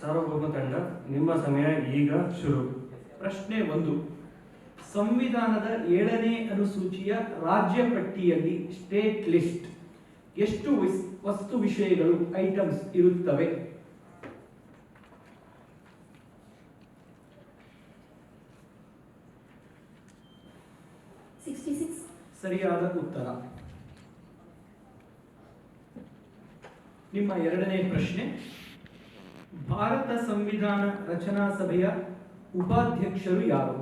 ಸಾರ್ವಭೌಮ ತಂಡ ನಿಮ್ಮ ಸಮಯ ಈಗ ಶುರು. ಪ್ರಶ್ನೆ 1. ಸಂವಿಧಾನದ 7ನೇ ಅನುಸೂಚಿಯ ರಾಜ್ಯ ಪಟ್ಟಿಯಲ್ಲಿ ಸ್ಟೇಟ್ ಲಿಸ್ಟ್ ಎಷ್ಟು ವಸ್ತು ವಿಷಯಗಳು ಐಟಮ್ಸ್ ಇರುತ್ತವೆ? ಸರಿಯಾದ ಉತ್ತರ. ನಿಮ್ಮ 2ನೇ ಪ್ರಶ್ನೆ. ಭಾರತ ಸಂವಿಧಾನ ರಚನಾ ಸಭೆಯ ಉಪಾಧ್ಯಕ್ಷರು ಯಾರು?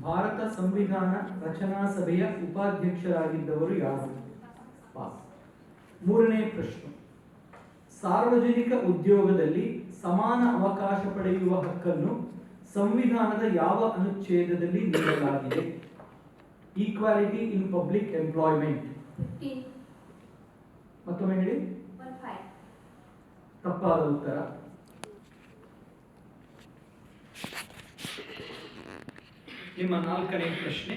ಭಾರತ ಸಂವಿಧಾನ ರಚನಾ ಸಭೆಯ ಉಪಾಧ್ಯಕ್ಷರಾಗಿದ್ದವರು ಯಾರು? ಪಾಸ್. 3ನೇ ಪ್ರಶ್ನೆ. ಸಾರ್ವಜನಿಕ ಉದ್ಯೋಗದಲ್ಲಿ ಸಮಾನ ಅವಕಾಶ ಪಡೆಯುವ ಹಕ್ಕನ್ನು ಸಂವಿಧಾನದ ಯಾವ ಅನುಚ್ಛೇದದಲ್ಲಿ ನೀಡಲಾಗಿದೆ? Equality in public employment. ಮತ್ತೊಮ್ಮೆ ಹೇಳಿ. ತಪ್ಪಾದ ಉತ್ತರ. ನಿಮ್ಮ 4ನೇ ಪ್ರಶ್ನೆ.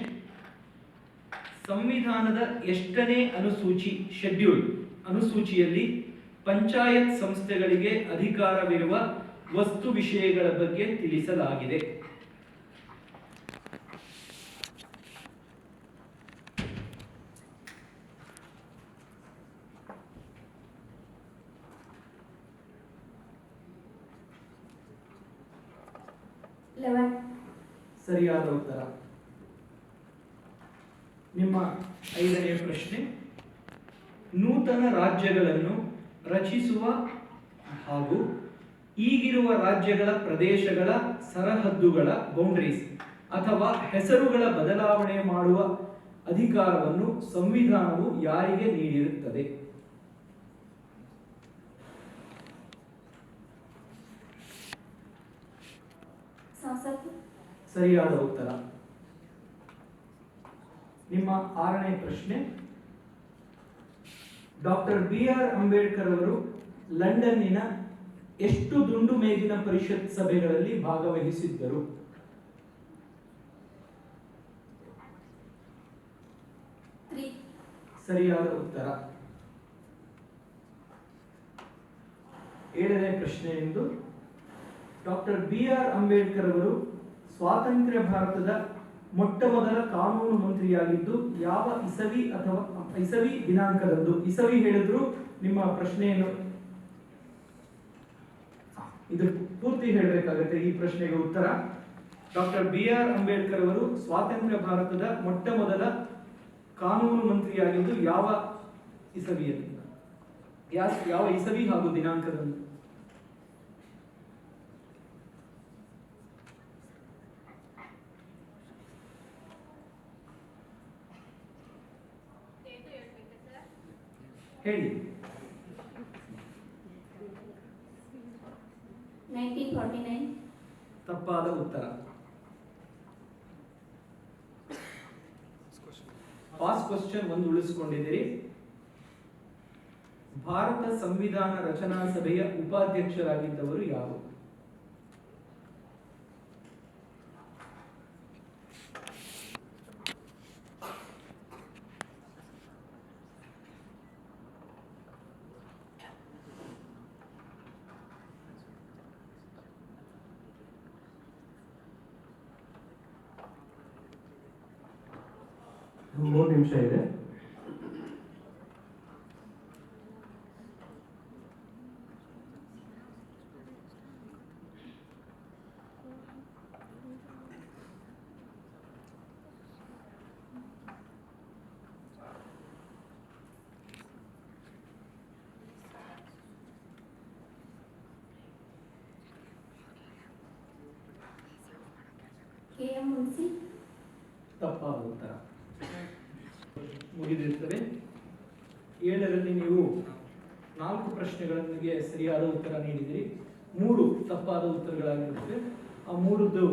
ಸಂವಿಧಾನದ ಎಷ್ಟನೇ ಅನುಸೂಚಿ ಶೆಡ್ಯೂಲ್ ಅನುಸೂಚಿಯಲ್ಲಿ ಪಂಚಾಯತ್ ಸಂಸ್ಥೆಗಳಿಗೆ ಅಧಿಕಾರವಿರುವ ವಸ್ತು ವಿಷಯಗಳ ಬಗ್ಗೆ ತಿಳಿಸಲಾಗಿದೆ? ಸರಿಯಾದ ಉತ್ತರ. ನಿಮ್ಮ 5ನೇ ಪ್ರಶ್ನೆ. ನೂತನ ರಾಜ್ಯಗಳನ್ನು ರಚಿಸುವ ಹಾಗೂ ಈಗಿರುವ ರಾಜ್ಯಗಳ ಪ್ರದೇಶಗಳ ಸರಹದ್ದುಗಳ ಬೌಂಡರೀಸ್ ಅಥವಾ ಹೆಸರುಗಳ ಬದಲಾವಣೆ ಮಾಡುವ ಅಧಿಕಾರವನ್ನು ಸಂವಿಧಾನವು ಯಾರಿಗೆ ನೀಡಿರುತ್ತದೆ? ಸರಿಯಾದ ಉತ್ತರ. ನಿಮ್ಮ 6ನೇ ಪ್ರಶ್ನೆ. Doctor B R. ಅಂಬೇಡ್ಕರ್ ಅವರು ಲಂಡನ್ನಿನ ಎಷ್ಟು ದುಂಡು ಮೇಜಿನ ಪರಿಷತ್ ಸಭೆಗಳಲ್ಲಿ ಭಾಗವಹಿಸಿದ್ದರು? ಸರಿಯಾದ ಉತ್ತರ. 7ನೇ ಪ್ರಶ್ನೆ ಎಂದು ಡಾಕ್ಟರ್ ಬಿ.ಆರ್. ಅಂಬೇಡ್ಕರ್ ಅವರು ಸ್ವಾತಂತ್ರ್ಯ ಭಾರತದ ಮೊಟ್ಟ ಮೊದಲ ಕಾನೂನು ಮಂತ್ರಿಯಾಗಿದ್ದು ಯಾವ ಇಸವಿ ಅಥವಾ ಇಸವಿ ದಿನಾಂಕದಂದು? ಇಸವಿ ಹೇಳಿದ್ರು ನಿಮ್ಮ ಪ್ರಶ್ನೆಯನ್ನು ಇದು ಪೂರ್ತಿ ಹೇಳಬೇಕಾಗುತ್ತೆ ಈ ಪ್ರಶ್ನೆಗೆ ಉತ್ತರ. Doctor B R. ಅಂಬೇಡ್ಕರ್ ಅವರು ಸ್ವಾತಂತ್ರ್ಯ ಭಾರತದ ಮೊಟ್ಟ ಮೊದಲ ಕಾನೂನು ಮಂತ್ರಿಯಾಗಿದ್ದು ಯಾವ ಇಸವಿಯಲ್ಲಿ, ಯಾವ ಇಸವಿ ಹಾಗೂ ದಿನಾಂಕದಂದು? ಹೇಳಿ. 1949. ತಪ್ಪಾದ ಉತ್ತರ. ಪಾಸ್ ಕ್ವಶನ್ ಒಂದು ಉಳಿಸಿಕೊಂಡಿದ್ದೀರಿ. ಭಾರತ ಸಂವಿಧಾನ ರಚನಾ ಸಭೆಯ ಉಪಾಧ್ಯಕ್ಷರಾಗಿದ್ದವರು ಯಾರು? ಮೂರು ನಿಮಿಷ ಇದೆ. ತಪ್ಪಾದ ಉತ್ತರ. ಮುಗಿದಿರ್ತವೆ. 7ರಲ್ಲಿ ನೀವು 4 ಪ್ರಶ್ನೆಗಳಿಗೆ ಸರಿಯಾದ ಉತ್ತರ ನೀಡಿದಿರಿ. 3 ತಪ್ಪಾದ ಉತ್ತರಗಳಾಗಿರುತ್ತವೆ. ಆ 3ದ್ದು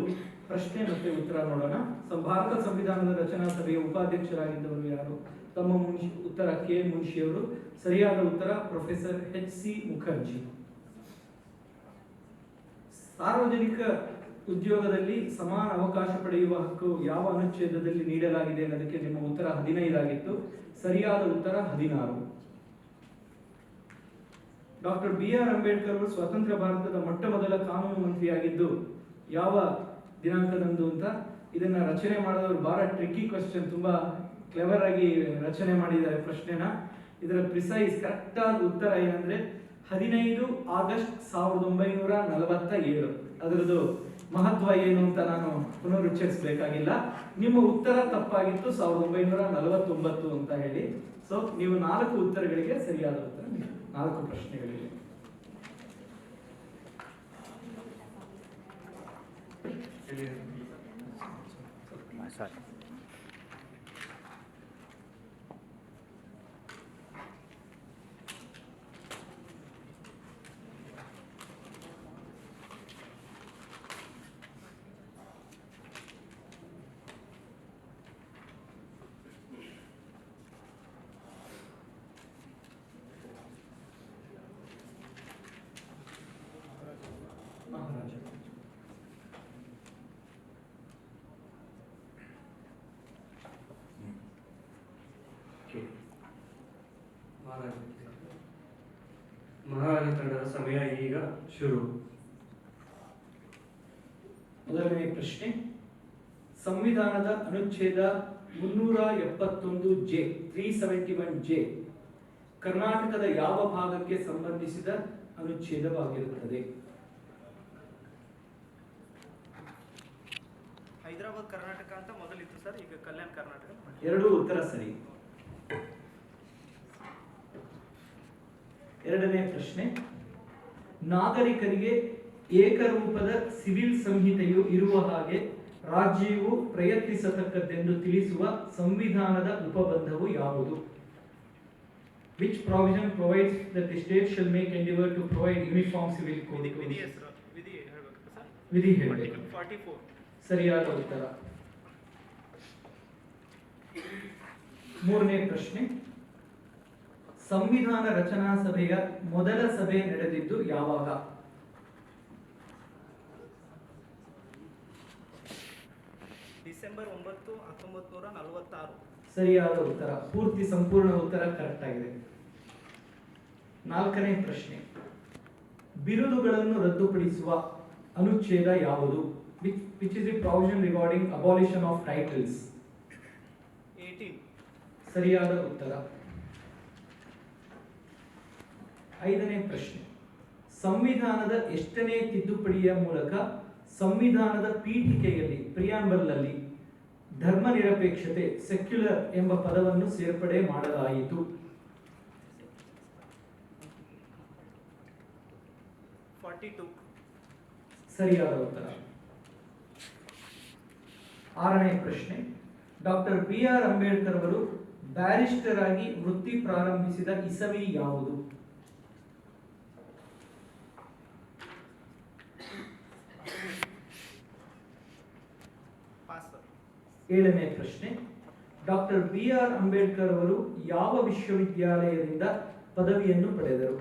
ಪ್ರಶ್ನೆ ಮತ್ತೆ ಉತ್ತರ ನೋಡೋಣ. ಭಾರತ ಸಂವಿಧಾನದ ರಚನಾ ಸಭೆಯ ಉಪಾಧ್ಯಕ್ಷರಾಗಿದ್ದವರು ಯಾರು? ತಮ್ಮ ಉತ್ತರ ಕೆ. ಮುನ್ಷಿಯವರು. ಸರಿಯಾದ ಉತ್ತರ ಪ್ರೊಫೆಸರ್ H.C. ಮುಖರ್ಜಿ. ಸಾರ್ವಜನಿಕ ಉದ್ಯೋಗದಲ್ಲಿ ಸಮಾನ ಅವಕಾಶ ಪಡೆಯುವ ಹಕ್ಕು ಯಾವ ಅನುಚ್ಛೇದದಲ್ಲಿ ನೀಡಲಾಗಿದೆ ಅನ್ನೋದಕ್ಕೆ ನಿಮ್ಮ ಉತ್ತರ 15 ಆಗಿತ್ತು. ಸರಿಯಾದ ಉತ್ತರ 16. ಡಾಕ್ಟರ್ BR ಅಂಬೇಡ್ಕರ್ ಅವರು ಸ್ವತಂತ್ರ ಭಾರತದ ಮೊಟ್ಟ ಮೊದಲ ಕಾನೂನು ಮಂತ್ರಿಯಾಗಿದ್ದು ಯಾವ ದಿನಾಂಕದಂದು ಅಂತ. ಇದನ್ನ ರಚನೆ ಮಾಡಿದವರು ಬಹಳ ಟ್ರಿಕ್ಕಿ ಕ್ವಶನ್, ತುಂಬಾ ಕ್ಲೆವರ್ ಆಗಿ ರಚನೆ ಮಾಡಿದ್ದಾರೆ ಪ್ರಶ್ನೆನ. ಇದರ ಪ್ರಿಸೈಸ್ ಕರೆಕ್ಟ್ ಆದ ಉತ್ತರ ಏನಂದ್ರೆ 15 ಆಗಸ್ಟ್ 1947. ಅದರದ್ದು ಮಹತ್ವ ಏನು ಅಂತ ನಾನು ಪುನರುಚ್ಚರಿಸಬೇಕಾಗಿಲ್ಲ. ನಿಮ್ಮ ಉತ್ತರ ತಪ್ಪಾಗಿತ್ತು, 1949 ಅಂತ ಹೇಳಿ. ಸೊ ನೀವು 4 ಉತ್ತರಗಳಿಗೆ ಸರಿಯಾದ ಉತ್ತರ ನೀಡಿ, 4 ಪ್ರಶ್ನೆಗಳಿಗೆ. ಮಹಾರಾಜ ಮಹಾರಾಜ ತಂಡದ ಸಮಯ ಈಗ ಶುರು. ಮೊದಲನೇ ಪ್ರಶ್ನೆ, ಸಂವಿಧಾನದ ಅನುಚ್ಛೇದ 371J 371J ಕರ್ನಾಟಕದ ಯಾವ ಭಾಗಕ್ಕೆ ಸಂಬಂಧಿಸಿದ ಅನುಚ್ಛೇದವಾಗಿರುತ್ತದೆ? ಹೈದರಾಬಾದ್ ಕರ್ನಾಟಕ ಅಂತ ಮೊದಲಿತ್ತು ಸರ್, ಈಗ ಕಲ್ಯಾಣ ಕರ್ನಾಟಕ. 2 ಉತ್ತರ ಸರಿ. ಎರಡನೇ ಪ್ರಶ್ನೆ, ನಾಗರಿಕರಿಗೆ ಏಕರೂಪದ ಸಿವಿಲ್ ಸಂಹಿತೆಯು ಇರುವ ಹಾಗೆ ರಾಜ್ಯವು ಪ್ರಯತ್ನಿಸತಕ್ಕದ್ದೆಂದು ತಿಳಿಸುವ ಸಂವಿಧಾನದ ಉಪಬಂಧವು ಯಾವುದು? Which provision provides that the state shall make endeavor to provide uniform civil code? ವಿಧಿ ಹೆಸರು ವಿಧಿ ಹೇಳಬೇಕು ಸರ್. ವಿಧಿ ಹೇಳಬೇಕು. 44 ಸರಿಯಾದ ಉತ್ತರ. ಮೂರನೇ ಪ್ರಶ್ನೆ, ಸಂವಿಧಾನ ರಚನಾ ಸಭೆಯ ಮೊದಲ ಸಭೆ ನಡೆದಿದ್ದು ಯಾವಾಗ? ಡಿಸೆಂಬರ್ 9, 1946. ಸರಿಯಾದ ಉತ್ತರ. ಪೂರ್ತಿ ಸಂಪೂರ್ಣ ಉತ್ತರ ಕರೆಕ್ಟ್ ಆಗಿದೆ. ನಾಲ್ಕನೇ ಪ್ರಶ್ನೆ, ಬಿರುದುಗಳನ್ನು ರದ್ದುಪಡಿಸುವ ಅನುಚ್ಛೇದ ಯಾವುದು? Which is the provision regarding abolition of titles? 18. ಸರಿಯಾದ ಉತ್ತರ. ಐದನೇ ಪ್ರಶ್ನೆ, ಸಂವಿಧಾನದ ಎಷ್ಟನೇ ತಿದ್ದುಪಡಿಯ ಮೂಲಕ ಸಂವಿಧಾನದ ಪೀಠಿಕೆಯಲ್ಲಿ ಪ್ರಿಯಾಂಬಲ್ ನಲ್ಲಿ ಧರ್ಮನಿರಪೇಕ್ಷತೆ ಸೆಕ್ಯುಲರ್ ಎಂಬ ಪದವನ್ನು ಸೇರ್ಪಡೆ ಮಾಡಲಾಯಿತು? 42. ಸರಿಯಾದ ಉತ್ತರ. ಆರನೇ ಪ್ರಶ್ನೆ, ಡಾಕ್ಟರ್ BR ಅಂಬೇಡ್ಕರ್ ಅವರು ಬ್ಯಾರಿಸ್ಟರ್ ಆಗಿ ವೃತ್ತಿ ಪ್ರಾರಂಭಿಸಿದ ಇಸವಿ ಯಾವುದು? Pass sir. ಏಳನೇ ಪ್ರಶ್ನೆ, ಡಾಕ್ಟರ್ BR ಅಂಬೇಡ್ಕರ್ ಅವರು ಯಾವ ವಿಶ್ವವಿದ್ಯಾಲಯದಿಂದ ಪದವಿಯನ್ನು ಪಡೆದರು?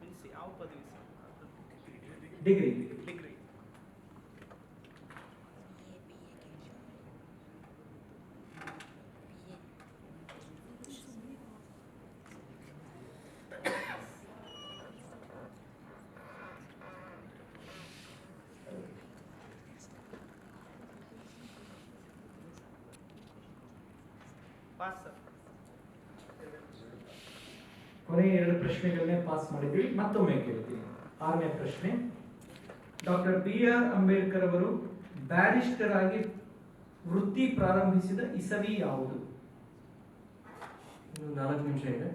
ಮೀನ್ಸ್ ಯಾವ ಪದವಿ sir? Degree. Degree. Pass sir. ಕೊನೆಯ 2 ಪ್ರಶ್ನೆಗಳನ್ನೇ ಪಾಸ್ ಮಾಡಿದ್ವಿ. ಮತ್ತೊಮ್ಮೆ ಕೇಳ್ತೀನಿ. ಆರನೇ ಪ್ರಶ್ನೆ, ಡಾಕ್ಟರ್ BR ಅಂಬೇಡ್ಕರ್ ಅವರು ಬ್ಯಾರಿಸ್ಟರ್ ಆಗಿ ವೃತ್ತಿ ಪ್ರಾರಂಭಿಸಿದ ಇಸವಿ ಯಾವುದು? ಇನ್ನು 4 ನಿಮಿಷ ಇದೆ.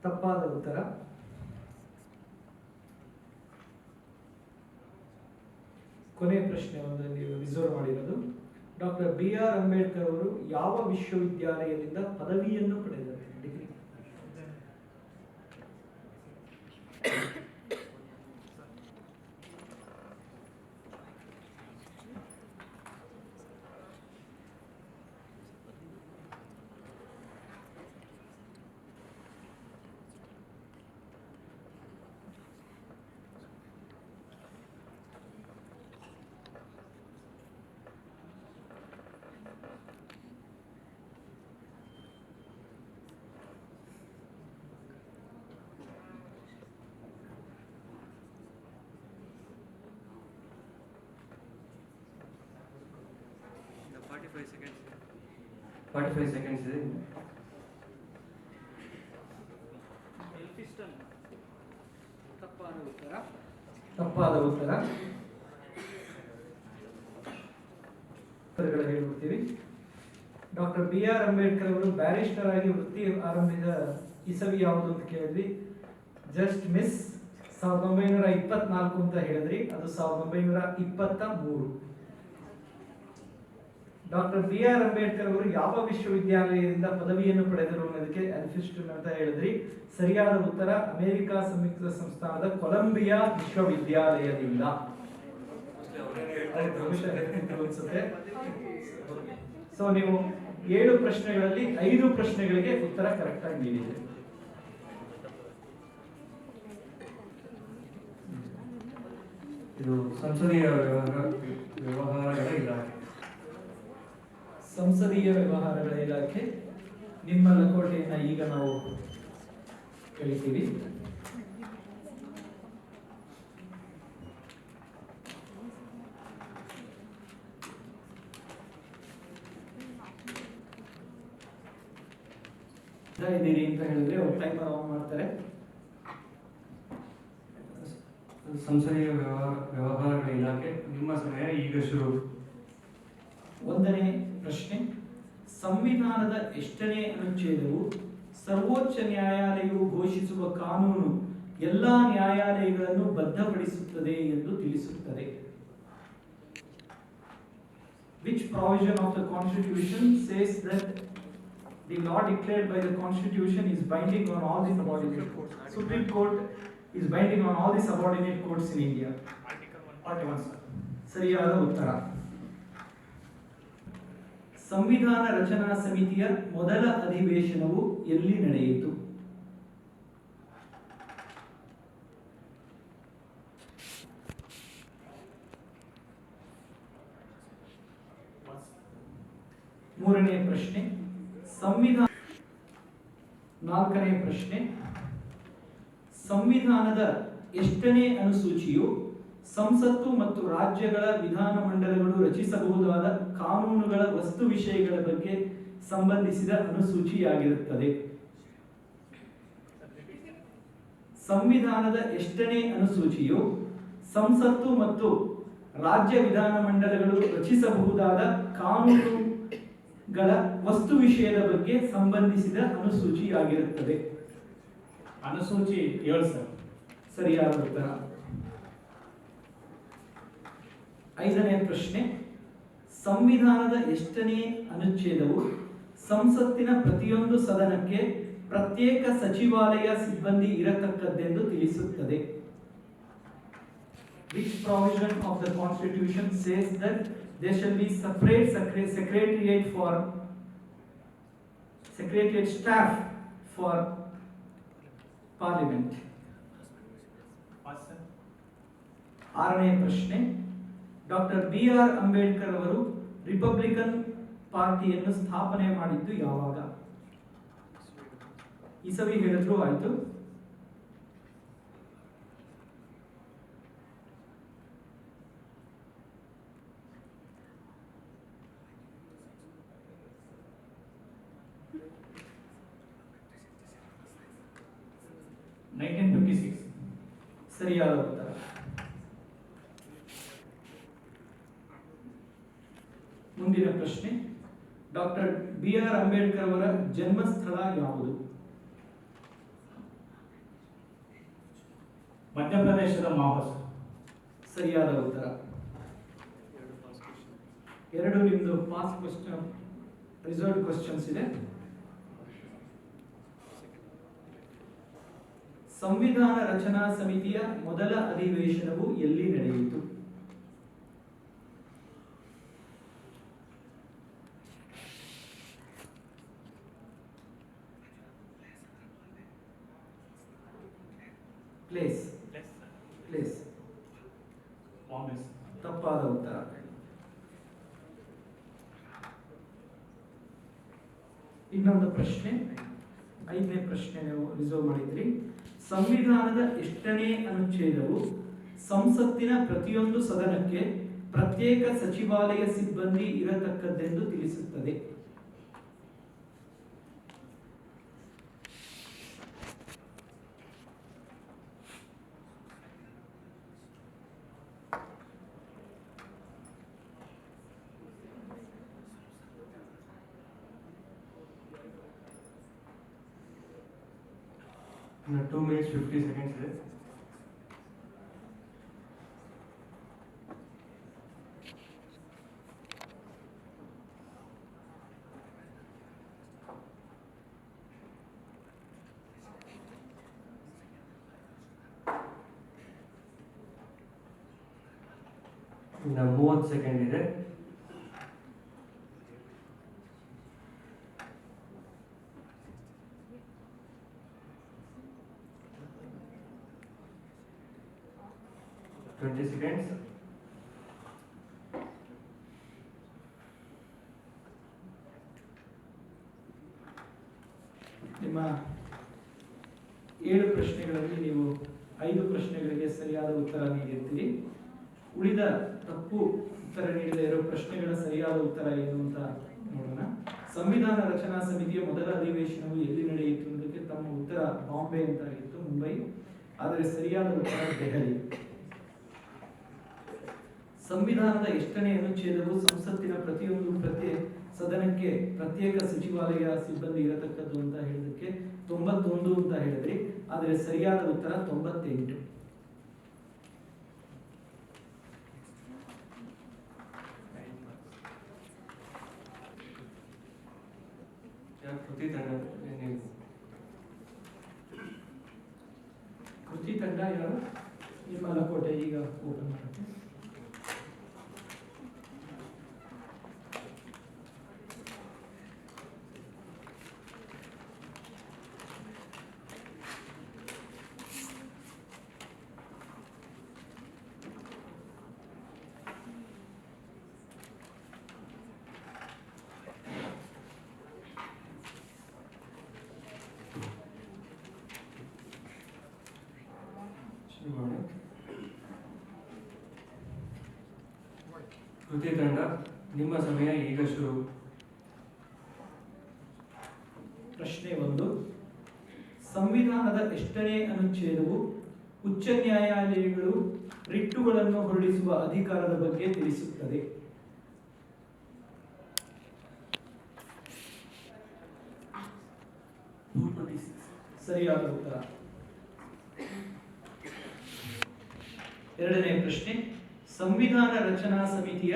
ತಪ್ಪಾದ ಉತ್ತರ. ಕೊನೆ ಪ್ರಶ್ನೆ ಒಂದು ನೀವು ರಿಸರ್ವ್ ಮಾಡಿರೋದು, ಡಾಕ್ಟರ್ BR ಅಂಬೇಡ್ಕರ್ ಅವರು ಯಾವ ವಿಶ್ವವಿದ್ಯಾಲಯದಿಂದ ಪದವಿಯನ್ನು ಪಡೆದರು? ಡಿಗ್ರಿ. 45 seconds ಇದೆ. ಎಲ್ಫಿಸ್ಟನ್ ತಪ್ಪಾದ ಉತ್ತರ. ತಪ್ಪಾದ ಉತ್ತರ. ಉತ್ತರಗಳು ಹೇಳ್ಬಿಡ್ತೀವಿ. ಡಾಕ್ಟರ್ ಬಿ ಆರ್ ಅಂಬೇಡ್ಕರ್ ಅವರು ಬ್ಯಾರಿಸ್ಟರ್ ಆಗಿ ವೃತ್ತಿ ಆರಂಭಿಸಿದ ಇಸವಿ ಯಾವುದು ಅಂತ ಕೇಳಿದ್ವಿ. ಜಸ್ಟ್ ಮಿಸ್ 1924 ಅಂತ ಹೇಳಿದ್ರಿ, ಅದು 1923. ಡಾಕ್ಟರ್ ಬಿ ಆರ್ ಅಂಬೇಡ್ಕರ್ ಅವರು ಯಾವ ವಿಶ್ವವಿದ್ಯಾಲಯದಿಂದ ಪದವಿಯನ್ನು ಪಡೆದರು ಅನ್ನೋದಕ್ಕೆ ಎಲ್ಫಿಸ್ಟನ್ ಅಂತ ಹೇಳಿದ್ರಿ. ಸರಿಯಾದ ಉತ್ತರ ಅಮೆರಿಕ ಸಂಯುಕ್ತ ಸಂಸ್ಥಾನದ ಕೊಲಂಬಿಯಾ ವಿಶ್ವವಿದ್ಯಾಲಯದಿಂದ. ಅನ್ಸುತ್ತೆ. ಸೊ ನೀವು 7 ಪ್ರಶ್ನೆಗಳಲ್ಲಿ 5 ಪ್ರಶ್ನೆಗಳಿಗೆ ಉತ್ತರ ಕರೆಕ್ಟ್ ಆಗಿ ನೀಡಿದೆ. ಇದು ಸಂಸದೀಯ ವ್ಯವಹಾರಗಳ ಇಲಾಖೆ. ಸಂಸದೀಯ ವ್ಯವಹಾರಗಳ ಇಲಾಖೆ. ನಿಮ್ಮ ಲಕೋಟೆಯನ್ನ ಈಗ ನಾವು ಕಳಿತೀವಿ. ಇದ್ದೀರಿ ಅಂತ ಹೇಳಿದ್ರೆ ಅವ್ರು ಟೈಮರ್ ಆನ್ ಮಾಡ್ತಾರೆ. ಸಂಸದೀಯ ವ್ಯವಹಾರಗಳ ಇಲಾಖೆ. ನಿಮ್ಮ ಸಮಯ ಈಗ ಶುರು. 1ನೇ ಪ್ರಶ್ನೆ. ಸಂವಿಧಾನದ ಎಷ್ಟನೇ ಅನುಚ್ಛೇದವು ಸರ್ವೋಚ್ಚ ನ್ಯಾಯಾಲಯವು ಘೋಷಿಸುವ ಕಾನೂನು ಎಲ್ಲಾ ನ್ಯಾಯಾಲಯಗಳನ್ನು ಬದ್ಧಪಡಿಸುತ್ತದೆ ಎಂದು ತಿಳಿಸುತ್ತದೆ? Which provision of the Constitution says that the law declared by the Constitution is binding on all the subordinate courts? Supreme Court is binding on all the subordinate courts in India. Article 1. ಸರಿಯಾದ ಉತ್ತರ. ಸಂವಿಧಾನ ರಚನಾ ಸಮಿತಿಯ ಮೊದಲ ಅಧಿವೇಶನವು ಎಲ್ಲಿ ನಡೆಯಿತು? ಮೂರನೇ ಪ್ರಶ್ನೆ. ಸಂವಿಧಾನ 4ನೇ ಪ್ರಶ್ನೆ. ಸಂವಿಧಾನದ ಎಷ್ಟನೇ ಅನುಸೂಚಿಯು ಸಂಸತ್ತು ಮತ್ತು ರಾಜ್ಯಗಳ ವಿಧಾನಮಂಡಲಗಳು ರಚಿಸಬಹುದಾದ ಕಾನೂನುಗಳ ವಸ್ತು ವಿಷಯಗಳ ಬಗ್ಗೆ ಸಂಬಂಧಿಸಿದ ಅನುಸೂಚಿಯಾಗಿರುತ್ತದೆ? ಸಂವಿಧಾನದ ಎಷ್ಟನೇ ಅನುಸೂಚಿಯು ಸಂಸತ್ತು ಮತ್ತು ರಾಜ್ಯ ವಿಧಾನಮಂಡಲಗಳು ರಚಿಸಬಹುದಾದ ಕಾನೂನುಗಳ ವಸ್ತು ವಿಷಯದ ಬಗ್ಗೆ ಸಂಬಂಧಿಸಿದ ಅನುಸೂಚಿಯಾಗಿರುತ್ತದೆ? ಅನುಸೂಚಿ 7 ಸರ್. ಸರಿಯಾದ ಉತ್ತರ. 5ನೇ ಪ್ರಶ್ನೆ. ಸಂವಿಧಾನದ ಎಷ್ಟನೇ ಅನುಚ್ಛೇದವು ಸಂಸತ್ತಿನ ಪ್ರತಿಯೊಂದು ಸದನಕ್ಕೆ ಪ್ರತ್ಯೇಕ ಸಚಿವಾಲಯ ಸಿಬ್ಬಂದಿ ಇರತಕ್ಕದ್ದೆಂದು ತಿಳಿಸುತ್ತದೆ? Which provision of the Constitution says that there shall be separate secretariat staff for Parliament? 6ನೇ ಪ್ರಶ್ನೆ. ಡಾಕ್ಟರ್ ಬಿ ಆರ್ ಅಂಬೇಡ್ಕರ್ ಅವರು ರಿಪಬ್ಲಿಕನ್ ಪಾರ್ಟಿಯನ್ನು ಸ್ಥಾಪನೆ ಮಾಡಿದ್ದು ಯಾವಾಗ? ಇಸವಿ ಹೇಳಿದ್ರು ಆಯ್ತು. ಸರಿಯಾದ ಉತ್ತರ. ಮುಂದಿನ ಪ್ರಶ್ನೆ. ಡಾಕ್ಟರ್ ಬಿ ಆರ್ ಅಂಬೇಡ್ಕರ್ ಅವರ ಜನ್ಮಸ್ಥಳ ಯಾವುದು? ಮಧ್ಯಪ್ರದೇಶದ ಮಾವಸ್. ಸರಿಯಾದ ಉತ್ತರ. 2 ನಿಮ್ದು ಪಾಸ್ ಕ್ವೆಶ್ಚನ್, ರಿಸರ್ವ್ಡ್ ಕ್ವೆಶ್ಚನ್ಸ್ ಇದೆ. ಸಂವಿಧಾನ ರಚನಾ ಸಮಿತಿಯ ಮೊದಲ ಅಧಿವೇಶನವು ಎಲ್ಲಿ ನಡೆಯಿತು? ಪ್ಲೇಸ್. ತಪ್ಪಾದ ಉತ್ತರ. ಇನ್ನೊಂದು ಪ್ರಶ್ನೆ, 5ನೇ ಪ್ರಶ್ನೆ ನೀವು ರಿಸರ್ವ್ ಮಾಡಿದ್ರಿ. ಸಂವಿಧಾನದ ಎಷ್ಟನೇ ಅನುಚ್ಛೇದವು ಸಂಸತ್ತಿನ ಪ್ರತಿಯೊಂದು ಸದನಕ್ಕೆ ಪ್ರತ್ಯೇಕ ಸಚಿವಾಲಯ ಸಿಬ್ಬಂದಿ ಇರತಕ್ಕದ್ದೆಂದು ತಿಳಿಸುತ್ತದೆ? ಇನ್ನು 2 minutes 50 seconds ಇದೆ. ಇನ್ನು 30 ಸೆಕೆಂಡ್ ಇದೆ. Twenty seconds. ನಿಮ್ಮ 7 ಪ್ರಶ್ನೆಗಳಲ್ಲಿ ನೀವು 5 ಪ್ರಶ್ನೆಗಳಿಗೆ ಸರಿಯಾದ ಉತ್ತರ ನೀಡಿರ್ತೀರಿ. ಉಳಿದ ತಪ್ಪು ಉತ್ತರ ನೀಡದೇ ಇರೋ ಪ್ರಶ್ನೆಗಳ ಸರಿಯಾದ ಉತ್ತರ ಏನು ಅಂತ ನೋಡೋಣ. ಸಂವಿಧಾನ ರಚನಾ ಸಮಿತಿಯ ಮೊದಲ ಅಧಿವೇಶನವು ಎಲ್ಲಿ ನಡೆಯಿತು ಅನ್ನೋದಕ್ಕೆ ತಮ್ಮ ಉತ್ತರ ಬಾಂಬೆ ಅಂತ ಆಗಿತ್ತು, ಮುಂಬೈ. ಆದರೆ ಸರಿಯಾದ ಉತ್ತರ ದೆಹಲಿ. ಸಂವಿಧಾನದ ಎಷ್ಟನೇ ಅನುಚ್ಛೇದವು ಸಂಸತ್ತಿನ ಪ್ರತಿಯೊಂದು ಸದನಕ್ಕೆ ಪ್ರತ್ಯೇಕ ಸಚಿವಾಲಯ ಸಿಬ್ಬಂದಿ ಇರತಕ್ಕದ್ದು ಅಂತ ಹೇಳಿದಕ್ಕೆ 91 ಅಂತ ಹೇಳಿದ್ರಿ, ಆದರೆ ಸರಿಯಾದ ಉತ್ತರ 98. ಕೃತಿ ತಂಡ ಯಾರು? ನಿಮ್ಮ ಲಕೋಟೆ ಈಗ ಓಪನ್ ಮಾಡುತ್ತೆ. ಕೃತಿ ತಂಡ, ನಿಮ್ಮ ಸಮಯ ಈಗ ಶುರು. ಪ್ರಶ್ನೆ 1. ಸಂವಿಧಾನದ ಎಷ್ಟನೇ ಅನುಚ್ಛೇದವು ಉಚ್ಚ ನ್ಯಾಯಾಲಯಗಳು ರಿಟ್ಟುಗಳನ್ನು ಹೊರಡಿಸುವ ಅಧಿಕಾರದ ಬಗ್ಗೆ ತಿಳಿಸುತ್ತದೆ? ಸರಿಯಾದ ಉತ್ತರ. ಎರಡನೇ ಪ್ರಶ್ನೆ. ಸಂವಿಧಾನ ರಚನಾ ಸಮಿತಿಯ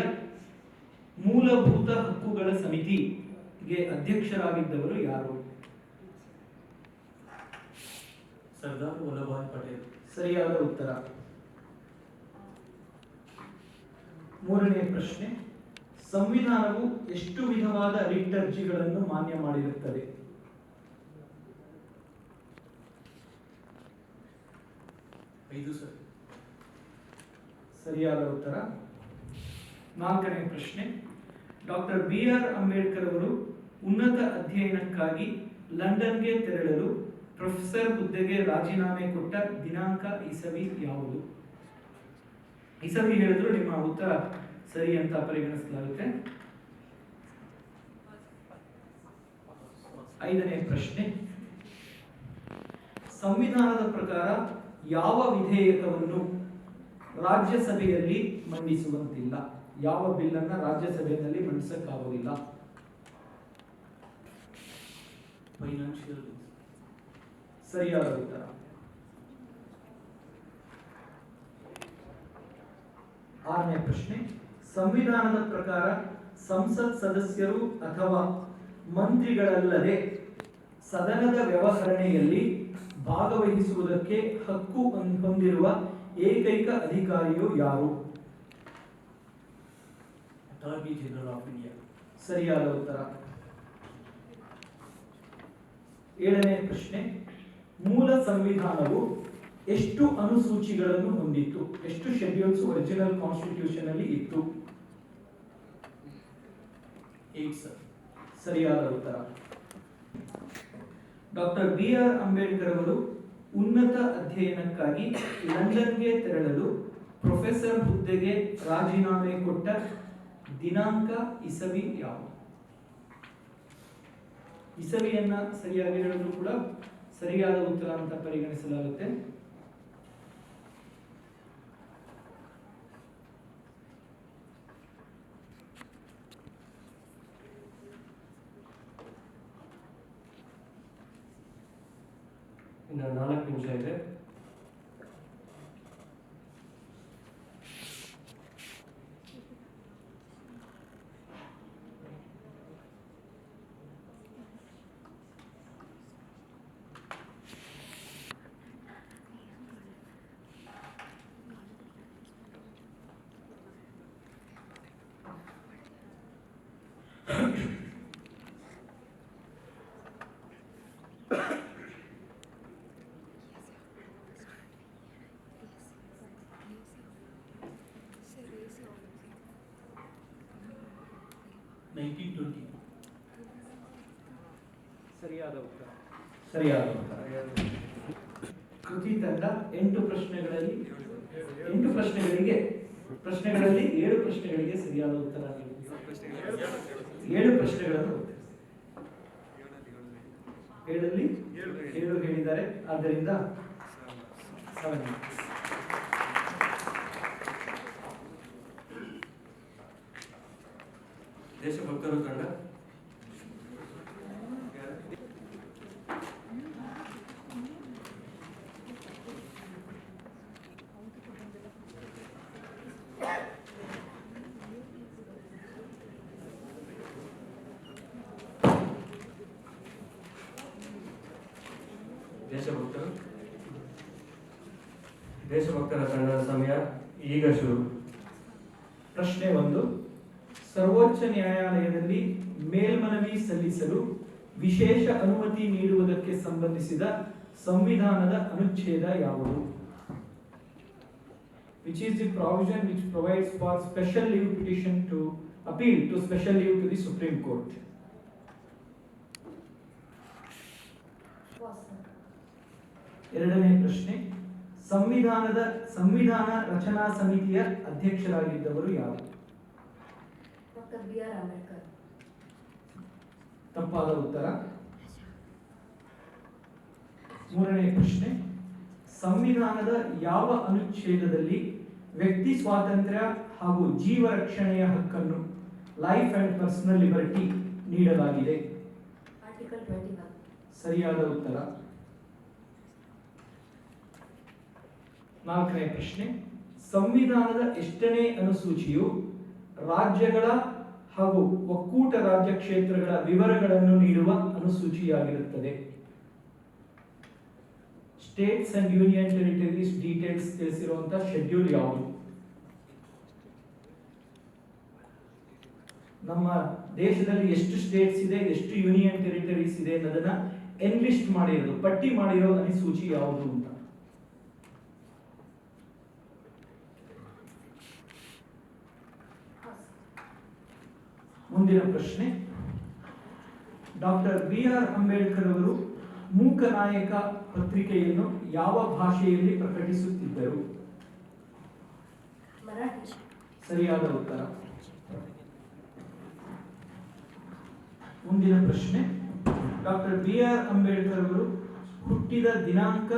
ಮೂಲಭೂತ ಹಕ್ಕುಗಳ ಸಮಿತಿಗೆ ಅಧ್ಯಕ್ಷರಾಗಿದ್ದವರು ಯಾರು? ಸರ್ದಾರ್ ವಲ್ಲಭಾಯ್ ಪಟೇಲ್. ಸರಿಯಾದ ಉತ್ತರ. ಮೂರನೇ ಪ್ರಶ್ನೆ. ಸಂವಿಧಾನವು ಎಷ್ಟು ವಿಧವಾದ ರಿಟ್ ಅರ್ಜಿಗಳನ್ನು ಮಾನ್ಯ ಮಾಡಿರುತ್ತದೆ? ಸರಿಯಾದ ಉತ್ತರ. ನಾಲ್ಕನೇ ಪ್ರಶ್ನೆ. ಡಾಕ್ಟರ್ BR ಅಂಬೇಡ್ಕರ್ ಅವರು ಉನ್ನತ ಅಧ್ಯಯನಕ್ಕಾಗಿ ಲಂಡನ್ಗೆ ತೆರಳಲು ಪ್ರೊಫೆಸರ್ ಹುದ್ದೆಗೆ ರಾಜೀನಾಮೆ ಕೊಟ್ಟ ದಿನಾಂಕ ಇಸವಿ ಯಾವುದು? ಇಸವಿ ಹೇಳಿದ್ರು ನಿಮ್ಮ ಉತ್ತರ ಸರಿ ಅಂತ ಪರಿಗಣಿಸಲಾಗುತ್ತೆ. ಐದನೇ ಪ್ರಶ್ನೆ. ಸಂವಿಧಾನದ ಪ್ರಕಾರ ಯಾವ ವಿಧೇಯಕವನ್ನು ರಾಜ್ಯಸಭೆಯಲ್ಲಿ ಮಂಡಿಸುವಂತಿಲ್ಲ? ಯಾವ ಬಿಲ್ ಅನ್ನ ರಾಜ್ಯಸಭೆಯಲ್ಲಿ ಮಂಡಿಸಕ್ಕಾಗೋದಿಲ್ಲ? ಫೈನಾನ್ಷಿಯಲ್. ಸರಿಯಾದ ಉತ್ತರ. ಆರನೇ ಪ್ರಶ್ನೆ. ಸಂವಿಧಾನದ ಪ್ರಕಾರ ಸಂಸತ್ ಸದಸ್ಯರು ಅಥವಾ ಮಂತ್ರಿಗಳಲ್ಲದೆ ಸದನದ ವ್ಯವಹರಣೆಯಲ್ಲಿ ಭಾಗವಹಿಸುವುದಕ್ಕೆ ಹಕ್ಕು ಹೊಂದಿರುವ ಏಕೈಕ ಅಧಿಕಾರಿಯು ಯಾರು? Attorney general of India. ಸರಿಯಾದ ಉತ್ತರ. ಏಳನೇ ಪ್ರಶ್ನೆ. ಮೂಲ ಸಂವಿಧಾನವು ಎಷ್ಟು ಅನುಸೂಚಿಗಳನ್ನು ಹೊಂದಿತ್ತು? ಎಷ್ಟು ಶೆಡ್ಯೂಲ್ಸ್ ಒರಿಜಿನಲ್ ಕಾನ್ಸ್ಟಿಟ್ಯೂಷನ್ ಅಲ್ಲಿ ಇತ್ತು? 8 ಸರ್. ಸರಿಯಾದ ಉತ್ತರ. ಡಾಕ್ಟರ್ BR ಅಂಬೇಡ್ಕರ್ ಅವರು ಉನ್ನತ ಅಧ್ಯಯನಕ್ಕಾಗಿ ಲಂಡನ್ಗೆ ತೆರಳಲು ಪ್ರೊಫೆಸರ್ ಹುದ್ದೆಗೆ ರಾಜೀನಾಮೆ ಕೊಟ್ಟ ದಿನಾಂಕ ಇಸವಿ ಯಾವುದು? ಇಸವಿಯನ್ನ ಸರಿಯಾಗಿ ಹೇಳಿದ್ರು ಕೂಡ ಸರಿಯಾದ ಉತ್ತರ ಅಂತ ಪರಿಗಣಿಸಲಾಗುತ್ತೆ. ಇನ್ನು 4 ನಿಮಿಷ ಇದೆ. ಸರಿಯಾದ ಉತ್ತರ. ಸರಿಯಾದ ಉತ್ತರ. ಕೃತಿ ತಂಡ 8 ಪ್ರಶ್ನೆಗಳಲ್ಲಿ 7 ಪ್ರಶ್ನೆಗಳಿಗೆ ಸರಿಯಾದ ಉತ್ತರ ನೀಡಿದೆ. 7 ಪ್ರಶ್ನೆಗಳನ್ನು ಉತ್ತರಿಸಿ. 7ರಲ್ಲಿ 7 ಹೇಳಿದ್ದಾರೆ. ಆದ್ದರಿಂದ 7 ದೇಶಭಕ್ತರು ತಂಡ ದೇಶಭಕ್ತರ ತಂಡದ ಸಮಯ ಈಗ ಶುರು. ಪ್ರಶ್ನೆ 1. ಸರ್ವೋಚ್ಚ ನ್ಯಾಯಾಲಯದಲ್ಲಿ ಮೇಲ್ಮನವಿ ಸಲ್ಲಿಸಲು ವಿಶೇಷ ಅನುಮತಿ ನೀಡುವುದಕ್ಕೆ ಸಂಬಂಧಿಸಿದ ಸಂವಿಧಾನದ ಅನುಚ್ಛೇದ ಯಾವುದು? Which is the provision which provides for special leave petition to appeal to special leave to the Supreme Court? ಎರಡನೇ ಪ್ರಶ್ನೆ. ಸಂವಿಧಾನ ರಚನಾ ಸಮಿತಿಯ ಅಧ್ಯಕ್ಷರಾಗಿದ್ದವರು ಯಾರು? Doctor B R. ಅಂಬೇಡ್ಕರ್. ತಪ್ಪಾದ ಉತ್ತರ. ಮೂರನೇ ಪ್ರಶ್ನೆ. ಸಂವಿಧಾನದ ಯಾವ ಅನುಚ್ಛೇದದಲ್ಲಿ ವ್ಯಕ್ತಿ ಸ್ವಾತಂತ್ರ್ಯ ಹಾಗೂ ಜೀವ ರಕ್ಷಣೆಯ ಹಕ್ಕನ್ನು ಲೈಫ್ ಅಂಡ್ ಪರ್ಸನಲ್ ಲಿಬರ್ಟಿ ನೀಡಲಾಗಿದೆ? ಆರ್ಟಿಕಲ್ 21. ಸರಿಯಾದ ಉತ್ತರ. ನಾಲ್ಕನೇ ಪ್ರಶ್ನೆ. ಸಂವಿಧಾನದ ಎಷ್ಟನೇ ಅನುಸೂಚಿಯು ರಾಜ್ಯಗಳ ಹಾಗೂ ಒಕ್ಕೂಟ ರಾಜ್ಯ ಕ್ಷೇತ್ರಗಳ ವಿವರಗಳನ್ನು ನೀಡುವ ಅನುಸೂಚಿಯಾಗಿರುತ್ತದೆ? States and union territories details ತಿಳಿಸಿರುವಂತಹ ಶೆಡ್ಯೂಲ್ ಯಾವುದು? ನಮ್ಮ ದೇಶದಲ್ಲಿ ಎಷ್ಟು ಸ್ಟೇಟ್ಸ್ ಇದೆ, ಎಷ್ಟು ಯೂನಿಯನ್ ಟೆರಿಟರೀಸ್ ಇದೆ ಅನ್ನೋದನ್ನ ಎನ್ಲಿಸ್ಟ್ ಮಾಡಿರೋದು, ಪಟ್ಟಿ ಮಾಡಿರೋ ಅನುಸೂಚಿ ಯಾವುದು ಅಂತ? ಮುಂದಿನ ಪ್ರಶ್ನೆ. Doctor B R. ಅಂಬೇಡ್ಕರ್ ಅವರು ಮೂಕನಾಯಕ ಪತ್ರಿಕೆಯನ್ನು ಯಾವ ಭಾಷೆಯಲ್ಲಿ ಪ್ರಕಟಿಸುತ್ತಿದ್ದರು? ಮರಾಠಿ. ಸರಿಯಾದ ಉತ್ತರ. ಮುಂದಿನ ಪ್ರಶ್ನೆ. Doctor B R. ಅಂಬೇಡ್ಕರ್ ಅವರು ಹುಟ್ಟಿದ ದಿನಾಂಕ,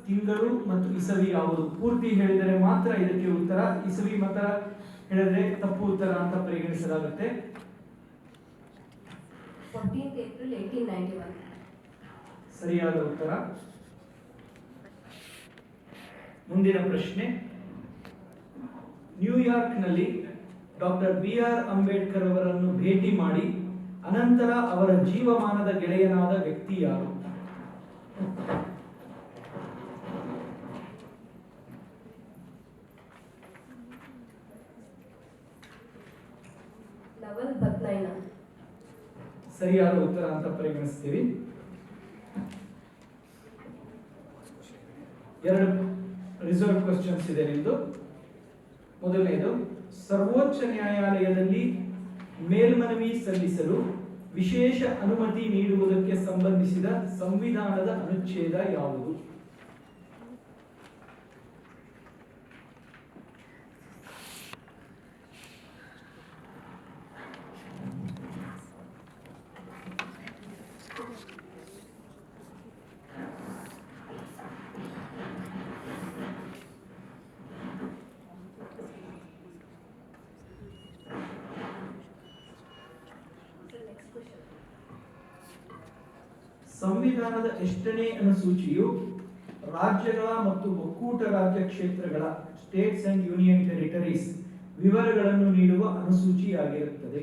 ತಿಂಗಳು ಮತ್ತು ಇಸವಿ ಯಾವುದು? ಪೂರ್ತಿ ಹೇಳಿದರೆ ಮಾತ್ರ ಇದಕ್ಕೆ ಉತ್ತರ, ಇಸವಿ ಮಾತ್ರ ಹೇಳಿದ್ರೆ ತಪ್ಪು ಉತ್ತರ ಅಂತ ಪರಿಗಣಿಸಲಾಗುತ್ತೆ. 14th April 1891. ಸರಿಯಾದ ಉತ್ತರ. ಮುಂದಿನ ಪ್ರಶ್ನೆ. ನ್ಯೂಯಾರ್ಕ್ನಲ್ಲಿ ಡಾಕ್ಟರ್ ಬಿ.ಆರ್. ಅಂಬೇಡ್ಕರ್ ಅವರನ್ನು ಭೇಟಿ ಮಾಡಿ ಅನಂತರ ಅವರ ಜೀವಮಾನದ ಗೆಳೆಯನಾದ ವ್ಯಕ್ತಿ ಯಾರು? ಲವಲ್ ಬತ್ನಾಯ್ನ. ಸರಿಯಾದ ಉತ್ತರ ಅಂತ ಪರಿಗಣಿಸ್ತೀವಿ. 2 ರಿಸರ್ವ್ ಕ್ವೆಶ್ಚನ್ಸ್ ಇದೆ ನಿಮ್ದು. ಮೊದಲನೇದು, ಸರ್ವೋಚ್ಚ ನ್ಯಾಯಾಲಯದಲ್ಲಿ ಮೇಲ್ಮನವಿ ಸಲ್ಲಿಸಲು ವಿಶೇಷ ಅನುಮತಿ ನೀಡುವುದಕ್ಕೆ ಸಂಬಂಧಿಸಿದ ಸಂವಿಧಾನದ ಅನುಚ್ಛೇದ ಯಾವುದು? ಸಂವಿಧಾನದ ಎಷ್ಟನೇ ಅನುಸೂಚಿಯು ರಾಜ್ಯಗಳ ಮತ್ತು ಒಕ್ಕೂಟ ರಾಜ್ಯ ಕ್ಷೇತ್ರಗಳ ಸ್ಟೇಟ್ಸ್ ಅಂಡ್ ಯೂನಿಯನ್ ಟೆರಿಟರೀಸ್ ವಿವರಗಳನ್ನು ನೀಡುವ ಅನುಸೂಚಿಯಾಗಿರುತ್ತದೆ?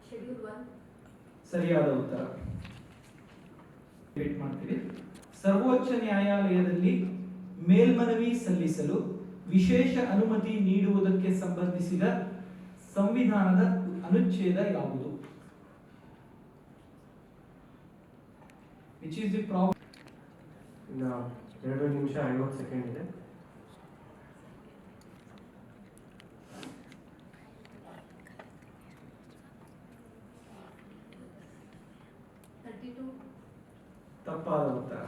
ಶೆಡ್ಯೂಲ್ 1. ಸರಿಯಾದ ಉತ್ತರ. ವೇಟ್ ಮಾಡ್ತೀವಿ. ಸರ್ವೋಚ್ಚ ನ್ಯಾಯಾಲಯದಲ್ಲಿ ಮೇಲ್ಮನವಿ ಸಲ್ಲಿಸಲು ವಿಶೇಷ ಅನುಮತಿ ನೀಡುವುದಕ್ಕೆ ಸಂಬಂಧಿಸಿದ ಸಂವಿಧಾನದ ಅನುಚ್ಛೇದ ಯಾವುದು? Which is the problem? ಇನ್ನು 2 ನಿಮಿಷ 50 ಸೆಕೆಂಡ್ ಇದೆ. ತಪ್ಪಾದ ಉತ್ತರ.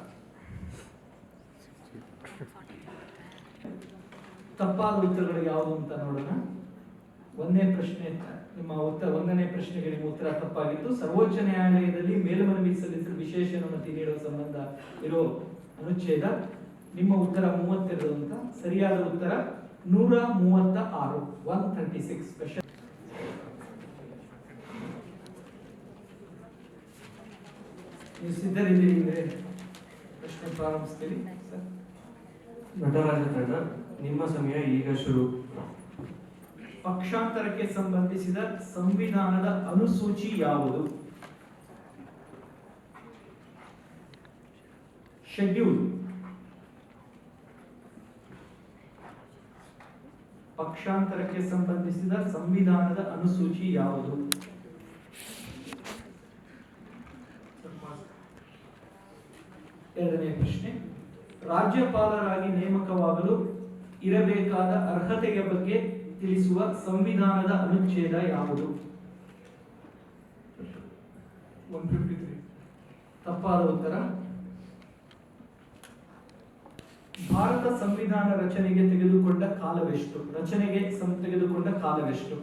ತಪ್ಪಾದ ಉತ್ತರಗಳು ಯಾವುದು ಅಂತ ನೋಡೋಣ. ಒಂದನೇ ಪ್ರಶ್ನೆ ನಿಮ್ಮ ಉತ್ತರ, 1ನೇ ಪ್ರಶ್ನೆಗೆ ನಿಮ್ಮ ಉತ್ತರ ತಪ್ಪಾಗಿತ್ತು. ಸರ್ವೋಚ್ಚ ನ್ಯಾಯಾಲಯದಲ್ಲಿ ಮೇಲ್ಮನವಿ ಸಲ್ಲಿಸಲು ವಿಶೇಷ ಅನುಮತಿ ನೀಡುವ ಸಂಬಂಧ ಇರೋ ಅನುಚ್ಛೇದ. ನಿಮ್ಮ ಉತ್ತರ 32 ಅಂತ. ಸರಿಯಾದ ಉತ್ತರ 136, 136 ಸ್ಪೆಷಲ್. ನೀವು ಸಿದ್ಧರಿದ್ದೀರಿ ಅಂದ್ರೆ ಪ್ರಶ್ನೆ ಪ್ರಾರಂಭಿಸ್ತೀರಿ ಸರ್. ನಟರಾಜ ತಂಡ, ನಿಮ್ಮ ಸಮಯ ಈಗ ಶುರು. ಪಕ್ಷಾಂತರಕ್ಕೆ ಸಂಬಂಧಿಸಿದ ಸಂವಿಧಾನದ ಅನುಸೂಚಿ ಯಾವುದು? ಶೆಡ್ಯೂಲ್. ಪಕ್ಷಾಂತರಕ್ಕೆ ಸಂಬಂಧಿಸಿದ ಸಂವಿಧಾನದ ಅನುಸೂಚಿ ಯಾವುದು? ಎರಡನೇ ಪ್ರಶ್ನೆ, ರಾಜ್ಯಪಾಲರಾಗಿ ನೇಮಕವಾಗಲು ಇರಬೇಕಾದ ಅರ್ಹತೆಯ ಬಗ್ಗೆ ತಿಳಿಸುವ ಸಂವಿಧಾನದ ಅನುಚ್ಛೇದ ಯಾವುದು? 153. ತಪ್ಪಾದ ಉತ್ತರ. ಭಾರತ ಸಂವಿಧಾನ ರಚನೆಗೆ ತೆಗೆದುಕೊಂಡ ಕಾಲವೆಷ್ಟು? ತೆಗೆದುಕೊಂಡ ಕಾಲವೆಷ್ಟು?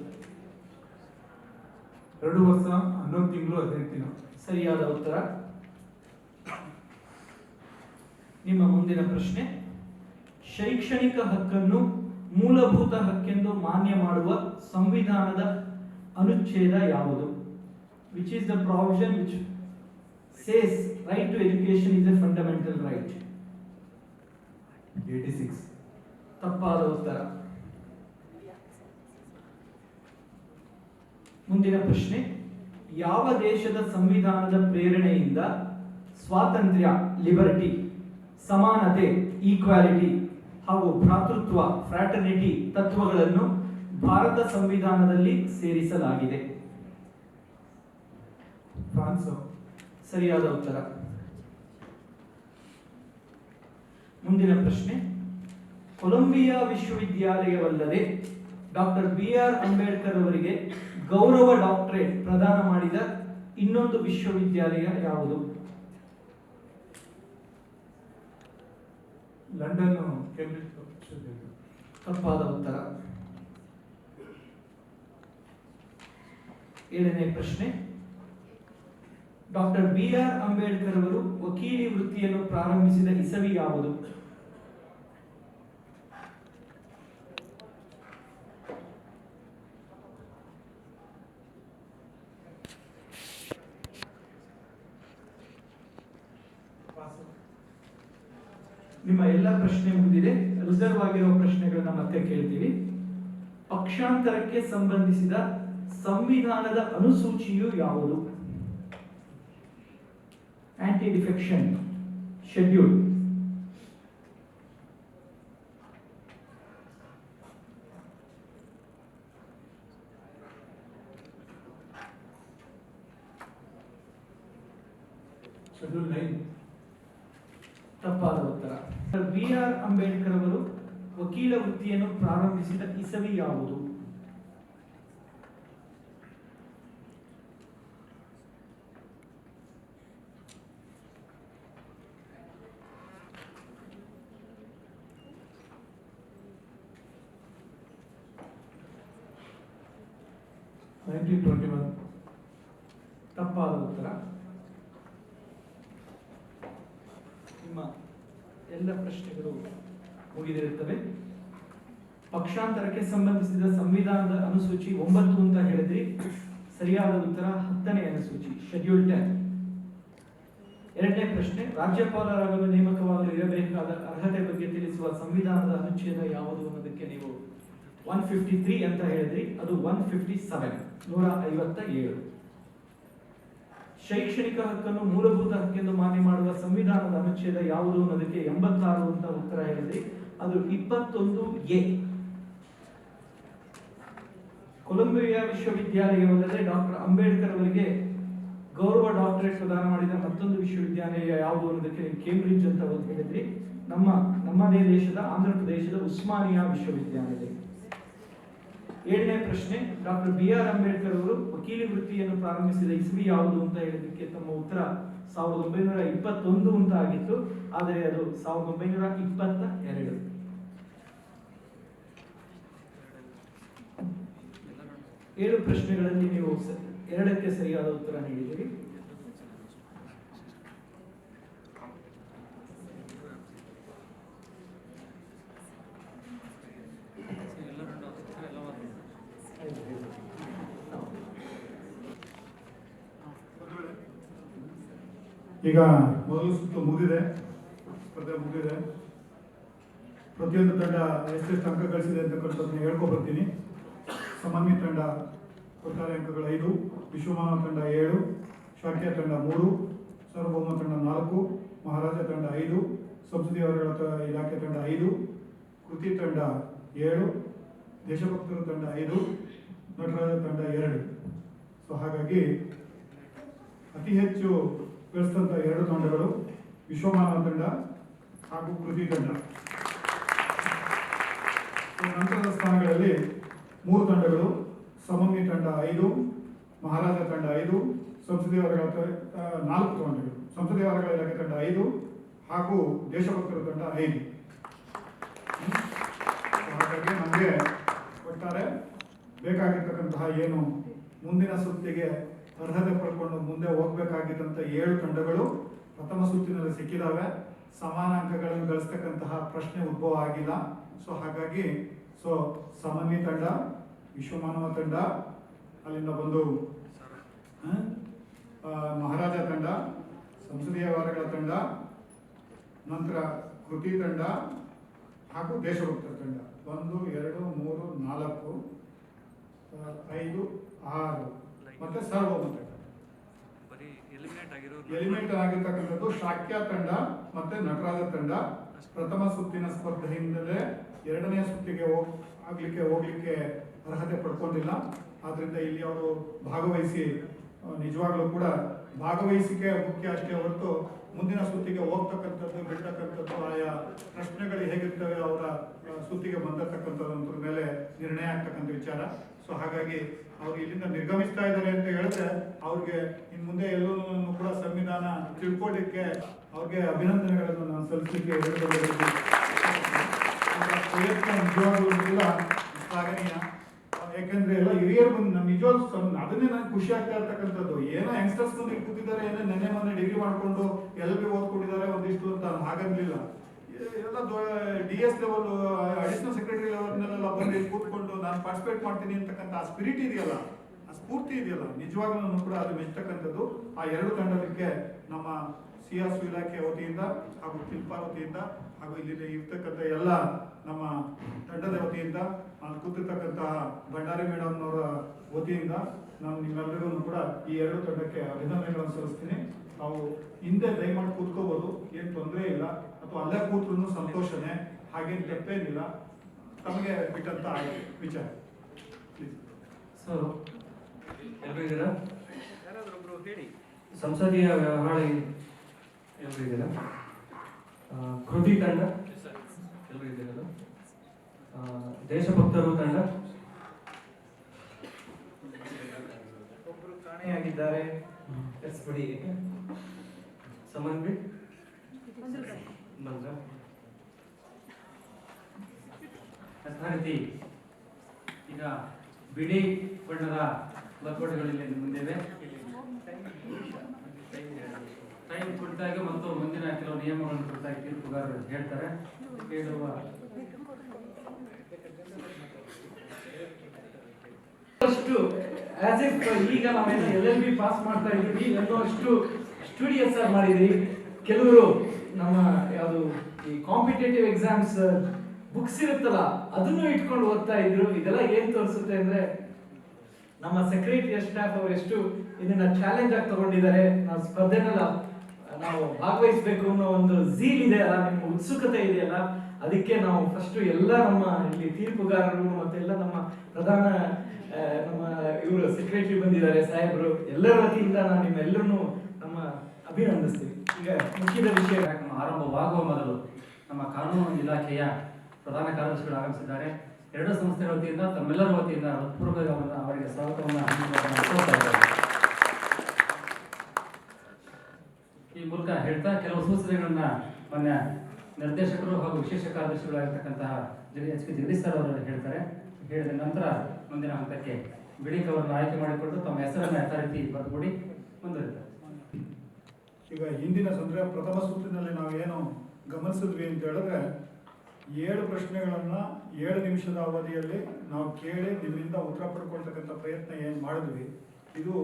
2 ವರ್ಷ 11 ತಿಂಗಳು 15 ದಿನ. ಸರಿಯಾದ ಉತ್ತರ. ನಿಮ್ಮ ಮುಂದಿನ ಪ್ರಶ್ನೆ, ಶೈಕ್ಷಣಿಕ ಹಕ್ಕನ್ನು ಮೂಲಭೂತ ಹಕ್ಕೆಂದು ಮಾನ್ಯ ಮಾಡುವ ಸಂವಿಧಾನದ ಅನುಚ್ಛೇದ ಯಾವುದು? Which is the provision which says right to education is a fundamental right? 86. ತಪ್ಪಾದ ಉತ್ತರ. ಮುಂದಿನ ಪ್ರಶ್ನೆ, ಯಾವ ದೇಶದ ಸಂವಿಧಾನದ ಪ್ರೇರಣೆಯಿಂದ ಸ್ವಾತಂತ್ರ್ಯ, ಲಿಬರ್ಟಿ, ಸಮಾನತೆ, ಈಕ್ವಾಲಿಟಿ ಹಾಗೂ ಭ್ರಾತೃತ್ವ, ಫ್ರಾಟರ್ನಿಟಿ ತತ್ವಗಳನ್ನು ಭಾರತ ಸಂವಿಧಾನದಲ್ಲಿ ಸೇರಿಸಲಾಗಿದೆ? ಫ್ರಾನ್ಸ್. ಸರಿಯಾದ ಉತ್ತರ. ಮುಂದಿನ ಪ್ರಶ್ನೆ, ಕೊಲಂಬಿಯಾ ವಿಶ್ವವಿದ್ಯಾಲಯವಲ್ಲದೆ ಡಾಕ್ಟರ್ BR ಅಂಬೇಡ್ಕರ್ ಅವರಿಗೆ ಗೌರವ ಡಾಕ್ಟರೇಟ್ ಪ್ರದಾನ ಮಾಡಿದ ಇನ್ನೊಂದು ವಿಶ್ವವಿದ್ಯಾಲಯ ಯಾವುದು? ಲಂಡನ್, ಕೇಂಬ್ರಿಡ್ಜ್ ವಿಶ್ವವಿದ್ಯಾಲಯ. ತಪ್ಪಾದ ಉತ್ತರ. ಏಳನೇ ಪ್ರಶ್ನೆ, ಡಾಕ್ಟರ್ BR ಅಂಬೇಡ್ಕರ್ ಅವರು ವಕೀಲಿ ವೃತ್ತಿಯನ್ನು ಪ್ರಾರಂಭಿಸಿದ ಇಸವಿ ಯಾವುದು? ನಿಮ್ಮ ಎಲ್ಲ ಪ್ರಶ್ನೆ ಮುಗಿದಿದೆ. ರಿಸರ್ವ್ ಆಗಿರೋ ಪ್ರಶ್ನೆಗಳನ್ನ ಮತ್ತೆ ಕೇಳ್ತೀವಿ. ಪಕ್ಷಾಂತರಕ್ಕೆ ಸಂಬಂಧಿಸಿದ ಸಂವಿಧಾನದ ಅನುಸೂಚಿಯು ಯಾವುದು? Aunty defection schedule. ಶೆಡ್ಯೂಲ್ 9. ತಪ್ಪಾದ ಉತ್ತರ. BR ಅಂಬೇಡ್ಕರ್ ಅವರು ವಕೀಲ ವೃತ್ತಿಯನ್ನು ಪ್ರಾರಂಭಿಸಿದ ಇಸವಿ ಯಾವುದು? ತಪ್ಪಾದ ಉತ್ತರ. ನಿಮ್ಮ ಎಲ್ಲ ಪ್ರಶ್ನೆಗಳು ಮುಗಿದಿರುತ್ತವೆ. ಪಕ್ಷಾಂತರಕ್ಕೆ ಸಂಬಂಧಿಸಿದ ಸಂವಿಧಾನದ ಅನುಸೂಚಿ 9 ಅಂತ ಹೇಳಿದ್ರಿ. ಸರಿಯಾದ ಉತ್ತರ 10ನೇ ಅನುಸೂಚಿ, ಶೆಡ್ಯೂಲ್ 10. ಎರಡನೇ ಪ್ರಶ್ನೆ, ರಾಜ್ಯಪಾಲರಾಗಲು ನೇಮಕವಾಗಲು ಇರಬೇಕಾದ ಅರ್ಹತೆ ಬಗ್ಗೆ ತಿಳಿಸುವ ಸಂವಿಧಾನದ ಅನುಚ್ಛೇದ ಯಾವುದು ಅನ್ನೋದಕ್ಕೆ ನೀವು 153 ಅಂತ ಹೇಳಿದ್ರಿ, ಅದು 157, 157. ಶೈಕ್ಷಣಿಕ ಹಕ್ಕನ್ನು ಮೂಲಭೂತ ಹಕ್ಕೆಂದು ಮಾನ್ಯ ಮಾಡುವ ಸಂವಿಧಾನದ ಅನುಚ್ಛೇದ ಯಾವುದು ಅನ್ನೋದಕ್ಕೆ 86 ಅಂತ ಉತ್ತರ ಹೇಳಿದ್ರಿ, ಅದು 21A. ಕೊಲಂಬಿಯಾ ವಿಶ್ವವಿದ್ಯಾಲಯವಲ್ಲದೆ ಡಾಕ್ಟರ್ ಅಂಬೇಡ್ಕರ್ ಅವರಿಗೆ ಗೌರವ ಡಾಕ್ಟರೇಟ್ ಪ್ರದಾನ ಮಾಡಿದ ಮತ್ತೊಂದು ವಿಶ್ವವಿದ್ಯಾಲಯ ಯಾವುದು ಅನ್ನೋದಕ್ಕೆ ಕೇಂಬ್ರಿಡ್ಜ್ ಅಂತ ಒಂದು ಹೇಳಿದ್ರಿ. ನಮ್ಮದೇ ದೇಶದ ಆಂಧ್ರ ಪ್ರದೇಶದ ಉಸ್ಮಾನಿಯಾ ವಿಶ್ವವಿದ್ಯಾಲಯ. 7ನೇ ಪ್ರಶ್ನೆ, ಡಾಕ್ಟರ್ BR ಅಂಬೇಡ್ಕರ್ ಅವರು ವಕೀಲಿ ವೃತ್ತಿಯನ್ನು ಪ್ರಾರಂಭಿಸಿದ ಇಸ್ವಿ ಯಾವುದು ಅಂತ ಹೇಳಿದಕ್ಕೆ ತಮ್ಮ ಉತ್ತರ 1921 ಅಂತ ಆಗಿತ್ತು, ಆದರೆ ಅದು 1922. 7 ಪ್ರಶ್ನೆಗಳಲ್ಲಿ ನೀವು 2ಕ್ಕೆ ಸರಿಯಾದ ಉತ್ತರ ನೀಡಿದ್ದೀರಿ. ಈಗ ಮೊದಲ ಸುತ್ತು ಮುಗಿದಿದೆ, ಸ್ಪರ್ಧೆ ಮುಗಿದಿದೆ. ಪ್ರತಿಯೊಂದು ತಂಡ ಎಷ್ಟೆಷ್ಟು ಅಂಕ ಗಳಿಸಿದೆ ಅಂತಕ್ಕಂಥದ್ದನ್ನ ಹೇಳ್ಕೊಬರ್ತೀನಿ. ಸಮನ್ವಿ ತಂಡ ಒಟ್ಟಾರೆ ಅಂಕಗಳು 5, ವಿಶ್ವಮಾನವ ತಂಡ 7, ಶಾಕ್ಯ ತಂಡ 3, ಸಾರ್ವಭೌಮ ತಂಡ 4, ಮಹಾರಾಜ ತಂಡ 5, ಸಂಸದೀಯ ವ್ಯವಹಾರಗಳ ಇಲಾಖೆ ತಂಡ 5, ಕೃತಿ ತಂಡ 7, ದೇಶಭಕ್ತರ ತಂಡ 5, ನಟರಾಜ ತಂಡ 2. ಸೊ ಹಾಗಾಗಿ ಅತಿ ಹೆಚ್ಚು ಗಳಿಸಿದಂಥ 2 ತಂಡಗಳು ವಿಶ್ವಮಾನವ ತಂಡ ಹಾಗೂ ಕೃತಿ ತಂಡ. ನಂತರದ ಸ್ಥಾನಗಳಲ್ಲಿ 3 ತಂಡಗಳು, ಸಮನ್ವಿ ತಂಡ 5, ಮಹಾರಾಜ ತಂಡ 5, ಸಂಸದೀಯ ವರ್ಗಗಳ 4 ತಂಡಗಳು, ಸಂಸದೀಯ ವರ್ಗಗಳ ಇಲಾಖೆ ತಂಡ 5 ಹಾಗೂ ದೇಶಭಕ್ತರ ತಂಡ 5. ಹಾಗಾಗಿ ನಮಗೆ ಒಟ್ಟಾರೆ ಬೇಕಾಗಿರ್ತಕ್ಕಂತಹ ಏನು ಮುಂದಿನ ಸುತ್ತಿಗೆ ಅರ್ಹತೆ ಪಡ್ಕೊಂಡು ಮುಂದೆ ಹೋಗ್ಬೇಕಾಗಿದ್ದಂಥ 7 ತಂಡಗಳು ಪ್ರಥಮ ಸುತ್ತಿನಲ್ಲಿ ಸಿಕ್ಕಿದಾವೆ. ಸಮಾನ ಅಂಕಗಳನ್ನು ಗಳಿಸ್ತಕ್ಕಂತಹ ಪ್ರಶ್ನೆ ಉದ್ಭವ ಆಗಿಲ್ಲ. ಸೊ ಹಾಗಾಗಿ ಸಮನ್ವಿ ತಂಡ, ವಿಶ್ವಮಾನವ ತಂಡ, ಅಲ್ಲಿಂದ ಬಂದು ಮಹಾರಾಜ ತಂಡ, ಸಂಸದೀಯ ವ್ಯವಹಾರಗಳ ತಂಡ, ನಂತರ ಕೃತಿ ತಂಡ ಹಾಗೂ ದೇಶಭಕ್ತರ ತಂಡ 1, 2, 3, 4, 5, 6 ಮತ್ತೆ ಸಾರ್ವಭೌಮ ತಂಡ. ಎಲಿಮಿನೇಟ್ ಆಗಿರ್ತಕ್ಕಂಥದ್ದು ಶಾಕ್ಯ ತಂಡ ಮತ್ತೆ ನಟರಾಜ ತಂಡ. ಪ್ರಥಮ ಸುತ್ತಿನ ಸ್ಪರ್ಧೆಯಿಂದಲೇ 2ನೇ ಸುತ್ತಿಗೆ ಹೋಗ್ಲಿಕ್ಕೆ ಅರ್ಹತೆ ಪಡ್ಕೊಂಡಿಲ್ಲ. ಆದ್ರಿಂದ ಇಲ್ಲಿ ಅವರು ಭಾಗವಹಿಸಿ ನಿಜವಾಗ್ಲೂ ಕೂಡ ಭಾಗವಹಿಸಿಕೆ ಮುಖ್ಯ ಅಷ್ಟೇ ಹೊರತು ಮುಂದಿನ ಸುತ್ತಿಗೆ ಹೋಗ್ತಕ್ಕಂಥದ್ದು ಬಿಡ್ತಕ್ಕಂಥದ್ದು ಆಯಾ ಪ್ರಶ್ನೆಗಳು ಹೇಗಿರ್ತವೆ ಅವರ ಸುತ್ತಿಗೆ ಬಂದಿರತಕ್ಕಂಥದ್ರ ಮೇಲೆ ನಿರ್ಣಯ ಆಗ್ತಕ್ಕಂಥ ವಿಚಾರ. ಸೊ ಹಾಗಾಗಿ ಅವ್ರು ಇಲ್ಲಿಂದ ನಿರ್ಗಮಿಸ್ತಾ ಇದ್ದಾರೆ ಅಂತ ಹೇಳಿದ್ರೆ ಅವ್ರಿಗೆ ಇನ್ನು ಮುಂದೆ ಎಲ್ಲರೂ ಕೂಡ ಸಂವಿಧಾನ ತಿಳ್ಕೊಳ್ಳಿಕ್ಕೆ ಅವ್ರಿಗೆ ಅಭಿನಂದನೆಗಳನ್ನು ನಾನು ಸಲ್ಲಿಸಲಿಕ್ಕೆ ಪ್ರಯತ್ನ ನಿಜವಾಗ್ಲೂ ಕೂಡ ಶ್ಲಾಘನೀಯ. ಯಾಕಂದ್ರೆ ಎಲ್ಲ ಹಿರಿಯರು ಬಂದು ನಮ್ಮ ನಿಜವಾಗ್ಲೂ ಅದನ್ನೇ ನನಗೆ ಖುಷಿ ಆಗ್ತಾ ಇರ್ತಕ್ಕಂಥದ್ದು. ಏನೋ ಯಂಗ್ಸ್ಟರ್ಸ್ ಬಂದು ಕೂತಿದ್ದಾರೆ, ಏನೋ ನೆನ್ನೆ ಮೊನ್ನೆ ಡಿಗ್ರಿ ಮಾಡ್ಕೊಂಡು LLB ಓದ್ಕೊಂಡಿದ್ದಾರೆ ಒಂದಿಷ್ಟು ಅಂತ ಹಾಗಂಗಿಲ್ಲ. ಎಲ್ಲ DS ಲೆವೆಲ್, ಅಡಿಷನಲ್ ಸೆಕ್ರೆಟರಿ ಲೆವೆಲ್ನೆಲ್ಲ ಬಂದು ಕೂತ್ಕೊಂಡು ನಾನು ಪಾರ್ಟಿಸಿಪೇಟ್ ಮಾಡ್ತೀನಿ ಅಂತಕ್ಕಂಥ ಆ ಸ್ಪಿರಿಟ್ ಇದೆಯಲ್ಲ, ಆ ಸ್ಫೂರ್ತಿ ಇದೆಯಲ್ಲ, ನಿಜವಾಗ್ಲೂ ಕೂಡ ಅದು ಮೆಚ್ಚತಕ್ಕಂಥದ್ದು. ಆ 2 ತಂಡಕ್ಕೆ ನಮ್ಮ CRS ಇಲಾಖೆ ವತಿಯಿಂದ ಹಾಗೂ ಕಿಲ್ಪಾರ್ ವತಿಯಿಂದ ಹಾಗೂ ಇಲ್ಲಿ ಇರ್ತಕ್ಕಂಥ ಎಲ್ಲ ನಮ್ಮ ತಂಡದ ವತಿಯಿಂದ, ನಾನು ಕೂತಿರ್ತಕ್ಕಂತಹ ಭಂಡಾರಿ ಮೇಡಮ್ ಅವರ ವತಿಯಿಂದ ನಾನು ನಿಮ್ಮೆಲ್ಲರಿಗೂ ಕೂಡ ಈ 2 ತಂಡಕ್ಕೆ ಅಭಿನಂದನೆಗಳನ್ನು ಸಲ್ಲಿಸ್ತೀನಿ. ತಾವು ಹಿಂದೆ ದಯಮಾಡಿ ಕೂತ್ಕೋಬಹುದು, ಏನು ತೊಂದರೆ ಇಲ್ಲ, ಅಥವಾ ಅಲ್ಲೇ ಕೂತ್ರು ಸಂತೋಷನೇ, ಹಾಗೇನು ತಪ್ಪೇನಿಲ್ಲ, ತಮಗೆ ಬಿಟ್ಟಂತ ವಿಚಾರ. ಸೊ ಎಲ್ಲರೂ ಇದ್ದೀರಾ? ಯಾರಾದ್ರೂ ಒಬ್ರು ಹೇಳಿ. ಸಂಸದೀಯ ವ್ಯವಹಾರ ಎಲ್ಲರೂ ಇದ್ದೀರಾ? ಕೃತಿ ತಂಡ ಎಲ್ಲರೂ ಇದ್ದೀರಾ? ದೇಶಭಕ್ತರು ತಂಡ ಒಬ್ಬರು ಕಾಣೆಯಾಗಿದ್ದಾರೆ, ಬಿಡಿ. ಸಮನ್ವಿ ಬಂದ್ರ ಯಥಾರೀತಿ ಈಗ ಬಿಳಿ ಬಣ್ಣದ ಲಕೋಟೆಗಳಲ್ಲಿ ಮುಂದಿವೆ. ಟೈಮ್ ಕುರಿತಾಗಿ ಮತ್ತು ಮುಂದಿನ ಕೆಲವು ನಿಯಮಗಳನ್ನು ಕುರಿತಾಗಿ ತೀರ್ಪುಗಾರರು ಹೇಳ್ತಾರೆ. ಕೇಳುವ ಈಗ ನಾವೇನು LLB ಪಾಸ್ ಮಾಡ್ತಾ ಇದ್ದೀವಿ ಅನ್ನೋಷ್ಟು ಸ್ಟುಡಿಯಸ್ ಆಗಿ ಮಾಡಿದ್ರಿ. ಕೆಲವರು ನಮ್ಮ ಯಾವುದು ಈ ಕಾಂಪಿಟೇಟಿವ್ ಎಕ್ಸಾಮ್ಸ್ ಬುಕ್ಸ್ ಇರುತ್ತಲ್ಲ ಅದನ್ನು ಇಟ್ಕೊಂಡು ಓದ್ತಾ ಇದ್ರು. ಇದೆಲ್ಲ ಏನ್ ತೋರಿಸುತ್ತೆ ಅಂದ್ರೆ ನಮ್ಮ ಸೆಕ್ರೆಟರಿ ಸ್ಟಾಫ್ ಅವರು ಎಷ್ಟು ಇದನ್ನ ಚಾಲೆಂಜ್ ಆಗಿ ತಗೊಂಡಿದ್ದಾರೆ. ನಾವು ಸ್ಪರ್ಧೆನೆಲ್ಲ ನಾವು ಭಾಗವಹಿಸಬೇಕು ಅನ್ನೋ ಒಂದು ಝೀಲ್ ಇದೆ ಅಲ್ಲ, ನಿಮ್ಮ ಉತ್ಸುಕತೆ ಇದೆಯಲ್ಲ, ಅದಕ್ಕೆ ನಾವು ಫಸ್ಟ್ ಎಲ್ಲ ನಮ್ಮ ಇಲ್ಲಿ ತೀರ್ಪುಗಾರರು ಮತ್ತೆಲ್ಲ ನಮ್ಮ ಪ್ರಧಾನ ನಮ್ಮ ಇವರು ಸೆಕ್ರೆಟರಿ ಬಂದಿದ್ದಾರೆ ಸಾಹೇಬರು, ಎಲ್ಲರ ವತಿಯಿಂದ ನಾನು ನಿಮ್ಮೆಲ್ಲರನ್ನು ನಮ್ಮ ಅಭಿನಂದಿಸ್ತೀವಿ. ಈಗ ಮುಖ್ಯದ ವಿಷಯ ಕಾರ್ಯಕ್ರಮ ಆರಂಭವಾಗುವ ಮೊದಲು ನಮ್ಮ ಕಾನೂನು ಇಲಾಖೆಯ ಪ್ರಧಾನ ಕಾರ್ಯದರ್ಶಿಗಳು ಆಗಮಿಸಿದ್ದಾರೆ. ಎರಡು ಸಂಸ್ಥೆಗಳ ವತಿಯಿಂದ ತಮ್ಮೆಲ್ಲರ ವತಿಯಿಂದ ಹೃತ್ಪೂರ್ವಕವಾದ ಅವರಿಗೆ ಸ್ವಾಗತವನ್ನು ಕೋರ್ತಾ ಇದ್ದಾರೆ. ಈ ಮೂಲಕ ಹೇಳ್ತಾ ಕೆಲವು ಸೂಚನೆಗಳನ್ನ ಮಾನ್ಯ ನಿರ್ದೇಶಕರು ಹಾಗೂ ವಿಶೇಷ ಕಾರ್ಯದರ್ಶಿಗಳಾಗಿರ್ತಕ್ಕಂತಹ ಎಚ್ ಕೆ ಜಗದೀಶ್ ಸರ್ ಅವರು ಹೇಳ್ತಾರೆ. ಹೇಳಿದ ನಂತರ ಮುಂದಿನ ಹಂತಕ್ಕೆ ಬಿಳಿ ಕವರನ್ನು ಆಯ್ಕೆ ಮಾಡಿಕೊಂಡು ತಮ್ಮ ಹೆಸರನ್ನು ಯಥಾರೀತಿ ಬರೆದುಕೊಡಿ ಮುಂದುವರಿತಾರೆ. ಈಗ ಹಿಂದಿನ ಅಂದ್ರೆ ಪ್ರಥಮ ಸುತ್ತಿನಲ್ಲಿ ನಾವು ಏನು ಗಮನಿಸಿದ್ವಿ ಅಂತ ಹೇಳಿದ್ರೆ 7 ಪ್ರಶ್ನೆಗಳನ್ನ 7 ನಿಮಿಷದ ಅವಧಿಯಲ್ಲಿ ನಾವು ಕೇಳಿ ನಿಮ್ಮಿಂದ ಉತ್ತರ ಪಡ್ಕೊಳ್ತಕ್ಕಂಥ ಪ್ರಯತ್ನ ಏನು ಮಾಡಿದ್ವಿ, ಇದು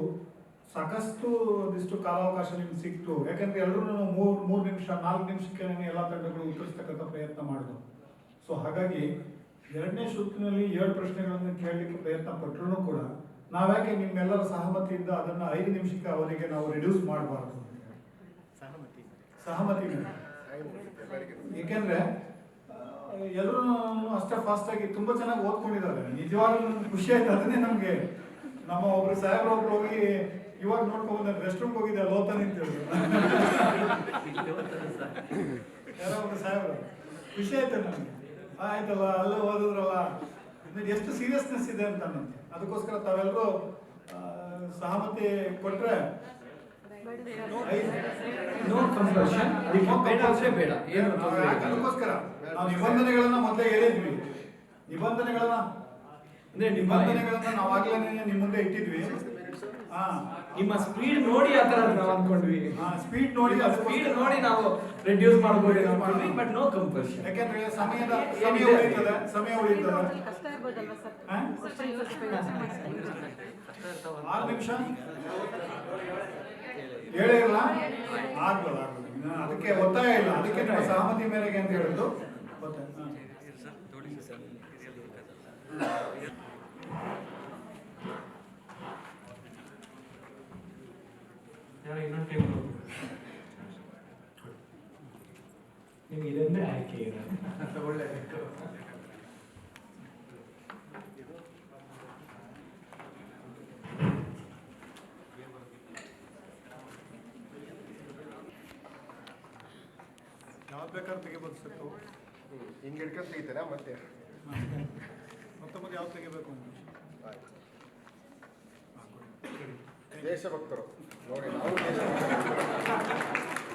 ಸಾಕಷ್ಟು ಒಂದಿಷ್ಟು ಕಾಲಾವಕಾಶ ನಿಮ್ಗೆ ಸಿಕ್ತು. ಯಾಕಂದ್ರೆ ಎಲ್ಲರೂ 3 ನಿಮಿಷ 4 ನಿಮಿಷಕ್ಕೆ ಎಲ್ಲ ತಂಡಗಳು ಉತ್ತರಿಸ್ತಕ್ಕಂಥ ಪ್ರಯತ್ನ ಮಾಡಿದ್ವು. ಸೊ ಹಾಗಾಗಿ 2ನೇ ಸುತ್ತಿನಲ್ಲಿ 7 ಪ್ರಶ್ನೆಗಳನ್ನು ಕೇಳಲಿಕ್ಕೆ ಪ್ರಯತ್ನ ಪಟ್ಟರೂ ಕೂಡ ನಾವ್ಯಾಕೆ ನಿಮ್ಮೆಲ್ಲರ ಸಹಮತಿಯಿಂದ ಅದನ್ನ 5 ನಿಮಿಷಕ್ಕೆ ಅವಧಿಗೆ ನಾವು ರಿಡ್ಯೂಸ್ ಮಾಡಬಾರ್ದು? ಸಹಮತಿ ಏಕೆಂದ್ರೆ ಎಲ್ಲರೂ ಅಷ್ಟೇ ಫಾಸ್ಟ್ ಆಗಿ ತುಂಬಾ ಚೆನ್ನಾಗಿ ಓದ್ಕೊಂಡಿದ್ದಾರೆ. ನಿಜವಾಗ್ಲೂ ಖುಷಿ ಆಯ್ತು. ಅದನ್ನೇ ನಮ್ಗೆ ನಮ್ಮ ಒಬ್ರು ಸಾಹೇಬ್ರ ಒಬ್ರು ಹೋಗಿ ಇವಾಗ ನೋಡ್ಕೊಂಡು ರೆಸ್ಟ್ ರೂಮ್ ಹೋಗಿದ್ದೆ ಲೋತ ನಿಂತಿದ್ರು ಯಾರೋ ಒಬ್ರು ಸಾಹೇಬ್ರು, ಖುಷಿ ಆಯ್ತು ನಮ್ಗೆ. ಆಯ್ತಲ್ಲ ಅಲ್ಲೇ ಓದಿದ್ರಲ್ಲ, ಎಷ್ಟು ಸೀರಿಯಸ್ನೆಸ್ ಇದೆ ಅಂತ ಅನ್ನೋದು. ಅದಕ್ಕೋಸ್ಕರ ತಾವೆಲ್ಲರೂ ಸಹಮತಿ ಕೊಟ್ರೆ ನೋ ಕಂಪಲ್ಷನ್, ಬೇಡ ಅಂದ್ರೆ ಬೇಡ, ಏನು ತೊಂದ್ರೆ ಇಲ್ಲ. ಅದಕ್ಕೋಸ್ಕರ ನಾವು ನಿಬಂಧನೆಗಳನ್ನ ಮೊದಲೇ ಹೇಳಿದ್ವಿ. ನಿಬಂಧನೆಗಳನ್ನ ನಾವು ಆಗ್ಲೇ ನಿಮ್ಮ ಮುಂದೆ ಇಟ್ಟಿದ್ವಿ. ನಿಮ್ಮ ಸ್ಪೀಡ್ ನೋಡಿ ಆ ತರ ನಾವು ಅನ್ಕೊಂಡ್ವಿ. ಸ್ಪೀಡ್ ನೋಡಿ ನಾವು ರಿಡ್ಯೂಸ್ ಮಾಡ್ಬೋದು, ಬಟ್ ನೋ ಕಂಪಲ್ಷನ್. ಯಾಕಂದ್ರೆ ಸಮಯ ಉಳಿತದೆ. ಕಷ್ಟ ಇರ್ಬೋದಲ್ವಾ ಸರ್? 6 ನಿಮಿಷ ಹೇಳಿರಲ್ಲ, ಆಗ್ಬಲ್ಲ. ಅದಕ್ಕೆ ಒತ್ತಾಯ ಇಲ್ಲ, ಅದಕ್ಕೆ ನಿಮ್ಮ ಸಹಮತಿ ಮೇರೆಗೆ ಅಂತ ಹೇಳಿದ್ದು ಒತ್ತಾಯ. ಇನ್ನೊಂದು ಟೈಮ್ ನಿಮ್ಗೆ ಇದನ್ನೇ ಆಯ್ಕೆ ಇರೋದು ಒಳ್ಳೆಯದು. ಯಾವ್ದು ಬೇಕಾದ್ರೂ ತೆಗಿಬೋದು ಸತ್ತು. ಹಿಂಗೆ ಹಿಡ್ಕೊಂಡು ತೆಗಿತೀರಾ ಮತ್ತೆ ಮತ್ತೆ ಯಾವ್ದು ತೆಗಿಬೇಕು ಅಂತ ದೇಶಭಕ್ತರು ನೋಡಿ, ನಾವು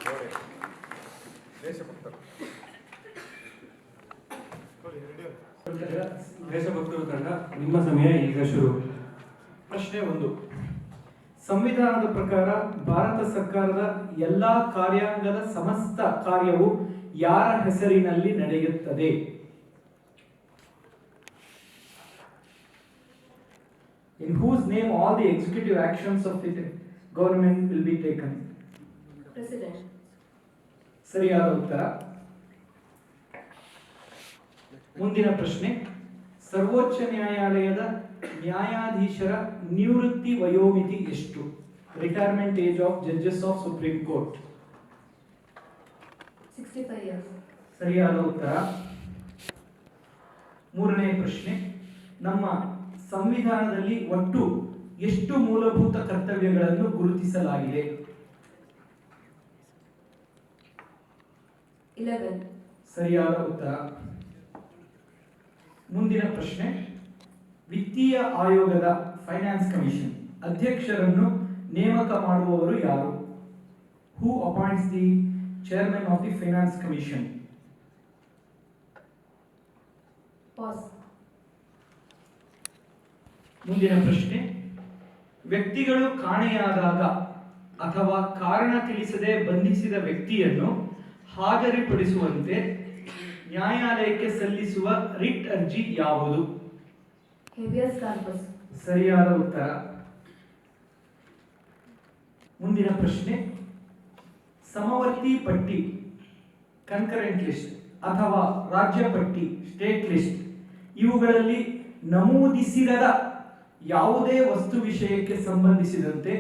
ನೋಡಿ ದೇಶಭಕ್ತರು ದೇಶಭಕ್ತರು ತಂಡ, ನಿಮ್ಮ ಸಮಯ ಈಗ ಶುರು. ಪ್ರಶ್ನೆ 1. ಸಂವಿಧಾನದ ಪ್ರಕಾರ ಭಾರತ ಸರ್ಕಾರದ ಎಲ್ಲಾ ಕಾರ್ಯಾಂಗದ ಸಮಸ್ತ ಕಾರ್ಯವು ಯಾರ ಹೆಸರಿನಲ್ಲಿ ನಡೆಯುತ್ತದೆ? In whose name all the executive actions of the government will be taken? President. ಸರಿಯಾದ ಉತ್ತರ. ಮುಂದಿನ ಪ್ರಶ್ನೆ. ಸರ್ವೋಚ್ಚ ನ್ಯಾಯಾಲಯದ ನ್ಯಾಯಾಧೀಶರ ನಿವೃತ್ತಿ ವಯೋಮಿತಿ ಎಷ್ಟು? Retirement age of judges of supreme court. 65 years. ಸರಿಯಾದ ಉತ್ತರ. ಮೂರನೇ ಪ್ರಶ್ನೆ. ನಮ್ಮ ಸಂವಿಧಾನದಲ್ಲಿ ಒಟ್ಟು ಎಷ್ಟು ಮೂಲಭೂತ ಕರ್ತವ್ಯಗಳನ್ನು ಗುರುತಿಸಲಾಗಿದೆ? 11. ಸರಿಯಾದ ಉತ್ತರ. ಮುಂದಿನ ಪ್ರಶ್ನೆ. ವಿತ್ತೀಯ ಆಯೋಗದ ಫೈನಾನ್ಸ್ ಕಮಿಷನ್ ಅಧ್ಯಕ್ಷರನ್ನು ನೇಮಕ ಮಾಡುವವರು ಯಾರು? Who appoints the chairman of the finance commission? Pause. ಮುಂದಿನ ಪ್ರಶ್ನೆ. ವ್ಯಕ್ತಿಗಳು ಕಾಣೆಯಾದಾಗ ಅಥವಾ ಕಾರಣ ತಿಳಿಸದೆ ಬಂಧಿಸಿದ ವ್ಯಕ್ತಿಯನ್ನು ಹಾಜರುಪಡಿಸುವಂತೆ ನ್ಯಾಯಾಲಯಕ್ಕೆ ಸಲ್ಲಿಸುವ ರಿಟ್ ಅರ್ಜಿ ಯಾವುದು? Habeas corpus. ಸರಿಯಾದ ಉತ್ತರ. ಮುಂದಿನ ಪ್ರಶ್ನೆ. ಸಮವರ್ತಿ ಪಟ್ಟಿ ಕನ್ಕರೆಂಟ್ ಲಿಸ್ಟ್ ಅಥವಾ ರಾಜ್ಯ ಪಟ್ಟಿ ಸ್ಟೇಟ್ ಲಿಸ್ಟ್ ಇವುಗಳಲ್ಲಿ ನಮೂದಿಸಿರದ ಯಾವುದೇ ವಸ್ತು ವಿಷಯಕ್ಕೆ ಸಂಬಂಧಿಸಿದಂತೆ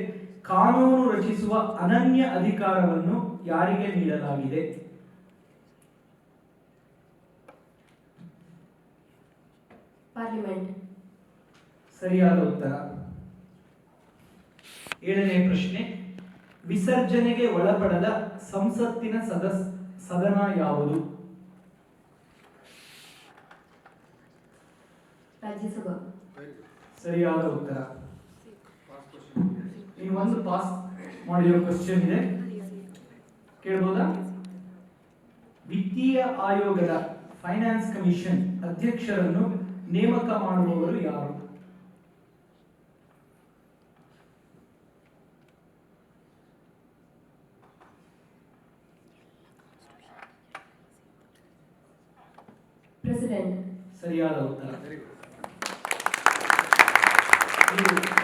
ಕಾನೂನು ರಚಿಸುವ ಅನನ್ಯ ಅಧಿಕಾರವನ್ನು ಯಾರಿಗೆ ನೀಡಲಾಗಿದೆ? ಪಾರ್ಲಿಮೆಂಟ್. ಸರಿಯಾದ ಉತ್ತರ. 7ನೇ ಪ್ರಶ್ನೆ, ವಿಸರ್ಜನೆಗೆ ಒಳಪಡದ ಸಂಸತ್ತಿನ ಸದನ ಯಾವುದು? ರಾಜ್ಯಸಭಾ. ಸರಿಯಾದ ಉತ್ತರ. ಇನ್ನು ಒಂದು ಪಾಸ್ ಮಾಡಿರೋ ಕ್ವಶನ್ ಇದೆ, ಕೇಳಬಹುದಾ? ವಿತ್ತೀಯ ಆಯೋಗದ ಫೈನಾನ್ಸ್ ಕಮಿಷನ್ ಅಧ್ಯಕ್ಷರನ್ನು ನೇಮಕ ಮಾಡುವವರು ಯಾರು? ಪ್ರೆಸಿಡೆಂಟ್. ಸರಿಯಾದ ಉತ್ತರ. Very good.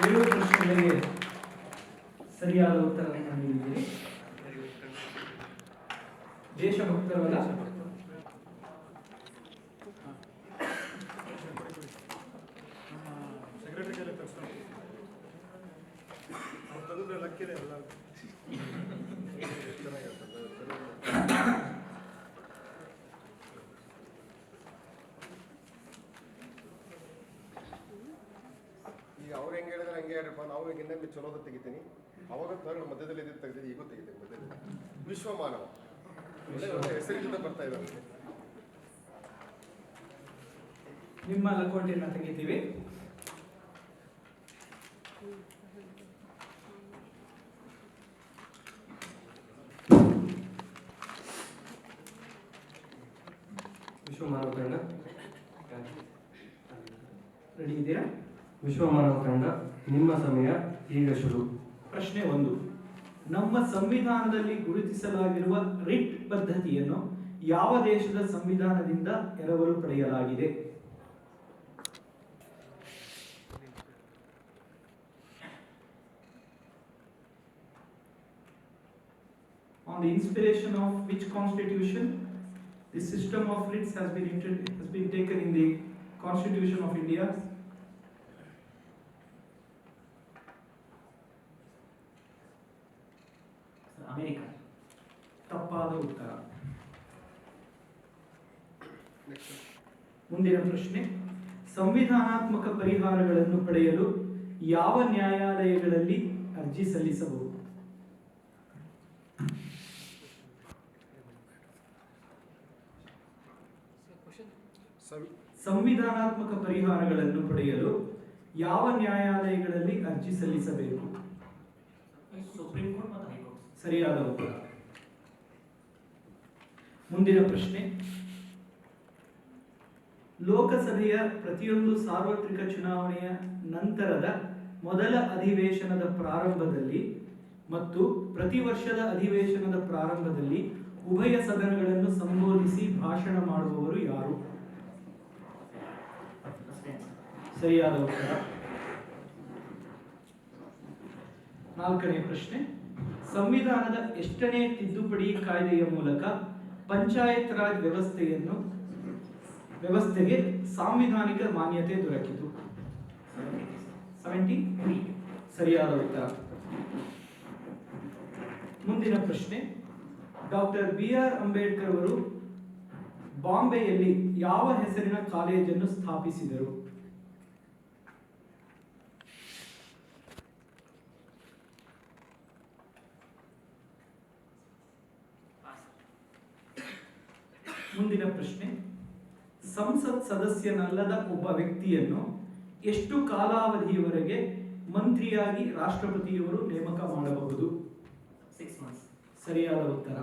ನೀವು 7 ಪ್ರಶ್ನೆಗಳಿಗೆ ಸರಿಯಾದ ಉತ್ತರವನ್ನು ನೀಡಿದ್ದೀರಿ. ದೇಶಭಕ್ತರಲ್ಲ? ಈಗ ಅವ್ರು ಹೆಂಗೆ ಹೇಳಿದ್ರೆ ಹಂಗೆ ಹೇಳ್ರಪ್ಪ, ನಾವು ಈಗ ಇನ್ನೊಮ್ಮೆ ಚಲೋದ ತೆಗಿತೀನಿ, ಅವಾಗ ಥರ್ಡ್ ಮಧ್ಯದಲ್ಲಿ ಇದ್ದು ತೆಗೆದಿದ್ದು, ಈಗೂ ತೆಗಿತೀನಿ ಮಧ್ಯದಲ್ಲಿ. ವಿಶ್ವಮಾನವ ಒಳ್ಳೆ ಹೆಸರಿನಿಂದ ಬರ್ತಾ ಇದ್ದಾರೆ. ನಿಮ್ಮ ಲಕೋಟೆಯನ್ನು ತೆಗಿತೀವಿ. ವಿಶ್ವಮಾನವ ತಂಡ ರೆಡಿ ಇದ್ದೀರಾ? ವಿಶ್ವಮಾನವ ತಂಡ, ನಿಮ್ಮ ಸಮಯ ಈಗ ಶುರು. ಪ್ರಶ್ನೆ 1, ನಮ್ಮ ಸಂವಿಧಾನದಲ್ಲಿ ಗುರುತಿಸಲಾಗಿರುವ ರಿಟ್ ಪದ್ಧತಿಯನ್ನು ಯಾವ ದೇಶದ ಸಂವಿಧಾನದಿಂದ ಎರವಲು ಪಡೆಯಲಾಗಿದೆ? On the inspiration of which constitution the system of writs has been taken in the Constitution of India? America. ತಪ್ಪಾದ ಉತ್ತರ. ನೆಕ್ಸ್ಟ್ ಮುಂದಿನ ಪ್ರಶ್ನೆ, ಸಂವಿಧಾನಾತ್ಮಕ ಪರಿಹಾರಗಳನ್ನು ಪಡೆಯಲು ಯಾವ ನ್ಯಾಯಾಲಯಗಳಲ್ಲಿ ಅರ್ಜಿ ಸಲ್ಲಿಸಬಹುದು? ಸಂವಿಧಾನಾತ್ಮಕ ಪರಿಹಾರಗಳನ್ನು ಪಡೆಯಲು ಯಾವ ನ್ಯಾಯಾಲಯಗಳಲ್ಲಿ ಅರ್ಜಿ ಸಲ್ಲಿಸಬೇಕು? ಸುಪ್ರೀಂ ಕೋರ್ಟ್ ಮತ್ತು ಹೈಕೋರ್ಟ್. ಸರಿಯಾದ ಉತ್ತರ. ಮುಂದಿನ ಪ್ರಶ್ನೆ, ಲೋಕಸಭೆಯ ಪ್ರತಿಯೊಂದು ಸಾರ್ವತ್ರಿಕ ಚುನಾವಣೆಯ ನಂತರದ ಮೊದಲ ಅಧಿವೇಶನದ ಪ್ರಾರಂಭದಲ್ಲಿ ಮತ್ತು ಪ್ರತಿ ವರ್ಷದ ಅಧಿವೇಶನದ ಪ್ರಾರಂಭದಲ್ಲಿ ಉಭಯ ಸದನಗಳನ್ನು ಸಂಬೋಧಿಸಿ ಭಾಷಣ ಮಾಡುವವರು ಯಾರು? ಸರಿಯಾದ ಉತ್ತರ. 4ನೇ ಪ್ರಶ್ನೆ, ಸಂವಿಧಾನದ ಎಷ್ಟನೇ ತಿದ್ದುಪಡಿ ಕಾಯ್ದೆಯ ಮೂಲಕ ಪಂಚಾಯತ್ ರಾಜ್ ವ್ಯವಸ್ಥೆಗೆ ಸಾಂವಿಧಾನಿಕ ಮಾನ್ಯತೆ ದೊರಕಿತು? 70? ಸರಿಯಾದ ಉತ್ತರ. ಮುಂದಿನ ಪ್ರಶ್ನೆ, ಡಾಕ್ಟರ್ BR ಅಂಬೇಡ್ಕರ್ ಅವರು ಬಾಂಬೆಯಲ್ಲಿ ಯಾವ ಹೆಸರಿನ ಕಾಲೇಜನ್ನು ಸ್ಥಾಪಿಸಿದರು? ಮುಂದಿನ ಪ್ರಶ್ನೆ, ಸಂಸತ್ ಸದಸ್ಯನಲ್ಲದ ಒಬ್ಬ ವ್ಯಕ್ತಿಯನ್ನು ಎಷ್ಟು ಕಾಲಾವಧಿಯವರೆಗೆ ಮಂತ್ರಿಯಾಗಿ ರಾಷ್ಟ್ರಪತಿಯವರು ನೇಮಕ ಮಾಡಬಹುದು? 6 months. ಸರಿಯಾದ ಉತ್ತರ.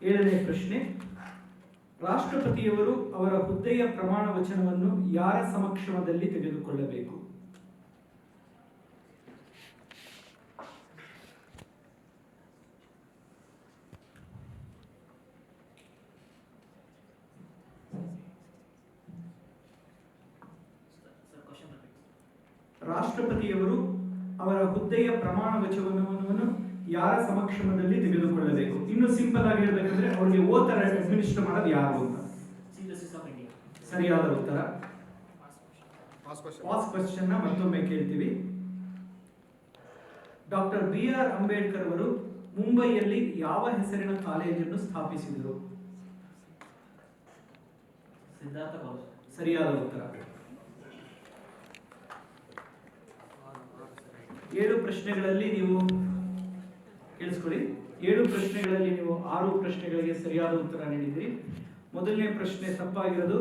7ನೇ ಪ್ರಶ್ನೆ, ರಾಷ್ಟ್ರಪತಿಯವರು ಅವರ ಹುದ್ದೆಯ ಪ್ರಮಾಣ ವಚನವನ್ನು ಯಾರ ಸಮಕ್ಷಮದಲ್ಲಿ ತೆಗೆದುಕೊಳ್ಳಬೇಕು? ರಾಷ್ಟ್ರಪತಿಯವರು ಅವರ ಹುದ್ದೆಯ ಪ್ರಮಾಣ ವಚನವನ್ನು ಯಾರ ಸಮಕ್ಷಮದಲ್ಲಿ ತೆಗೆದುಕೊಳ್ಳಬೇಕು? ಇನ್ನು ಸಿಂಪಲ್ ಆಗಿ ಹೇಳ್ಬೇಕಂದ್ರೆ ಅವ್ರಿಗೆ ಓತರ ಅಡ್ಮಿನಿಸ್ಟರ್ ಮಾಡೋದು ಯಾರು ಅಂತ. ಸರಿಯಾದ ಉತ್ತರ. ಪಾಸ್ ಕ್ವೆಶ್ಚನ್ ಮತ್ತೊಮ್ಮೆ ಕೇಳ್ತೀವಿ. ಡಾಕ್ಟರ್ BR ಅಂಬೇಡ್ಕರ್ ಅವರು ಮುಂಬೈಯಲ್ಲಿ ಯಾವ ಹೆಸರಿನ ಕಾಲೇಜನ್ನು ಸ್ಥಾಪಿಸಿದರು? ಸಿದ್ಧಾರ್ಥ ಕಾಲೇಜ್. ಸರಿಯಾದ ಉತ್ತರ. 7 ಪ್ರಶ್ನೆಗಳಲ್ಲಿ ನೀವು ಕೇಳಿಸ್ಕೊಳ್ಳಿ. 7 ಪ್ರಶ್ನೆಗಳಲ್ಲಿ ನೀವು 6 ಪ್ರಶ್ನೆಗಳಿಗೆ ಸರಿಯಾದ ಉತ್ತರ ನೀಡಿದ್ದೀರಿ. ಮೊದಲನೇ ಪ್ರಶ್ನೆ ತಪ್ಪಾಗಿರೋದು.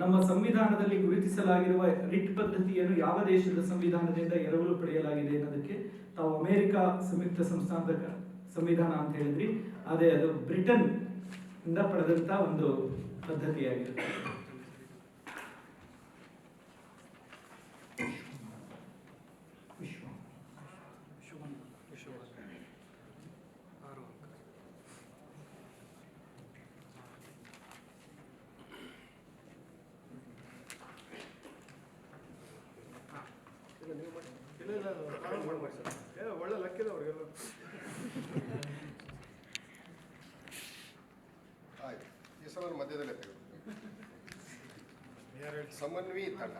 ನಮ್ಮ ಸಂವಿಧಾನದಲ್ಲಿ ಗುರುತಿಸಲಾಗಿರುವ ರಿಟ್ ಪದ್ಧತಿಯನ್ನು ಯಾವ ದೇಶದ ಸಂವಿಧಾನದಿಂದ ಎರವಲು ಪಡೆಯಲಾಗಿದೆ ಅನ್ನೋದಕ್ಕೆ ತಾವು ಅಮೆರಿಕ ಸಂಯುಕ್ತ ಸಂಸ್ಥಾನದ ಸಂವಿಧಾನ ಅಂತ ಹೇಳಿದ್ರಿ. ಅದೇ ಅದು ಬ್ರಿಟನ್ ಇಂದ ಪಡೆದಂತ ಒಂದು ಪದ್ಧತಿಯಾಗಿದೆ. ಒಳ್ಳೆ ಲಕ್ಕಿದೆ ಅವ್ರಿಗೆಲ್ಲ. ಆಯ್ತು, ಈ ಸಲ ಮಧ್ಯದಲ್ಲೇ ತೆಗೆದು ಸಮನ್ವಿ ತಂಡ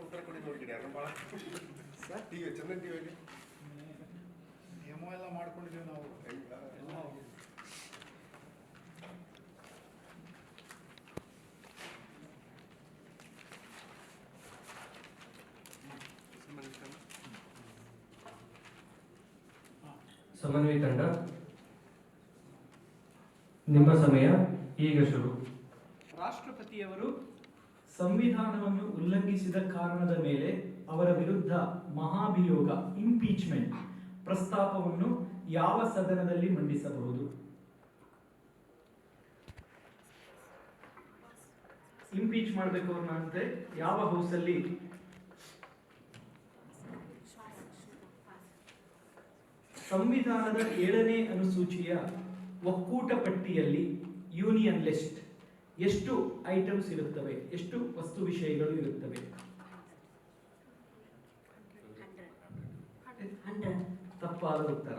ಉತ್ತರ ಕೊಡಿ ನೋಡ್ತೀನಿ. ಯಾರು ಭಾಳ ಟಿವಿ ಚಂದನ್ ಟಿವಿಯಲ್ಲಿ ನಿಯಮ ಎಲ್ಲ ಮಾಡ್ಕೊಂಡಿದ್ದೀವಿ ನಾವು. ಸಮನ್ವಯ ತಂಡ, ನಿಮ್ಮ ಸಮಯ ಈಗ ಶುರು. ರಾಷ್ಟ್ರಪತಿಯವರು ಸಂವಿಧಾನವನ್ನು ಉಲ್ಲಂಘಿಸಿದ ಕಾರಣದ ಮೇಲೆ ಅವರ ವಿರುದ್ಧ ಮಹಾಭಿಯೋಗ ಇಂಪೀಚ್ಮೆಂಟ್ ಪ್ರಸ್ತಾಪವನ್ನು ಯಾವ ಸದನದಲ್ಲಿ ಮಂಡಿಸಬಹುದು? ಇಂಪೀಚ್ ಮಾಡಬೇಕು ಅನ್ನಂತೆ ಯಾವ ಹೌಸಲ್ಲಿ? ಸಂವಿಧಾನದ 7ನೇ ಅನುಸೂಚಿಯ ಒಕ್ಕೂಟ ಪಟ್ಟಿಯಲ್ಲಿ ಯೂನಿಯನ್ ಲಿಸ್ಟ್ ಎಷ್ಟು ಐಟಮ್ಸ್ ಇರುತ್ತವೆ? ಎಷ್ಟು ವಸ್ತು ವಿಷಯಗಳು ಇರುತ್ತವೆ? 100. ತಪ್ಪಾದ ಉತ್ತರ.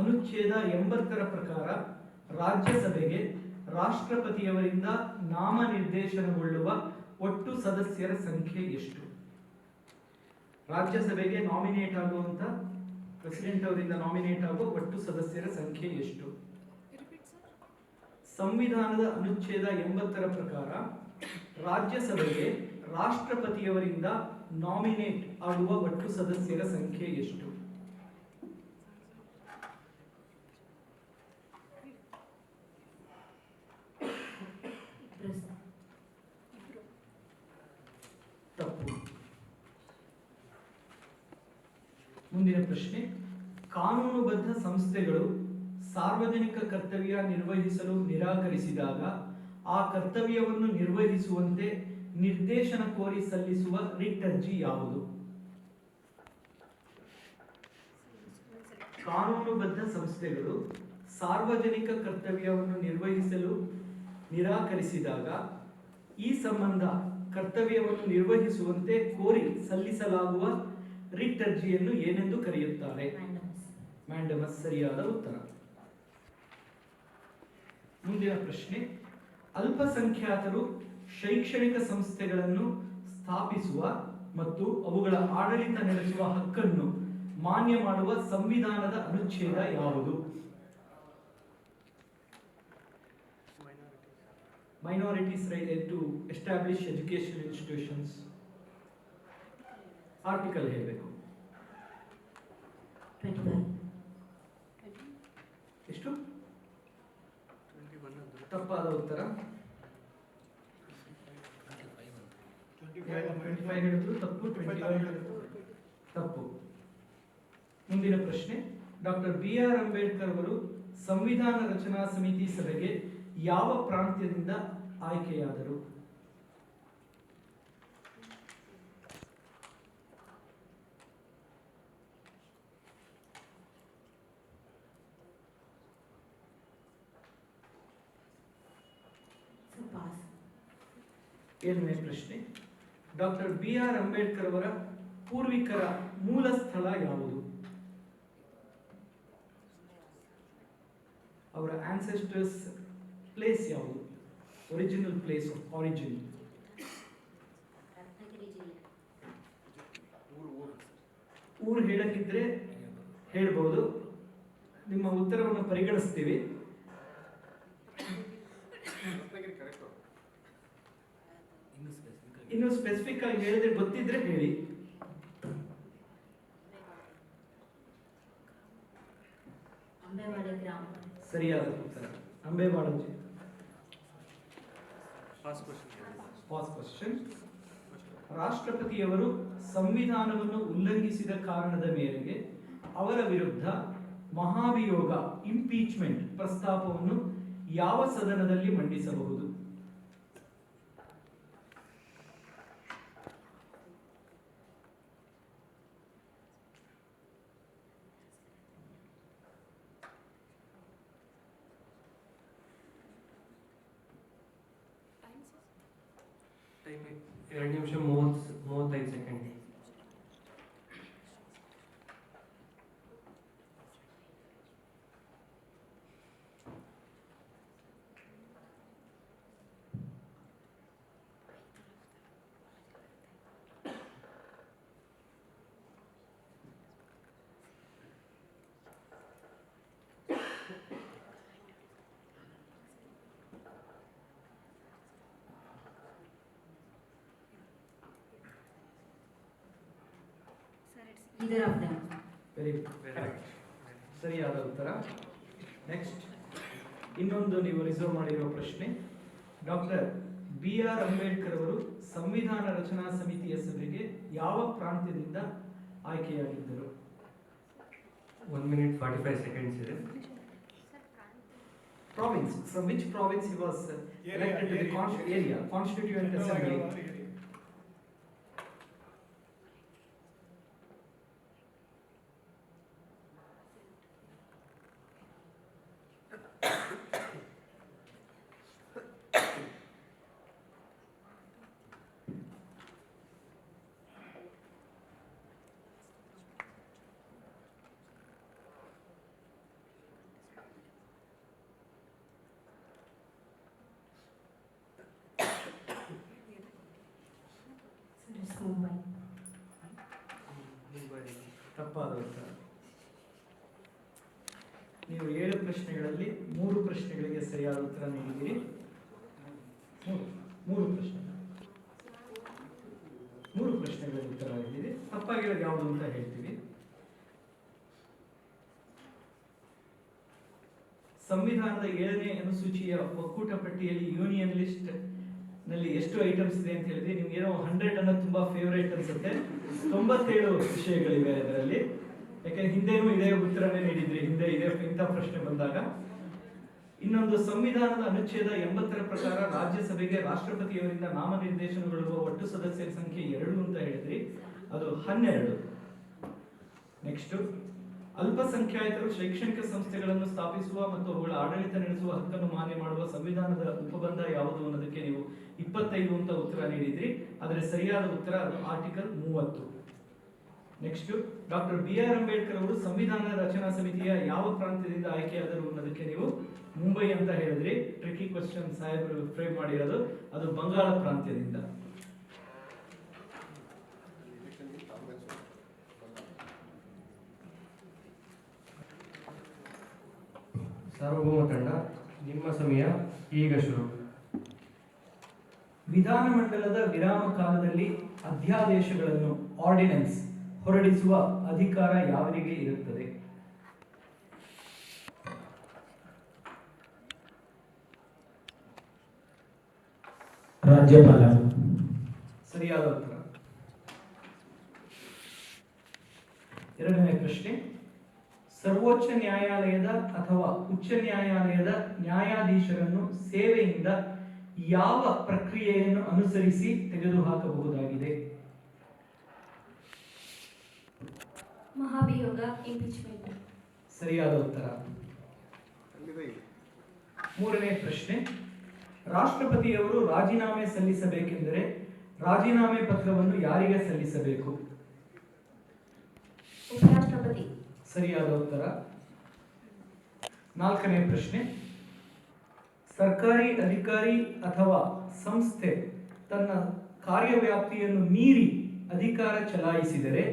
ಅನುಚ್ಛೇದ 80ರ ಪ್ರಕಾರ ರಾಜ್ಯಸಭೆಗೆ ರಾಷ್ಟ್ರಪತಿಯವರಿಂದ ನಾಮನಿರ್ದೇಶನಗೊಳ್ಳುವ ಒಟ್ಟು ಸದಸ್ಯರ ಸಂಖ್ಯೆ ಎಷ್ಟು? ರಾಜ್ಯಸಭೆಗೆ ನಾಮಿನೇಟ್ ಆಗುವಂತ ಪ್ರೆಸಿಡೆಂಟ್ ಅವರಿಂದ ನಾಮಿನೇಟ್ ಆಗುವ ಒಟ್ಟು ಸದಸ್ಯರ ಸಂಖ್ಯೆ ಎಷ್ಟು? ಸಂವಿಧಾನದ ಅನುಚ್ಛೇದ 80ರ ಪ್ರಕಾರ ರಾಜ್ಯಸಭೆಗೆ ರಾಷ್ಟ್ರಪತಿಯವರಿಂದ ನಾಮಿನೇಟ್ ಆಗುವ ಒಟ್ಟು ಸದಸ್ಯರ ಸಂಖ್ಯೆ ಎಷ್ಟು? ತಪ್ಪು. ಮುಂದಿನ ಪ್ರಶ್ನೆ. ಕಾನೂನುಬದ್ಧ ಸಂಸ್ಥೆಗಳು ಸಾರ್ವಜನಿಕ ಕರ್ತವ್ಯ ನಿರ್ವಹಿಸಲು ನಿರಾಕರಿಸಿದಾಗ ಆ ಕರ್ತವ್ಯವನ್ನು ನಿರ್ವಹಿಸುವಂತೆ ನಿರ್ದೇಶನ ಕೋರಿ ಸಲ್ಲಿಸುವ ರಿಟ್ ಅರ್ಜಿ ಯಾವುದು? ಕಾನೂನುಬದ್ಧ ಸಂಸ್ಥೆಗಳು ಸಾರ್ವಜನಿಕ ಕರ್ತವ್ಯವನ್ನು ನಿರ್ವಹಿಸಲು ನಿರಾಕರಿಸಿದಾಗ ಈ ಸಂಬಂಧ ಕರ್ತವ್ಯವನ್ನು ನಿರ್ವಹಿಸುವಂತೆ ಕೋರಿ ಸಲ್ಲಿಸಲಾಗುವ ರಿಟ್ ಅರ್ಜಿಯನ್ನು ಏನೆಂದು ಕರೆಯುತ್ತಾರೆ? ಮ್ಯಾಂಡಮಸ್. ಸರಿಯಾದ ಉತ್ತರ. ಮುಂದಿನ ಪ್ರಶ್ನೆ. ಅಲ್ಪಸಂಖ್ಯಾತರು ಶೈಕ್ಷಣಿಕ ಸಂಸ್ಥೆಗಳನ್ನು ಸ್ಥಾಪಿಸುವ ಮತ್ತು ಅವುಗಳ ಆಡಳಿತ ನಡೆಸುವ ಹಕ್ಕನ್ನು ಮಾನ್ಯ ಮಾಡುವ ಸಂವಿಧಾನದ ಅನುಚ್ಛೇದ ಯಾವುದು? Minorities' right to establish educational institutions. Article ಹೇಳಬೇಕು. 25. ಎಷ್ಟು? ತಪ್ಪಾದ ಉತ್ತರ. 25 ಹೇಳಿದ್ರು ತಪ್ಪು. 25 ತಪ್ಪು. ಮುಂದಿನ ಪ್ರಶ್ನೆ. ಡಾಕ್ಟರ್ BR ಅಂಬೇಡ್ಕರ್ ಅವರು ಸಂವಿಧಾನ ರಚನಾ ಸಮಿತಿ ಸಭೆಗೆ ಯಾವ ಪ್ರಾಂತ್ಯದಿಂದ ಆಯ್ಕೆಯಾದರು? Pass. 7ನೇ ಪ್ರಶ್ನೆ. ಡಾಕ್ಟರ್ BR ಅಂಬೇಡ್ಕರ್ ಅವರ ಪೂರ್ವಿಕರ ಮೂಲ ಸ್ಥಳ ಯಾವುದು? ಅವರ ಆನ್ಸೆಸ್ಟರ್ಸ್ ಪ್ಲೇಸ್ ಯಾವುದು? Original place of origin. ಊರು ಹೇಳಕ್ಕಿದ್ರೆ ಹೇಳ್ಬೋದು. ನಿಮ್ಮ ಉತ್ತರವನ್ನು ಪರಿಗಣಿಸ್ತೀವಿ. ರತ್ನಗಿರಿ ಕರೆಕ್ಟ್. ಇನ್ನು ಸ್ಪೆಸಿಫಿಕ್ ಆಗಿ ಹೇಳಿದ್ರೆ ಗೊತ್ತಿದ್ರೆ ಹೇಳಿ. ಅಂಬೇವಾಡಿ ಗ್ರಾಮ. ಸರಿಯಾದ ಉತ್ತರ Ambewadi. Fast question. Fast question. ರಾಷ್ಟ್ರಪತಿಯವರು ಸಂವಿಧಾನವನ್ನು ಉಲ್ಲಂಘಿಸಿದ ಕಾರಣದ ಮೇರೆಗೆ ಅವರ ವಿರುದ್ಧ ಮಹಾಭಿಯೋಗ ಇಂಪೀಚ್ಮೆಂಟ್ ಪ್ರಸ್ತಾಪವನ್ನು ಯಾವ ಸದನದಲ್ಲಿ ಮಂಡಿಸಬಹುದು? ಟೈಮ್ 2 ನಿಮಿಷ 35 second. Either of them. Very ಸರಿಯಾದ ಉತ್ತರ. ನೆಕ್ಸ್ಟ್ ಇನ್ನೊಂದು ನೀವು ರಿಸರ್ವ್ ಮಾಡಿರುವ ಪ್ರಶ್ನೆ. ಡಾಕ್ಟರ್ BR ಅಂಬೇಡ್ಕರ್ ಅವರು ಸಂವಿಧಾನ ರಚನಾ ಸಮಿತಿಯ ಸಭೆಗೆ ಯಾವ ಪ್ರಾಂತ್ಯದಿಂದ ಆಯ್ಕೆಯಾಗಿದ್ದರು? 1 minute 45 seconds ಇದೆ. Province. From which province he was elected to the area, Constituent Assembly? It's Mumbai. ತಪ್ಪಾದ ಉತ್ತರ. ನೀವು 7 ಪ್ರಶ್ನೆಗಳಲ್ಲಿ 3 ಪ್ರಶ್ನೆಗಳಿಗೆ ಸರಿಯಾದ ಉತ್ತರ ನೀಡಿದ್ದೀರಿ. 3 ಪ್ರಶ್ನೆಗಳಿಗೆ ಉತ್ತರ ನೀಡಿದ್ದೀರಿ. ತಪ್ಪಾಗಿರೋದು ಯಾವುದು ಅಂತ ಹೇಳ್ತೀವಿ. ಸಂವಿಧಾನದ 7ನೇ ಅನುಸೂಚಿಯ ಒಕ್ಕೂಟ ಪಟ್ಟಿಯಲ್ಲಿ ಯೂನಿಯನ್ ಲಿಸ್ಟ್ ನಲ್ಲಿ ಎಷ್ಟು ಐಟಮ್ಸ್ ಇದೆ ಅಂತ ಹೇಳಿದ್ರೆ ನಿಮ್ಗೆ ಏನೋ 100 ಅನ್ನೋದು ತುಂಬಾ ಫೇವರೇಟ್ ಅನ್ಸುತ್ತೆ. 97 ವಿಷಯಗಳಿವೆ ಅದರಲ್ಲಿ. ಯಾಕಂದ್ರೆ ಹಿಂದೆನೂ ಇದೇ ಉತ್ತರನೇ ನೀಡಿದ್ರಿ, ಹಿಂದೆ ಇಂಥ ಪ್ರಶ್ನೆ ಬಂದಾಗ. ಇನ್ನೊಂದು, ಸಂವಿಧಾನದ ಅನುಚ್ಛೇದ 80ರ ಪ್ರಕಾರ ರಾಜ್ಯಸಭೆಗೆ ರಾಷ್ಟ್ರಪತಿಯವರಿಂದ ನಾಮನಿರ್ದೇಶನಗೊಳ್ಳುವ ಒಟ್ಟು ಸದಸ್ಯರ ಸಂಖ್ಯೆ 2 ಅಂತ ಹೇಳಿದ್ರಿ, ಅದು 12. ನೆಕ್ಸ್ಟ್, ಅಲ್ಪಸಂಖ್ಯಾತರು ಶೈಕ್ಷಣಿಕ ಸಂಸ್ಥೆಗಳನ್ನು ಸ್ಥಾಪಿಸುವ ಮತ್ತು ಅವುಗಳ ಆಡಳಿತ ನಡೆಸುವ ಹಕ್ಕನ್ನು ಮಾನ್ಯ ಮಾಡುವ ಸಂವಿಧಾನದ ಉಪಬಂಧ ಯಾವುದು ಅನ್ನೋದಕ್ಕೆ ನೀವು 25 ಅಂತ ಉತ್ತರ ನೀಡಿದ್ರಿ. ಆದರೆ ಸರಿಯಾದ ಉತ್ತರ ಅದು article 30. Next, doctor BR Ambedkar ಅವರು ಸಂವಿಧಾನ ರಚನಾ ಸಮಿತಿಯ ಯಾವ ಪ್ರಾಂತ್ಯದಿಂದ ಆಯ್ಕೆಯಾದರು ಅನ್ನೋದಕ್ಕೆ ನೀವು ಮುಂಬೈ ಅಂತ ಹೇಳಿದ್ರಿ. ಟ್ರಿಕಿ ಕ್ವಶನ್ ಸಾಹೇಬರು ಫ್ರೇಮ್ ಮಾಡಿರೋದು, ಅದು ಬಂಗಾಳ ಪ್ರಾಂತ್ಯದಿಂದ. ಸಾರ್ವಭೌಮ ತಂಡ, ನಿಮ್ಮ ಸಮಯ ಈಗ ಶುರು. ವಿಧಾನಮಂಡಲದ ವಿರಾಮ ಕಾಲದಲ್ಲಿ ಅಧ್ಯಾದೇಶಗಳನ್ನು ಆರ್ಡಿನೆನ್ಸ್ ಹೊರಡಿಸುವ ಅಧಿಕಾರ ಯಾರಿಗೆ ಇರುತ್ತದೆ? ರಾಜ್ಯಪಾಲ. ಸರಿಯಾದ ಉತ್ತರ. 2ನೇ ಪ್ರಶ್ನೆ, ಸರ್ವೋಚ್ಚ ನ್ಯಾಯಾಲಯದ ಅಥವಾ ಉಚ್ಚ ನ್ಯಾಯಾಲಯದ ನ್ಯಾಯಾಧೀಶರನ್ನು ಸೇವೆಯಿಂದ ಯಾವ ಪ್ರಕ್ರಿಯೆಯನ್ನು ಅನುಸರಿಸಿ ತೆಗೆದುಹಾಕಬಹುದಾಗಿದೆ? ಮಹಾಭಿಯೋಗ ಇಂಪೀಚ್ಮೆಂಟ್. ಸರಿಯಾದ ಉತ್ತರ. 3ನೇ ಪ್ರಶ್ನೆ, ರಾಷ್ಟ್ರಪತಿಯವರು ರಾಜೀನಾಮೆ ಸಲ್ಲಿಸಬೇಕೆಂದರೆ ರಾಜೀನಾಮೆ ಪತ್ರವನ್ನು ಯಾರಿಗೆ ಸಲ್ಲಿಸಬೇಕು? ಉಪರಾಷ್ಟ್ರಪತಿ. ಸರಿಯಾದ ಉತ್ತರ. 4ನೇ ಪ್ರಶ್ನೆ, ಸರ್ಕಾರಿ ಅಧಿಕಾರಿ ಅಥವಾ ಸಂಸ್ಥೆ ತನ್ನ ಕಾರ್ಯವ್ಯಾಪ್ತಿಯನ್ನು ಮೀರಿ ಅಧಿಕಾರ ಚಲಾಯಿಸಿದರೆ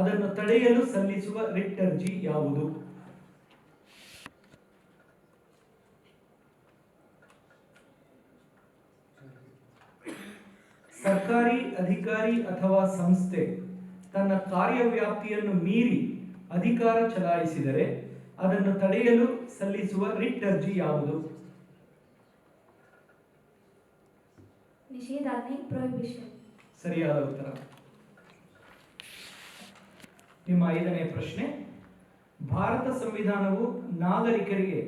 ಅದನ್ನು ತಡೆಯಲು ಸಲ್ಲಿಸುವ ರಿಟ್ ಅರ್ಜಿ ಯಾವುದು? ಸರ್ಕಾರಿ ಅಧಿಕಾರಿ ಅಥವಾ ಸಂಸ್ಥೆ ತನ್ನ ಕಾರ್ಯವ್ಯಾಪ್ತಿಯನ್ನು ಮೀರಿ ಅಧಿಕಾರ ಚಲಾಯಿಸಿದರೆ ಅದನ್ನು ತಡೆಯಲು ಸಲ್ಲಿಸುವ ರಿಟ್ ಅರ್ಜಿ ಯಾವುದು? ನಿಷೇಧಾಜ್ಞೆ, ಪ್ರೊಹಿಬಿಷನ್. ಸರಿಯಾದ ಉತ್ತರ. ನಿಮ್ಮ 5ನೇ ಪ್ರಶ್ನೆ, ಭಾರತ ಸಂವಿಧಾನವು ನಾಗರಿಕರಿಗೆ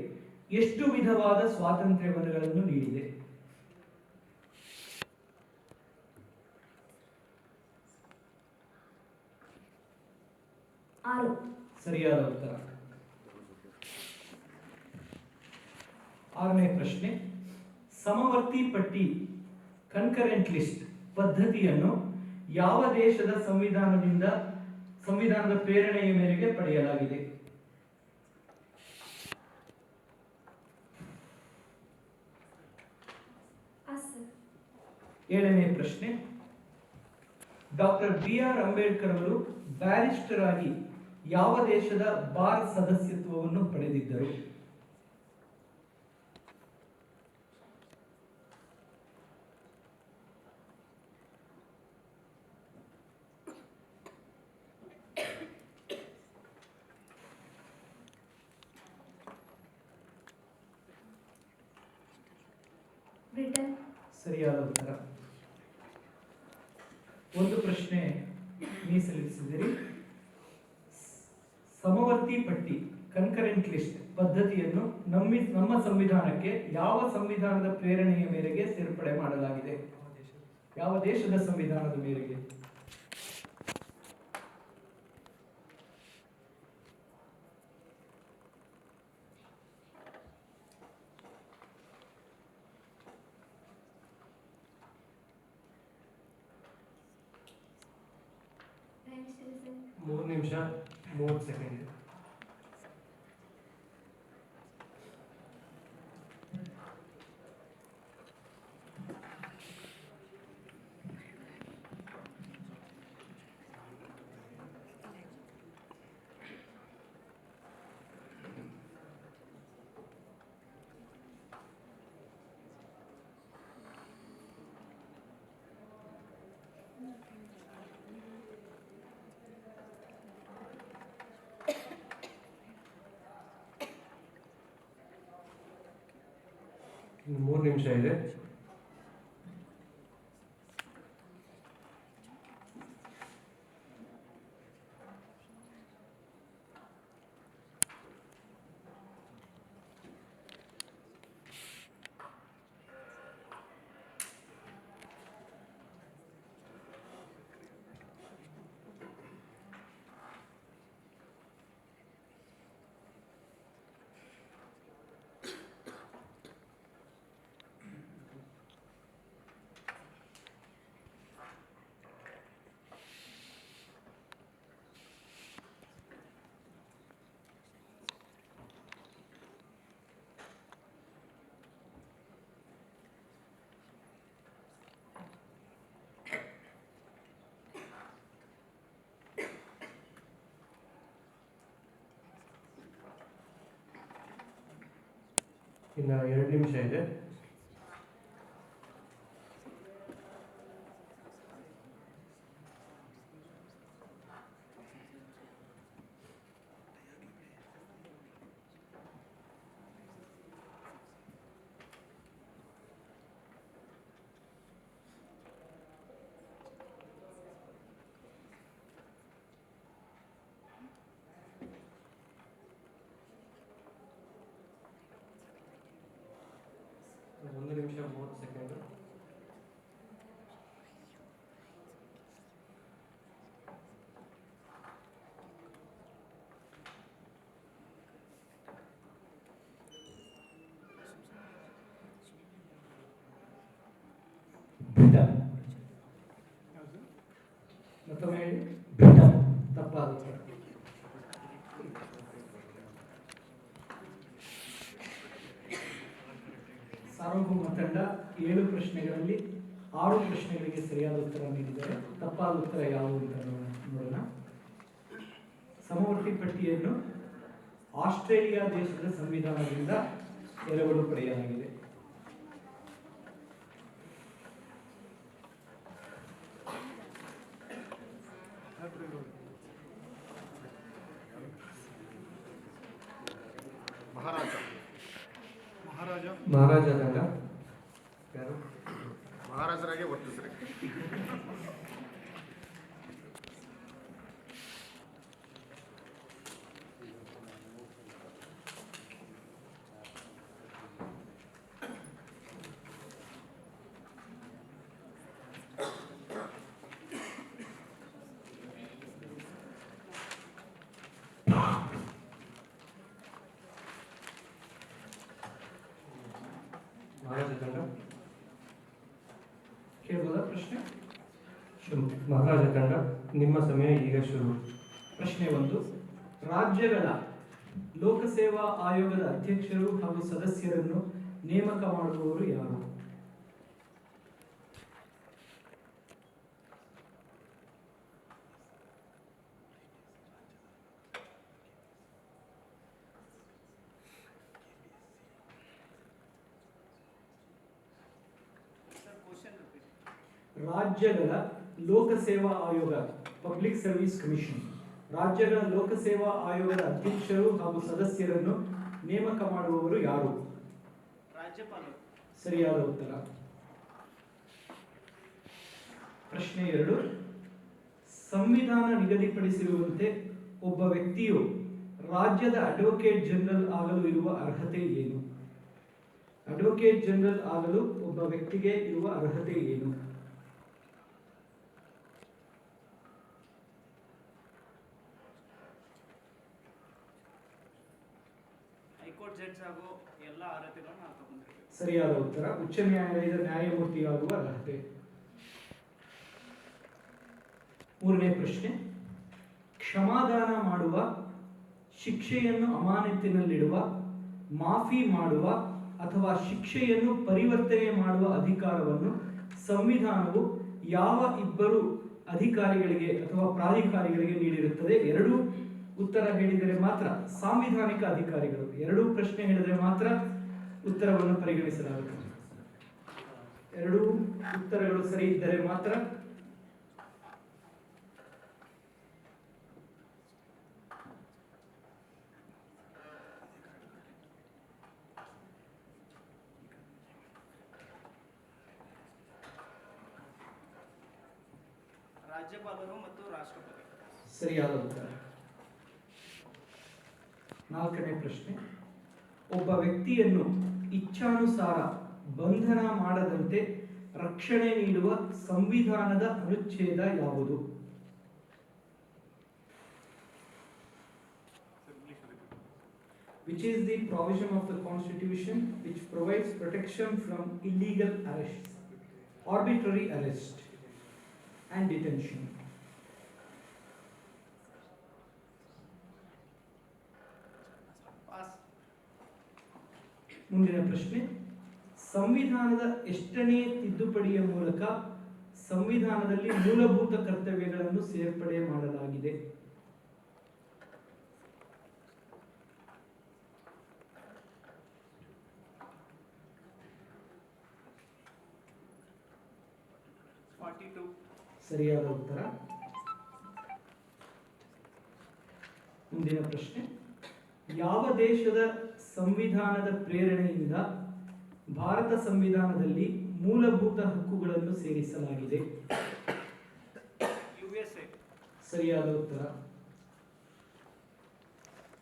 ಎಷ್ಟು ವಿಧವಾದ ಸ್ವಾತಂತ್ರ್ಯವನ್ನು ನೀಡಿದೆ? ಸರಿಯಾದ ಉತ್ತರ. 6ನೇ ಪ್ರಶ್ನೆ, ಸಮವರ್ತಿ ಪಟ್ಟಿ ಕನ್ಕರೆಂಟ್ ಲಿಸ್ಟ್ ಪದ್ಧತಿಯನ್ನು ಯಾವ ದೇಶದ ಸಂವಿಧಾನದ ಪ್ರೇರಣೆಯ ಮೇರೆಗೆ ಪಡೆಯಲಾಗಿದೆ? ಏಳನೇ ಪ್ರಶ್ನೆ, ಡಾಕ್ಟರ್ BR ಅಂಬೇಡ್ಕರ್ ಅವರು ಬ್ಯಾರಿಸ್ಟರ್ ಆಗಿ ಯಾವ ದೇಶದ ಬಾರ್ ಸದಸ್ಯತ್ವವನ್ನು ಪಡೆದಿದ್ದರು? ಬ್ರಿಟನ್. ಸರಿಯಾದ ಉತ್ತರ. ಒಂದು ಪ್ರಶ್ನೆ ಮೀಸಲಿರಿಸಿದಿರಿ. ಸಮವರ್ತಿ ಪಟ್ಟಿ ಕನ್ಕರೆಂಟ್ ಲಿಸ್ಟ್ ಪದ್ಧತಿಯನ್ನು ನಮ್ಮ ಸಂವಿಧಾನಕ್ಕೆ ಯಾವ ಸಂವಿಧಾನದ ಪ್ರೇರಣೆಯ ಮೇರೆಗೆ ಸೇರ್ಪಡೆ ಮಾಡಲಾಗಿದೆ? ಯಾವ ದೇಶದ ಸಂವಿಧಾನದ ಮೇರೆಗೆ? ಮೂರು ನಿಮಿಷ 30 ಸೆಕೆಂಡ್. ಇನ್ನು 3 ನಿಮಿಷ ಇದೆ. ಇನ್ನು 2 ನಿಮಿಷ ಇದೆ. ಉತ್ತರ. ಸಾರ್ವಭೌಮ ತಂಡ 7 ಪ್ರಶ್ನೆಗಳಲ್ಲಿ 6 ಪ್ರಶ್ನೆಗಳಿಗೆ ಸರಿಯಾದ ಉತ್ತರ ನೀಡಿದ್ದಾರೆ. ತಪ್ಪಾದ ಉತ್ತರ ಯಾವುದು ಅಂತ ನೋಡೋಣ. ಸಮವರ್ತಿ ಪಟ್ಟಿಯನ್ನು ಆಸ್ಟ್ರೇಲಿಯಾ ದೇಶದ ಸಂವಿಧಾನದಿಂದ ಎರವಲು ಪಡೆಯಲಾಗಿದೆ. ಮಹಾರಾಜ ಮಹಾರಾಜ ತಂಡ ಯಾರು? ಮಹಾರಾಜರಾಗೆ ವರ್ತಿಸ್ರಿ. ಮಹಾರಾಜ ತಂಡ ಕೇಳ್ಬೋದಾ ಪ್ರಶ್ನೆ? ಶುರು. ಮಹಾರಾಜ ತಂಡ ನಿಮ್ಮ ಸಮಯ ಈಗ ಶುರು. ಪ್ರಶ್ನೆ 1. ರಾಜ್ಯಗಳ ಲೋಕಸೇವಾ ಆಯೋಗದ ಅಧ್ಯಕ್ಷರು ಹಾಗೂ ಸದಸ್ಯರನ್ನು ನೇಮಕ ಮಾಡುವವರು ಯಾರು? Sir question repeat. ರಾಜ್ಯಗಳ ಲೋಕಸೇವಾ ಆಯೋಗ, ಪಬ್ಲಿಕ್ ಸರ್ವಿಸ್ ಕಮಿಷನ್, ರಾಜ್ಯಗಳ ಲೋಕಸೇವಾ ಆಯೋಗದ ಅಧ್ಯಕ್ಷರು ಹಾಗೂ ಸದಸ್ಯರನ್ನು ನೇಮಕ ಮಾಡುವವರು ಯಾರು? ರಾಜ್ಯಪಾಲರು. ಸರಿಯಾದ ಉತ್ತರ. ಪ್ರಶ್ನೆ 2. ಸಂವಿಧಾನ ನಿಗದಿಪಡಿಸಿರುವಂತೆ ಒಬ್ಬ ವ್ಯಕ್ತಿಯು ರಾಜ್ಯದ ಅಡ್ವೊಕೇಟ್ ಜನರಲ್ ಆಗಲು ಇರುವ ಅರ್ಹತೆ ಏನು? ಅಡ್ವೊಕೇಟ್ ಜನರಲ್ ಆಗಲು ಒಬ್ಬ ವ್ಯಕ್ತಿಗೆ ಇರುವ ಅರ್ಹತೆ ಏನು? ಹೈಕೋರ್ಟ್ ಜಡ್ಜ್ ಆಗೋ ಎಲ್ಲ ಅರ್ಹತೆಗಳನ್ನು ನಾವು ತಗೊಂಡಿರ್ತೀವಿ. ಸರಿಯಾದ ಉತ್ತರ. ಉಚ್ಚ ನ್ಯಾಯಾಲಯದ ನ್ಯಾಯಮೂರ್ತಿಯಾಗುವ ಅರ್ಹತೆ. 3ನೇ ಪ್ರಶ್ನೆ. ಕ್ಷಮಾದಾನ ಮಾಡುವ, ಶಿಕ್ಷೆಯನ್ನು ಅಮಾನತಿನಲ್ಲಿಡುವ, ಮಾಫಿ ಮಾಡುವ ಅಥವಾ ಶಿಕ್ಷೆಯನ್ನು ಪರಿವರ್ತನೆ ಮಾಡುವ ಅಧಿಕಾರವನ್ನು ಸಂವಿಧಾನವು ಯಾವ ಇಬ್ಬರು ಅಧಿಕಾರಿಗಳಿಗೆ ಅಥವಾ ಪ್ರಾಧಿಕಾರಿಗಳಿಗೆ ನೀಡಿರುತ್ತದೆ? 2 ಉತ್ತರ ಹೇಳಿದರೆ ಮಾತ್ರ ಸಾಂವಿಧಾನಿಕ ಅಧಿಕಾರಿಗಳು. 2 ಪ್ರಶ್ನೆ ಹೇಳಿದರೆ ಮಾತ್ರ ಉತ್ತರವನ್ನು ಪರಿಗಣಿಸಲಾಗುತ್ತದೆ. 2 ಉತ್ತರಗಳು ಸರಿ ಇದ್ದರೆ ಮಾತ್ರ. ರಾಜ್ಯಪಾಲರು ಮತ್ತು ರಾಷ್ಟ್ರಪತಿ. ಸರಿಯಾದ ಉತ್ತರ. 4ನೇ ಪ್ರಶ್ನೆ. ಒಬ್ಬ ವ್ಯಕ್ತಿಯನ್ನು ಇಚ್ಛಾನುಸಾರ ಬಂಧನ ಮಾಡದಂತೆ ರಕ್ಷಣೆ ನೀಡುವ ಸಂವಿಧಾನದ ಅನುಚ್ಛೇದ ಯಾವುದು? Which is the provision of the Constitution which provides protection from illegal arrest, arbitrary arrest and detention? Pass. ಮುಂದಿನ ಪ್ರಶ್ನೆ. ಸಂವಿಧಾನದ ಎಷ್ಟನೇ ತಿದ್ದುಪಡಿಯ ಮೂಲಕ ಸಂವಿಧಾನದಲ್ಲಿ ಮೂಲಭೂತ ಕರ್ತವ್ಯಗಳನ್ನು ಸೇರ್ಪಡೆ ಮಾಡಲಾಗಿದೆ? ಸರಿಯಾದ ಉತ್ತರ. ಮುಂದಿನ ಪ್ರಶ್ನೆ. ಯಾವ ದೇಶದ ಸಂವಿಧಾನದ ಪ್ರೇರಣೆಯಿಂದ ಭಾರತ ಸಂವಿಧಾನದಲ್ಲಿ ಮೂಲಭೂತ ಹಕ್ಕುಗಳನ್ನು ಸೇರಿಸಲಾಗಿದೆ? USA. ಸರಿಯಾದ ಉತ್ತರ.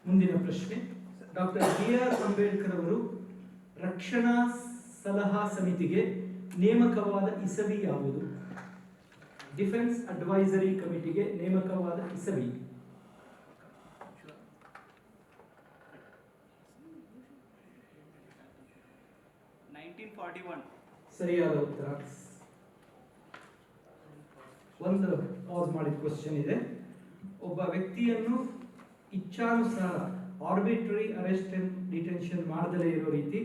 ಮುಂದಿನ ಪ್ರಶ್ನೆ. ಡಾಕ್ಟರ್ BR ಅಂಬೇಡ್ಕರ್ ಅವರು ರಕ್ಷಣಾ ಸಲಹಾ ಸಮಿತಿಗೆ ನೇಮಕವಾದ ಇಸವಿ ಯಾವುದು? ಡಿಫೆನ್ಸ್ ಅಡ್ವೈಸರಿ ಕಮಿಟಿಗೆ ನೇಮಕವಾದ ಇಸವಿ? ಸರಿಯಾದ ಉತ್ತರ. ಒಂದು ಪಾಸ್ ಮಾಡಿದ ಕ್ವಶನ್ ಇದೆ. ಒಬ್ಬ ವ್ಯಕ್ತಿಯನ್ನು ಇಚ್ಛಾನುಸಾರ ಆರ್ಬಿಟ್ರರಿ ಅರೆಸ್ಟ್ ಅಂಡ್ ಡಿಟೆನ್ಷನ್ ಮಾಡದಲೇ ಇರೋ ರೀತಿ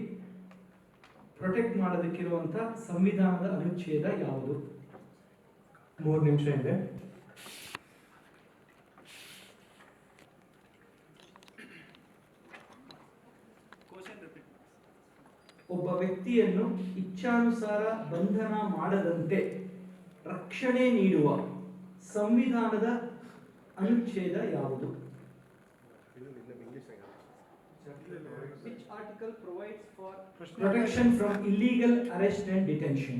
ಪ್ರೊಟೆಕ್ಟ್ ಮಾಡೋದಕ್ಕಿರುವಂಥ ಸಂವಿಧಾನದ ಅನುಚ್ಛೇದ ಯಾವುದು? 3 ನಿಮಿಷ ಇದೆ. Question repeat. ಒಬ್ಬ ವ್ಯಕ್ತಿಯನ್ನು ಇಚ್ಛಾನುಸಾರ ಬಂಧನ ಮಾಡದಂತೆ ರಕ್ಷಣೆ ನೀಡುವ ಸಂವಿಧಾನದ ಅನುಚ್ಛೇದ ಯಾವುದು? Which article provides for protection from illegal arrest and detention?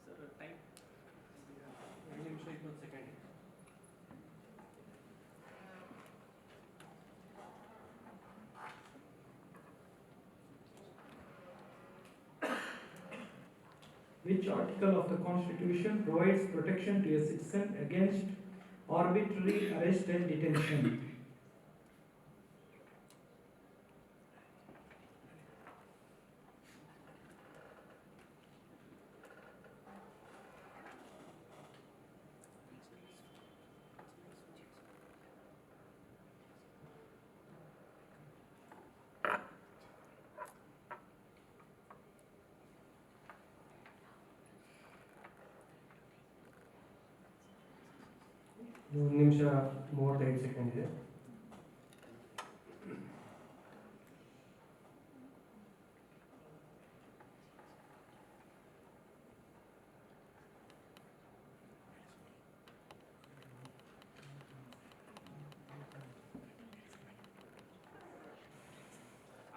Sir time 2 ನಿಮಿಷ 20 second. Which article of the Constitution provides protection to a citizen against arbitrary arrest and detention? ಮೂರು ನಿಮಿಷ 35 ಸೆಕೆಂಡ್ ಇದೆ.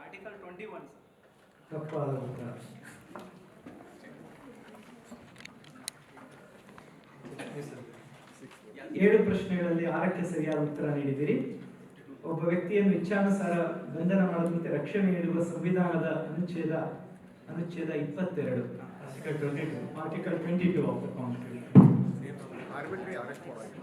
Article 21 sir. ತಪ್ಪಾದ ಉತ್ತರ. 7 ಪ್ರಶ್ನೆಗಳಲ್ಲಿ 6ಕ್ಕೆ ಸರಿಯಾದ ಉತ್ತರ ನೀಡಿದಿರಿ. ಒಬ್ಬ ವ್ಯಕ್ತಿಯನ್ನು ಇಚ್ಛಾನುಸಾರ ಬಂಧನ ಮಾಡದಂತೆ ರಕ್ಷಣೆ ನೀಡುವ ಸಂವಿಧಾನದ ಅನುಚ್ಛೇದ 22. Article 22 of the constitution. ಆರ್ಬಿಟ್ರಿ arrest ಮಾಡೋದು.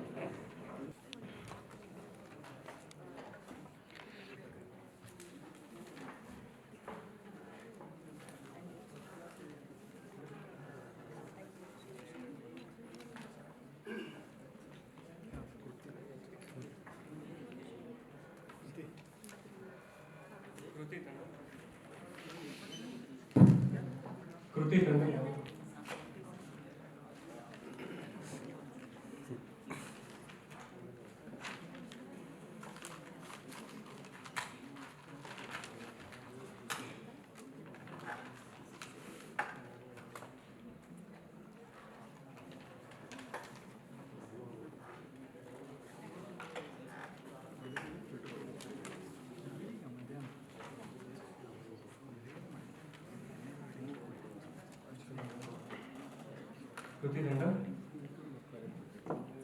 ಕೃತಿ ತಂಡ ಯಾವುದು?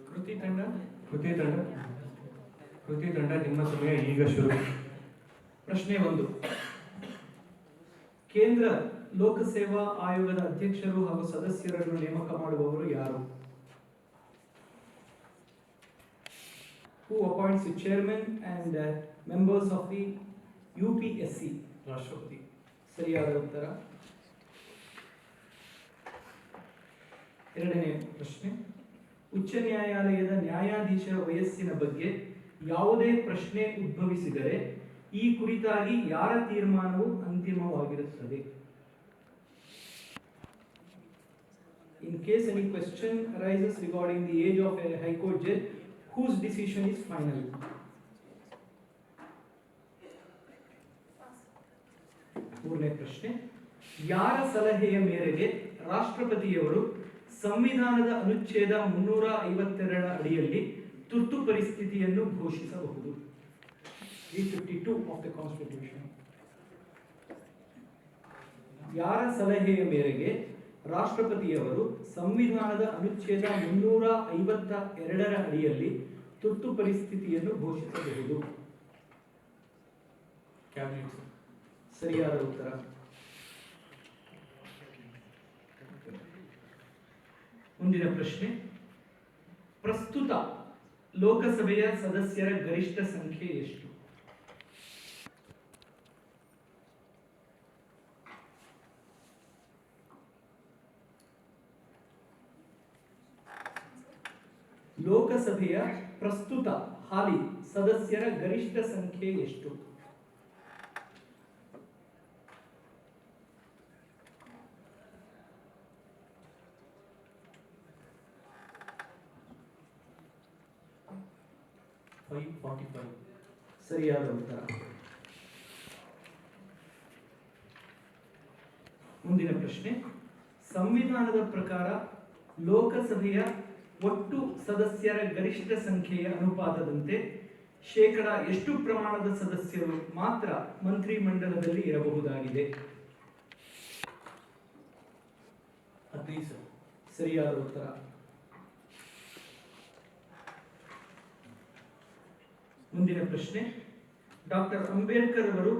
ಕೃತಿ ತಂಡ ಕೃತಿ ತಂಡ ನಿಮ್ಮ ಸಮಯ ಈಗ ಶುರು. ಪ್ರಶ್ನೆ 1. ಕೇಂದ್ರ ಲೋಕಸೇವಾ ಆಯೋಗದ ಅಧ್ಯಕ್ಷರು ಹಾಗೂ ಸದಸ್ಯರನ್ನು ನೇಮಕ ಮಾಡುವವರು ಯಾರು? Who appoints the chairman and members of the UPSC? ರಾಷ್ಟ್ರಪತಿ. ಸರಿಯಾದ ಉತ್ತರ. 2ನೇ ಪ್ರಶ್ನೆ. ಉಚ್ಚ ನ್ಯಾಯಾಲಯದ ನ್ಯಾಯಾಧೀಶರ ವಯಸ್ಸಿನ ಬಗ್ಗೆ ಯಾವುದೇ ಪ್ರಶ್ನೆ ಉದ್ಭವಿಸಿದರೆ ಈ ಕುರಿತಾಗಿ ಯಾರ ತೀರ್ಮಾನವು ಅಂತಿಮವಾಗಿರುತ್ತದೆ? In case any question arises regarding the age of a high court judge, whose decision is final? ಮೂರನೇ ಪ್ರಶ್ನೆ. ಯಾರ ಸಲಹೆಯ ಮೇರೆಗೆ ರಾಷ್ಟ್ರಪತಿಯವರು ಸಂವಿಧಾನದ ಅನುಚ್ಛೇದ 352 ಅಡಿಯಲ್ಲಿ ತುರ್ತು ಪರಿಸ್ಥಿತಿಯನ್ನು ಘೋಷಿಸಬಹುದು? 352 of the Constitution. ಯಾರ ಸಲಹೆಯ ಮೇರೆಗೆ ರಾಷ್ಟ್ರಪತಿಯವರು ಸಂವಿಧಾನದ ಅನುಚ್ಛೇದ 352 ಅಡಿಯಲ್ಲಿ ತುರ್ತು ಪರಿಸ್ಥಿತಿಯನ್ನು ಘೋಷಿಸಬಹುದು? ಕ್ಯಾಬಿನೆಟ್. ಸರಿಯಾದ ಉತ್ತರ. ಮುಂದಿನ ಪ್ರಶ್ನೆ. ಪ್ರಸ್ತುತ ಲೋಕಸಭೆಯ ಸದಸ್ಯರ ಗರಿಷ್ಠ ಸಂಖ್ಯೆ ಎಷ್ಟು? ಲೋಕಸಭೆಯ ಪ್ರಸ್ತುತ ಹಾಲಿ ಸದಸ್ಯರ ಗರಿಷ್ಠ ಸಂಖ್ಯೆ ಎಷ್ಟು? ಸರಿಯಾದ ಉತ್ತರ. ಮುಂದಿನ ಪ್ರಶ್ನೆ, ಸಂವಿಧಾನದ ಪ್ರಕಾರ ಲೋಕಸಭೆಯ ಒಟ್ಟು ಸದಸ್ಯರ ಗರಿಷ್ಠ ಸಂಖ್ಯೆಯ ಅನುಪಾತದಂತೆ ಶೇಕಡ ಎಷ್ಟು ಪ್ರಮಾಣದ ಸದಸ್ಯರು ಮಾತ್ರ ಮಂತ್ರಿಮಂಡಲದಲ್ಲಿ ಇರಬಹುದಾಗಿದೆ? 15. ಸರಿಯಾದ ಉತ್ತರ. ಮುಂದಿನ ಪ್ರಶ್ನೆ, ಡಾಕ್ಟರ್ ಅಂಬೇಡ್ಕರ್ ಅವರು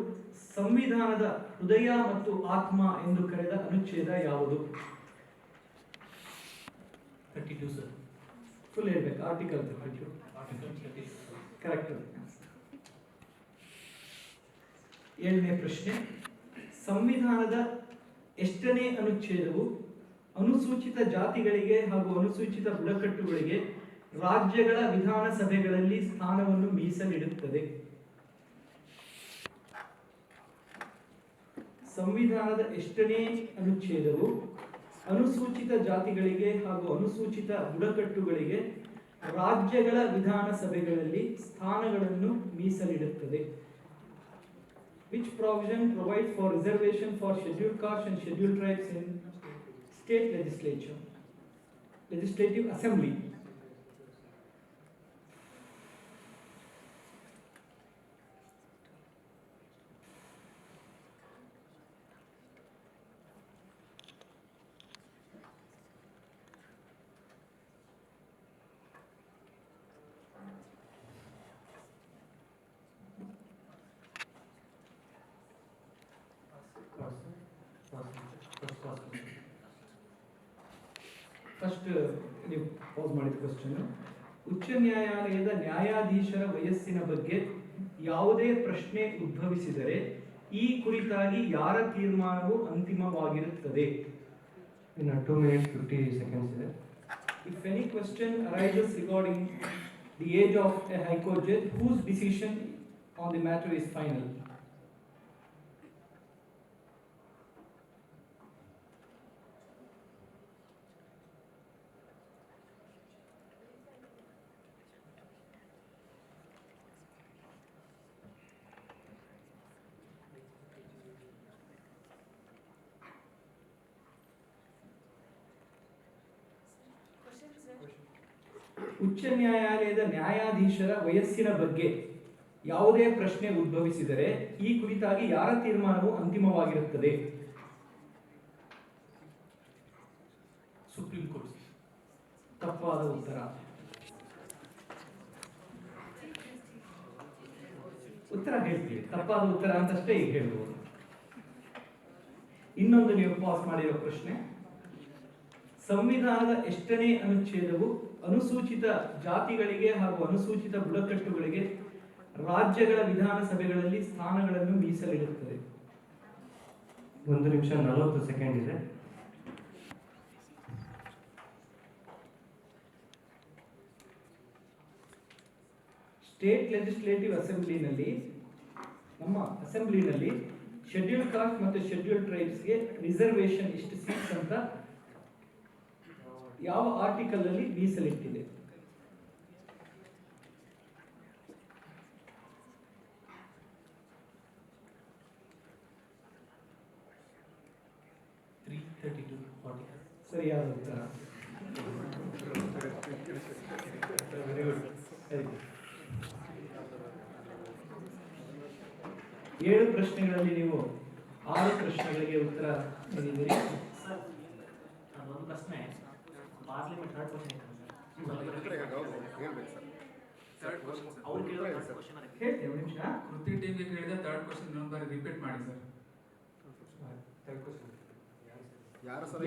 ಸಂವಿಧಾನದ ಹೃದಯ ಮತ್ತು ಆತ್ಮ ಎಂದು ಕರೆದ ಅನುಚ್ಛೇದ ಯಾವುದು? 32 ಸರ್. ಫುಲ್ ಹೇಳ್ಬೇಕು. ಆರ್ಟಿಕಲ್ 32. ಕರೆಕ್ಟ್. 7ನೇ ಪ್ರಶ್ನೆ, ಸಂವಿಧಾನದ ಎಷ್ಟನೇ ಅನುಚ್ಛೇದವು ಅನುಸೂಚಿತ ಜಾತಿಗಳಿಗೆ ಹಾಗೂ ಅನುಸೂಚಿತ ಬುಡಕಟ್ಟುಗಳಿಗೆ ರಾಜ್ಯಗಳ ವಿಧಾನಸಭೆಗಳಲ್ಲಿ ಸ್ಥಾನವನ್ನು ಮೀಸಲಿಡುತ್ತದೆ? ಸಂವಿಧಾನದ ಎಷ್ಟನೇ ಅನುಚ್ಛೇದವು ಅನುಸೂಚಿತ ಜಾತಿಗಳಿಗೆ ಹಾಗೂ ಅನುಸೂಚಿತ ಬುಡಕಟ್ಟುಗಳಿಗೆ ರಾಜ್ಯಗಳ ವಿಧಾನಸಭೆಗಳಲ್ಲಿ ಸ್ಥಾನಗಳನ್ನು ಮೀಸಲಿಡುತ್ತದೆ? Which provision provides for reservation for scheduled castes and scheduled tribes in state legislature, legislative assembly? First ನೀವು ಪಾಸ್ ಮಾಡಿದ ಕ್ವಶನ್, ಉಚ್ಚ ನ್ಯಾಯಾಲಯದ ನ್ಯಾಯಾಧೀಶರ ವಯಸ್ಸಿನ ಬಗ್ಗೆ ಯಾವುದೇ ಪ್ರಶ್ನೆ ಉದ್ಭವಿಸಿದರೆ ಈ ಕುರಿತಾಗಿ ಯಾರ ತೀರ್ಮಾನವು ಅಂತಿಮವಾಗಿರುತ್ತದೆ? ಇನ್ನು 2 minutes 50 seconds ಇದೆ. If any question arises regarding the age of a High Court judge, whose decision on the matter is final? ಉಚ್ಚ ನ್ಯಾಯಾಲಯದ ನ್ಯಾಯಾಧೀಶರ ವಯಸ್ಸಿನ ಬಗ್ಗೆ ಯಾವುದೇ ಪ್ರಶ್ನೆ ಉದ್ಭವಿಸಿದರೆ ಈ ಕುರಿತಾಗಿ ಯಾರ ತೀರ್ಮಾನವು ಅಂತಿಮವಾಗಿರುತ್ತದೆ? Supreme court. ತಪ್ಪಾದ ಉತ್ತರ. ಉತ್ತರ ಹೇಳ್ತೀವಿ, ತಪ್ಪಾದ ಉತ್ತರ ಅಂತಷ್ಟೇ ಈಗ ಹೇಳ್ಬೋದು. ಇನ್ನೊಂದು ನೀವು ಪಾಸ್ ಮಾಡಿರೋ ಪ್ರಶ್ನೆ, ಸಂವಿಧಾನದ ಎಷ್ಟನೇ ಅನುಚ್ಛೇದವು ಅನುಸೂಚಿತ ಜಾತಿಗಳಿಗೆ ಹಾಗೂ ಅನುಸೂಚಿತ ಬುಡಕಟ್ಟುಗಳಿಗೆ ರಾಜ್ಯಗಳ ವಿಧಾನಸಭೆಗಳಲ್ಲಿ ಸ್ಥಾನಗಳನ್ನು ಮೀಸಲಿಡುತ್ತದೆ? 1 ನಿಮಿಷ 40 ಸೆಕೆಂಡ್ ಇದೆ. ಸ್ಟೇಟ್ ಲೆಜಿಸ್ಲೇಟಿವ್ ಅಸೆಂಬ್ಲಿನಲ್ಲಿ, ನಮ್ಮ ಅಸೆಂಬ್ಲಿನಲ್ಲಿ ಶೆಡ್ಯೂಲ್ ಕಾಸ್ಟ್ ಮತ್ತು ಶೆಡ್ಯೂಲ್ ಟ್ರೈಬ್ಸ್ಗೆ ರಿಸರ್ವೇಶನ್ ಇಷ್ಟು ಸೀಟ್ಸ್ ಅಂತ ಯಾವ ಆರ್ಟಿಕಲ್ ಅಲ್ಲಿ ಮೀಸಲಿಟ್ಟಿದೆ? ಸರಿಯಾದ ಉತ್ತರ. Very good. 7 ಪ್ರಶ್ನೆಗಳಲ್ಲಿ ನೀವು 6 ಪ್ರಶ್ನೆಗಳಿಗೆ ಉತ್ತರ ನೀಡಿದ್ದೀರಿ. ಒಂದು ಪ್ರಶ್ನೆ, ಪಾರ್ಲಿಮೆಂಟ್ ಥರ್ಡ್ ಕ್ವಶನ್ ಹೇಳ್ಬೇಕು ಸರ್. ಅವ್ರು ಕೇಳಿದ್ರೆ ಥರ್ಡ್ ಕ್ವಶನ್ ಹೇಳ್ತೇವೆ. ಒಂದು ನಿಮಿಷ. ಕೃತಿ ಟೀಮ್ಗೆ ಕೇಳಿದ 3rd ಕ್ವಶನ್ ಇನ್ನೊಂದು ಬಾರಿ ರಿಪೀಟ್ ಮಾಡಿ ಸರ್.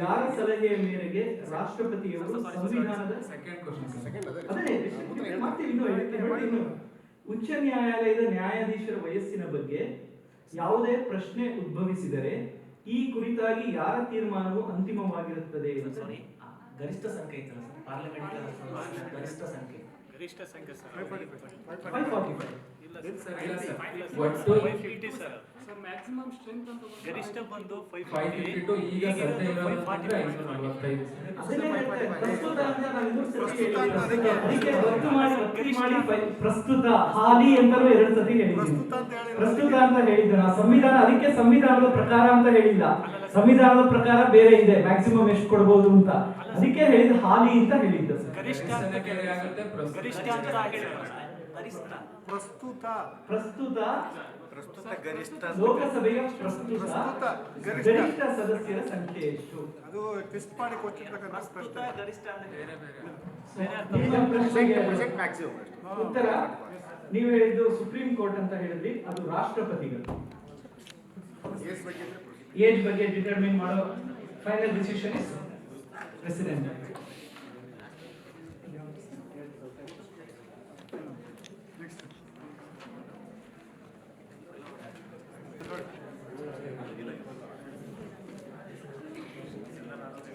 ಯಾರ ಸಲಹೆಯ ಮೇರೆಗೆ ರಾಷ್ಟ್ರಪತಿಯವರು ಸಂವಿಧಾನದ ಸೆಕೆಂಡ್ ಕ್ವಶನ್ ಸೆಕೆಂಡ್ ಅದೇ ಅದೇ ಮತ್ತೆ ಇನ್ನು ಉಚ್ಚ ನ್ಯಾಯಾಲಯದ ನ್ಯಾಯಾಧೀಶರ ವಯಸ್ಸಿನ ಬಗ್ಗೆ ಯಾವುದೇ ಪ್ರಶ್ನೆ ಉದ್ಭವಿಸಿದರೆ ಈ ಕುರಿತಾಗಿ ಯಾರ ತೀರ್ಮಾನವು ಅಂತಿಮವಾಗಿರುತ್ತದೆ? ಸಾರಿ, ಗರಿಷ್ಠ ಸಂಖ್ಯೆ ಇತ್ತಲ್ಲ ಸರ್ ಪಾರ್ಲಿಮೆಂಟ್ ಗರಿಷ್ಠ ಸಂಖ್ಯೆ ಗರಿಷ್ಠ ಸಂಖ್ಯೆ ಸರ್ 545. ಇಲ್ಲ ಇಲ್ಲ ಸರ್ ಸರ್. ಒಟ್ಟು 550 ಸರ್ ಮ್ಯಾಕ್ಸಿಮಮ್ ಸ್ಟ್ರೆಂತ್ ಅಂತ ಗರಿಷ್ಠ ಬಂದು 552 ಈಗ ಸದ್ಯ ಇರೋದಂದ್ರೆ 545. ಅದನ್ನೇ ಹೇಳ್ತಾ ಇದ್ದೀನಿ. ಪ್ರಸ್ತುತ ಅಂತ ನಾನು ಮೂರು ಸತಿ ಹೇಳಿದ್ದೀನಿ. ಅದಕ್ಕೆ ಒತ್ತು ಮಾಡಿ ಪ್ರಸ್ತುತ ಹಾಲಿ ಅಂತಲೂ 2 ಸತಿ ಹೇಳಿದ್ದೀನಿ. ಪ್ರಸ್ತುತ ಅಂತ ಹೇಳಿದ್ದೆ ನಾ. ಸಂವಿಧಾನ ಅದಕ್ಕೆ ಸಂವಿಧಾನದ ಪ್ರಕಾರ ಅಂತ ಹೇಳಿಲ್ಲ. ಸಂವಿಧಾನದ ಪ್ರಕಾರ ಬೇರೆ ಇದೆ ಮ್ಯಾಕ್ಸಿಮಮ್ ಎಷ್ಟು ಕೊಡಬಹುದು ಅಂತ. ಅದಕ್ಕೆ ಹೇಳಿದ ಹಾಲಿ ಅಂತ ಹೇಳಿದ್ದೆ ಸರ್. ಗರಿಷ್ಠ ಅಂತ ಕೇಳಿ ಆಗುತ್ತೆ ಗರಿಷ್ಠ ಅಂತ ಹೇಳಿಲ್ಲ ಗರಿಷ್ಠ ಪ್ರಸ್ತುತ ಪ್ರಸ್ತುತ ಗರಿಷ್ಠ ಲೋಕಸಭೆಯ ಪ್ರಸ್ತುತ ಗರಿಷ್ಠ. ಗರಿಷ್ಠ ಸದಸ್ಯರ ಸಂಖ್ಯೆ ಎಷ್ಟು? ಅದು ಟ್ವಿಸ್ಟ್ ಮಾಡಿ ಕೊಟ್ಟಿರ್ತಕ್ಕಂಥ ಪ್ರಸ್ತುತ ಪ್ರಶ್ನೆ. ಗರಿಷ್ಠ ಅಂತ ಬೇರೆ ಬೇರೆ ನಿಮ್ಮ ಪ್ರಶ್ನೆಗೆ ಮ್ಯಾಕ್ಸಿಮಮ್ ಉತ್ತರ ನೀವು ಹೇಳಿದ್ದು ಸುಪ್ರೀಂ ಕೋರ್ಟ್ ಅಂತ ಹೇಳಿದ್ರಿ, ಅದು ರಾಷ್ಟ್ರಪತಿಗಳು ಕೇಸ್ ಬಗ್ಗೆ ಏಜ್ ಬಗ್ಗೆ ಡಿಟರ್ಮಿನ್ ಮಾಡೋ ಫೈನಲ್ ಡಿಸಿಷನ್ ಇಸ್ ಪ್ರೆಸಿಡೆಂಟ್.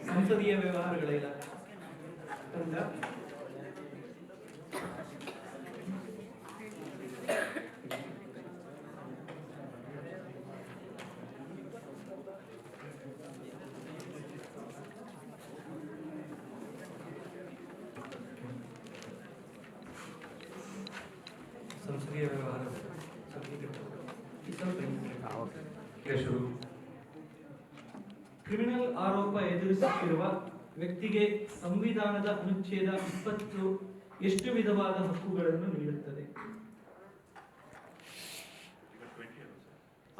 ಸಂಸದೀಯ ವ್ಯವಹಾರಗಳ ಇಲಾಖೆ ಅಂತ ಸಂಸದೀಯ ವ್ಯವಹಾರ ಕ್ರಿಮಿನಲ್ ಆರೋಪ ಎದುರಿಸುತ್ತಿರುವ ವ್ಯಕ್ತಿಗೆ ಸಂವಿಧಾನದ ಅನುಚ್ಛೇದ 20 ಎಷ್ಟು ವಿಧವಾದ ಹಕ್ಕುಗಳನ್ನು ನೀಡುತ್ತದೆ?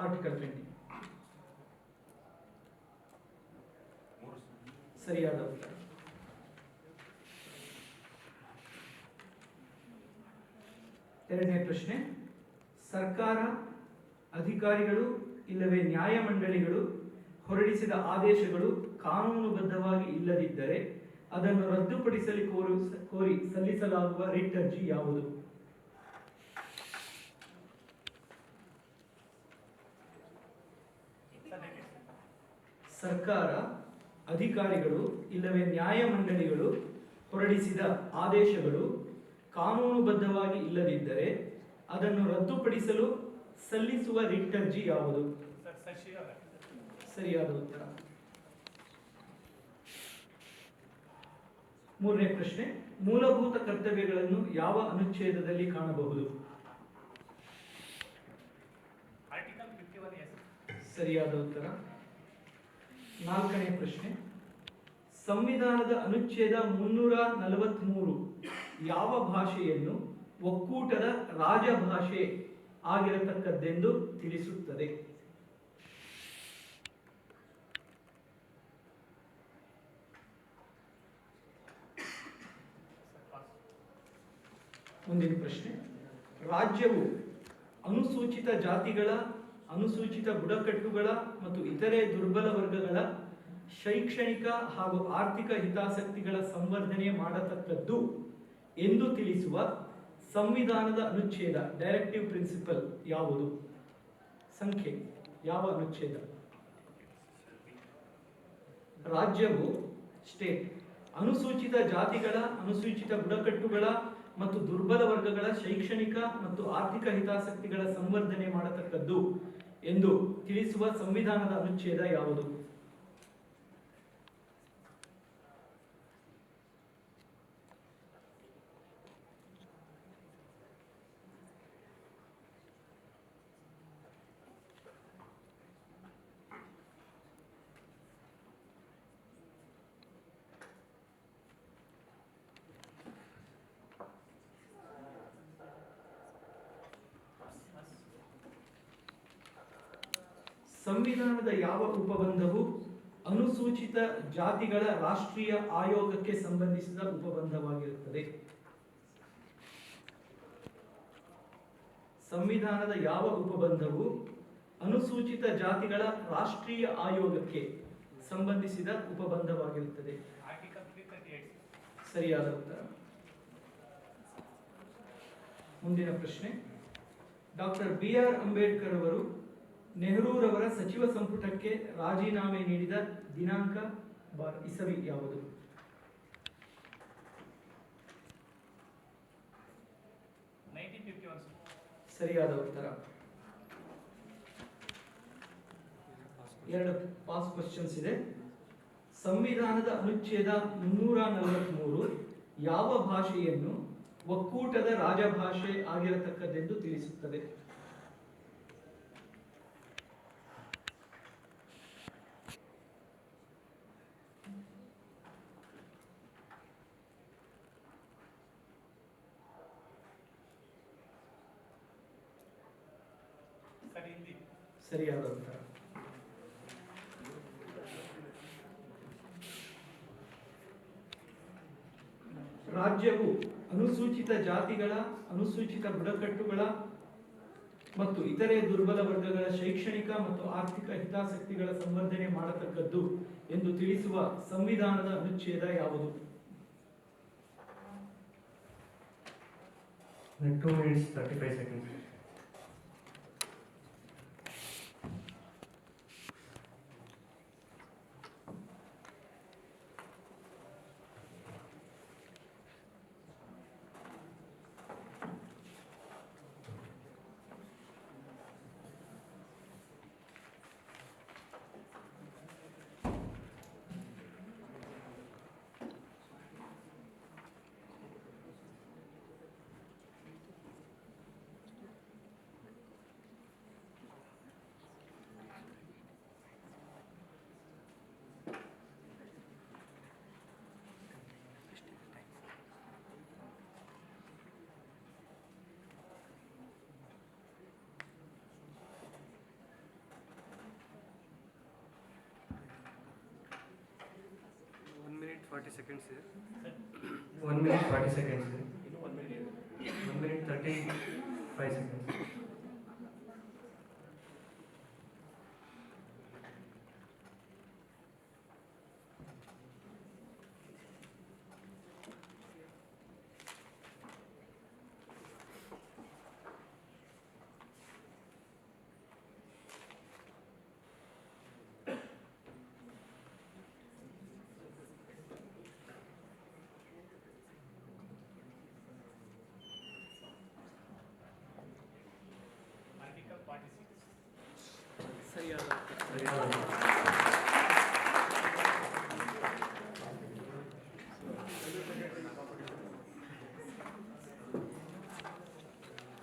ಆರ್ಟಿಕಲ್ 20 ಸರಿಯಾದ ಉತ್ತರ. ಎರಡನೇ ಪ್ರಶ್ನೆ, ಸರ್ಕಾರ, ಅಧಿಕಾರಿಗಳು ಇಲ್ಲವೇ ನ್ಯಾಯಮಂಡಳಿಗಳು ಹೊರಡಿಸಿದ ಆದೇಶಗಳು ಕಾನೂನುಬದ್ಧವಾಗಿ ಇಲ್ಲದಿದ್ದರೆ ಅದನ್ನು ರದ್ದುಪಡಿಸಲು ಕೋರಿ ಸಲ್ಲಿಸಲಾಗುವ ರಿಟ್ ಅರ್ಜಿ ಯಾವುದು? ಸರ್ಕಾರ, ಅಧಿಕಾರಿಗಳು ಇಲ್ಲವೇ ನ್ಯಾಯಮಂಡಳಿಗಳು ಹೊರಡಿಸಿದ ಆದೇಶಗಳು ಕಾನೂನುಬದ್ಧವಾಗಿ ಇಲ್ಲದಿದ್ದರೆ ಅದನ್ನು ರದ್ದುಪಡಿಸಲು ಸಲ್ಲಿಸುವ ರಿಟ್ ಅರ್ಜಿ ಯಾವುದು? ಸರಿಯಾದ ಉತ್ತರ. ಮೂರನೇ ಪ್ರಶ್ನೆ, ಮೂಲಭೂತ ಕರ್ತವ್ಯಗಳನ್ನು ಯಾವ ಅನುಚ್ಛೇದದಲ್ಲಿ ಕಾಣಬಹುದು? ಸರಿಯಾದ ಉತ್ತರ. ನಾಲ್ಕನೇ ಪ್ರಶ್ನೆ, ಸಂವಿಧಾನದ ಅನುಚ್ಛೇದ 343 ಯಾವ ಭಾಷೆಯನ್ನು ಒಕ್ಕೂಟದ ರಾಜಭಾಷೆ ಆಗಿರತಕ್ಕದ್ದೆಂದು ತಿಳಿಸುತ್ತದೆ? ಮುಂದಿನ ಪ್ರಶ್ನೆ, ರಾಜ್ಯವು ಅನುಸೂಚಿತ ಜಾತಿಗಳ, ಅನುಸೂಚಿತ ಬುಡಕಟ್ಟುಗಳ ಮತ್ತು ಇತರೆ ದುರ್ಬಲ ವರ್ಗಗಳ ಶೈಕ್ಷಣಿಕ ಹಾಗೂ ಆರ್ಥಿಕ ಹಿತಾಸಕ್ತಿಗಳ ಸಂವರ್ಧನೆ ಮಾಡತಕ್ಕದ್ದು ಎಂದು ತಿಳಿಸುವ ಸಂವಿಧಾನದ ಅನುಚ್ಛೇದ, ಡೈರೆಕ್ಟಿವ್ ಪ್ರಿನ್ಸಿಪಲ್ ಯಾವುದು? ಸಂಖ್ಯೆ ಯಾವ ಅನುಚ್ಛೇದ? ರಾಜ್ಯವು ಸ್ಟೇಟ್ ಅನುಸೂಚಿತ ಜಾತಿಗಳ, ಅನುಸೂಚಿತ ಬುಡಕಟ್ಟುಗಳ ಮತ್ತು ದುರ್ಬಲ ವರ್ಗಗಳ ಶೈಕ್ಷಣಿಕ ಮತ್ತು ಆರ್ಥಿಕ ಹಿತಾಸಕ್ತಿಗಳ ಸಂವರ್ಧನೆ ಮಾಡತಕ್ಕದ್ದು ಎಂದು ತಿಳಿಸುವ ಸಂವಿಧಾನದ ಅನುಚ್ಛೇದ ಯಾವುದು? ಸಂವಿಧಾನದ ಯಾವ ಉಪಬಂಧವು ಅನುಸೂಚಿತ ಜಾತಿಗಳ ರಾಷ್ಟ್ರೀಯ ಆಯೋಗಕ್ಕೆ ಸಂಬಂಧಿಸಿದ ಉಪಬಂಧವಾಗಿರುತ್ತದೆ? ಸಂವಿಧಾನದ ಯಾವ ಉಪಬಂಧವು ಅನುಸೂಚಿತ ಜಾತಿಗಳ ರಾಷ್ಟ್ರೀಯ ಆಯೋಗಕ್ಕೆ ಸಂಬಂಧಿಸಿದ ಉಪಬಂಧವಾಗಿರುತ್ತದೆ? ಸರಿಯಾದ ಉತ್ತರ. ಮುಂದಿನ ಪ್ರಶ್ನೆ, ಡಾಕ್ಟರ್ BR ಅಂಬೇಡ್ಕರ್ ಅವರು ನೆಹರೂರವರ ಸಚಿವ ಸಂಪುಟಕ್ಕೆ ರಾಜೀನಾಮೆ ನೀಡಿದ ದಿನಾಂಕ ಇಸವಿ ಯಾವುದು? ಸರಿಯಾದ ಉತ್ತರ. 2 ಪಾಸ್ ಕ್ವಶನ್ಸ್ ಇದೆ. ಸಂವಿಧಾನದ ಅನುಚ್ಛೇದ 343 ಯಾವ ಭಾಷೆಯನ್ನು ಒಕ್ಕೂಟದ ರಾಜಭಾಷೆ ಆಗಿರತಕ್ಕದ್ದೆಂದು ತಿಳಿಸುತ್ತದೆ? ಸರಿಯಾದ ಉತ್ತರ. ರಾಜ್ಯವು ಅನುಸೂಚಿತ ಜಾತಿಗಳ, ಅನುಸೂಚಿತ ಬುಡಕಟ್ಟುಗಳ ಮತ್ತು ಇತರೆ ದುರ್ಬಲ ವರ್ಗಗಳ ಶೈಕ್ಷಣಿಕ ಮತ್ತು ಆರ್ಥಿಕ ಹಿತಾಸಕ್ತಿಗಳ ಸಂವರ್ಧನೆ ಮಾಡತಕ್ಕದ್ದು ಎಂದು ತಿಳಿಸುವ ಸಂವಿಧಾನದ ಅನುಚ್ಛೇದ ಯಾವುದು? 2 minutes 35 seconds. minute 40 seconds here. 1 minute 40 seconds. 1 minute 35 seconds. ಸರಿಯಾದ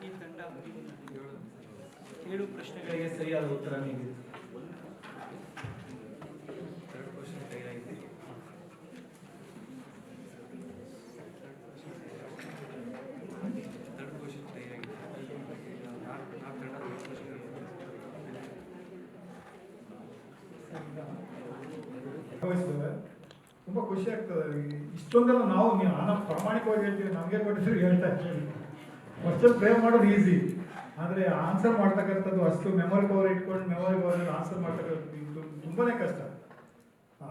ಈ ತಂಡ 7 ಪ್ರಶ್ನೆಗಳಿಗೆ ಸರಿಯಾದ ಉತ್ತರ ನೀಡಿದೆ. ತುಂಬಾ ಖುಷಿ ಆಗ್ತದೆ. ಇಷ್ಟೊಂದೆಲ್ಲ ನಾವು ಪ್ರಾಮಾಣಿಕವಾಗಿ ಹೇಳ್ತೀವಿ, ನಮಗೆ ಕೊಟ್ಟಿದ್ರು ಹೇಳ್ತಾ ಇರ್ತೀವಿ. ಕ್ವಶನ್ ಫ್ರೇಮ್ ಮಾಡೋದು ಈಸಿ, ಆದರೆ ಆನ್ಸರ್ ಮಾಡ್ತಕ್ಕಂಥದ್ದು ಅಷ್ಟು ಮೆಮೊರಿ ಪವರ್ ಇಟ್ಕೊಂಡು ಮೆಮೊರಿ ಪವರ್ ಆನ್ಸರ್ ಮಾಡ್ತಕ್ಕಂಥದ್ದು ತುಂಬಾನೇ ಕಷ್ಟ.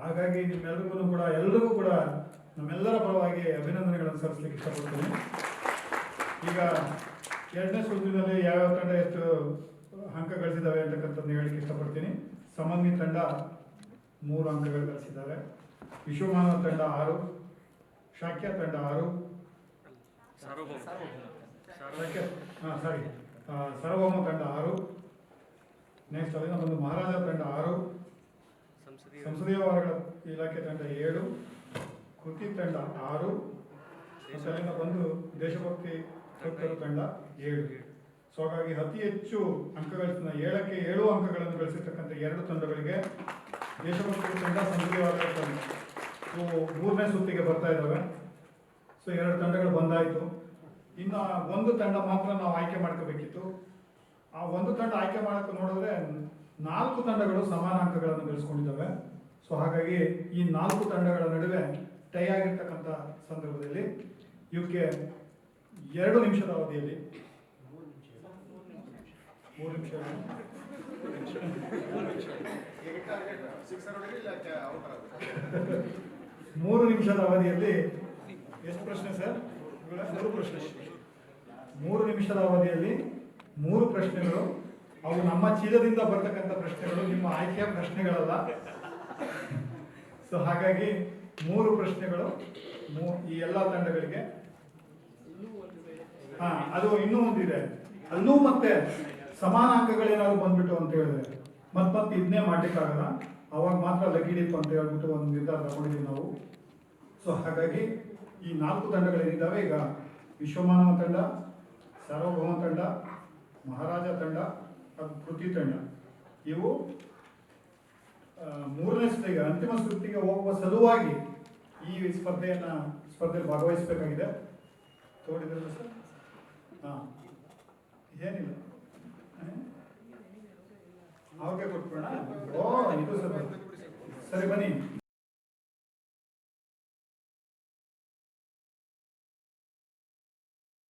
ಹಾಗಾಗಿ ನಿಮ್ಮೆಲ್ಲರಿಗೂ ಕೂಡ ಎಲ್ರಿಗೂ ಕೂಡ ನಮ್ಮೆಲ್ಲರ ಪರವಾಗಿ ಅಭಿನಂದನೆಗಳನ್ನು ಸಲ್ಲಿಸಲಿಕ್ಕೆ ಇಷ್ಟಪಡ್ತೀನಿ. ಈಗ 2ನೇ ಸುತ್ತಿನಲ್ಲಿ ಯಾವ್ಯಾವ ತಂಡ ಎಷ್ಟು ಅಂಕ ಗಳಿಸಿದ್ದಾವೆ ಅಂತಕ್ಕಂಥದ್ದು ಹೇಳಲಿಕ್ಕೆ ಇಷ್ಟಪಡ್ತೀನಿ. ಸಮನ್ವಿ ತಂಡ 3 ಅಂಕಗಳು ಗಳಿಸಿದ್ದಾರೆ. ವಿಶ್ವಮಾನವ ತಂಡ 6, ಶಾಕ್ಯ ತಂಡ 6, ಸಾರ್ವಭೌಮ ತಂಡ 6, ನೆಕ್ಸ್ಟ್ ಅಲ್ಲಿಂದ ಬಂದು ಮಹಾರಾಜ ತಂಡ 6, ಸಂಸದೀಯ ವ್ಯವಹಾರಗಳ ಇಲಾಖೆ ತಂಡ 7, ಕೃತಿ ತಂಡ 6, ಮತ್ತು ಅಲ್ಲಿಂದ ಬಂದು ದೇಶಭಕ್ತಿ ಭಕ್ತರು ತಂಡ 7. ಸೊ ಹಾಗಾಗಿ ಅತಿ ಹೆಚ್ಚು ಅಂಕ ಗಳಿಸಿದ 7ಕ್ಕೆ 7 ಅಂಕಗಳನ್ನು ಗಳಿಸಿರ್ತಕ್ಕಂಥ 2 ತಂಡಗಳಿಗೆ ದೇಶಭಕ್ತಿ ತಂಡ, ಸಂಸದೀಯ ವ್ಯವಹಾರಗಳ ತಂಡ 3ನೇ ಸುತ್ತಿಗೆ ಬರ್ತಾ ಇದ್ದಾವೆ. ಸೊ 2 ತಂಡಗಳು ಬಂದಾಯಿತು. ಇನ್ನು 1 ತಂಡ ಮಾತ್ರ ನಾವು ಆಯ್ಕೆ ಮಾಡ್ಕೋಬೇಕಿತ್ತು. ಆ 1 ತಂಡ ಆಯ್ಕೆ ಮಾಡಕ್ಕೆ ನೋಡಿದ್ರೆ 4 ತಂಡಗಳು ಸಮಾನ ಅಂಕಗಳನ್ನು ಗಳಿಸ್ಕೊಂಡಿದ್ದಾವೆ. ಸೊ ಹಾಗಾಗಿ ಈ 4 ತಂಡಗಳ ನಡುವೆ ಟೈ ಆಗಿರ್ತಕ್ಕಂಥ ಸಂದರ್ಭದಲ್ಲಿ ಇವಕ್ಕೆ 2 ನಿಮಿಷದ ಅವಧಿಯಲ್ಲಿ 3 ನಿಮಿಷ 3 ನಿಮಿಷದ ಅವಧಿಯಲ್ಲಿ ಎಷ್ಟು ಪ್ರಶ್ನೆ ಸರ್? 3 ಪ್ರಶ್ನೆ. 3 ನಿಮಿಷದ ಅವಧಿಯಲ್ಲಿ 3 ಪ್ರಶ್ನೆಗಳು. ಅವು ನಮ್ಮ ಚೀಲದಿಂದ ಬರ್ತಕ್ಕಂಥ ಪ್ರಶ್ನೆಗಳು, ನಿಮ್ಮ ಆಯ್ಕೆಯ ಪ್ರಶ್ನೆಗಳಲ್ಲ. ಸೊ ಹಾಗಾಗಿ 3 ಪ್ರಶ್ನೆಗಳು ಈ ಎಲ್ಲ ತಂಡಗಳಿಗೆ. ಅದು ಇನ್ನೂ ಒಂದಿದೆ, ಅಲ್ಲೂ ಮತ್ತೆ ಸಮಾನ ಅಂಕಗಳೇನಾದ್ರು ಬಂದ್ಬಿಟ್ಟು ಅಂತ ಹೇಳಿದ್ರೆ ಮತ್ತೆ ಇದನ್ನೇ ಮಾಡ್ಲಿಕ್ಕಾಗಲ್ಲ, ಅವಾಗ ಮಾತ್ರ ಲಕ್ಕಿ ಡಿಪ್ ಅಂತ ಹೇಳ್ಬಿಟ್ಟು ಒಂದು ನಿರ್ಧಾರ ತಗೊಂಡಿದ್ದೀವಿ ನಾವು. ಸೊ ಹಾಗಾಗಿ ಈ 4 ತಂಡಗಳೇನಿದ್ದಾವೆ ಈಗ, ವಿಶ್ವಮಾನವ ತಂಡ, ಸಾರ್ವಭೌಮ ತಂಡ, ಮಹಾರಾಜ ತಂಡ ಹಾಗೂ ಕೃತಿ ತಂಡ, ಇವು 3ನೇ ಸುತ್ತಿಗೆ ಅಂತಿಮ ಸುತ್ತಿಗೆ ಹೋಗುವ ಸಲುವಾಗಿ ಈ ಸ್ಪರ್ಧೆಯಲ್ಲಿ ಭಾಗವಹಿಸಬೇಕಾಗಿದೆ. ತಗೊಂಡಿದ್ದೀರಲ್ಲ ಸರ್? ಹಾಂ, ಏನಿಲ್ಲ, ಅವ್ರಿಗೆ ಕೊಟ್ಬಿಡೋಣ. ಓ ಇದು ಸರ್, ಸರಿ ಬನ್ನಿ.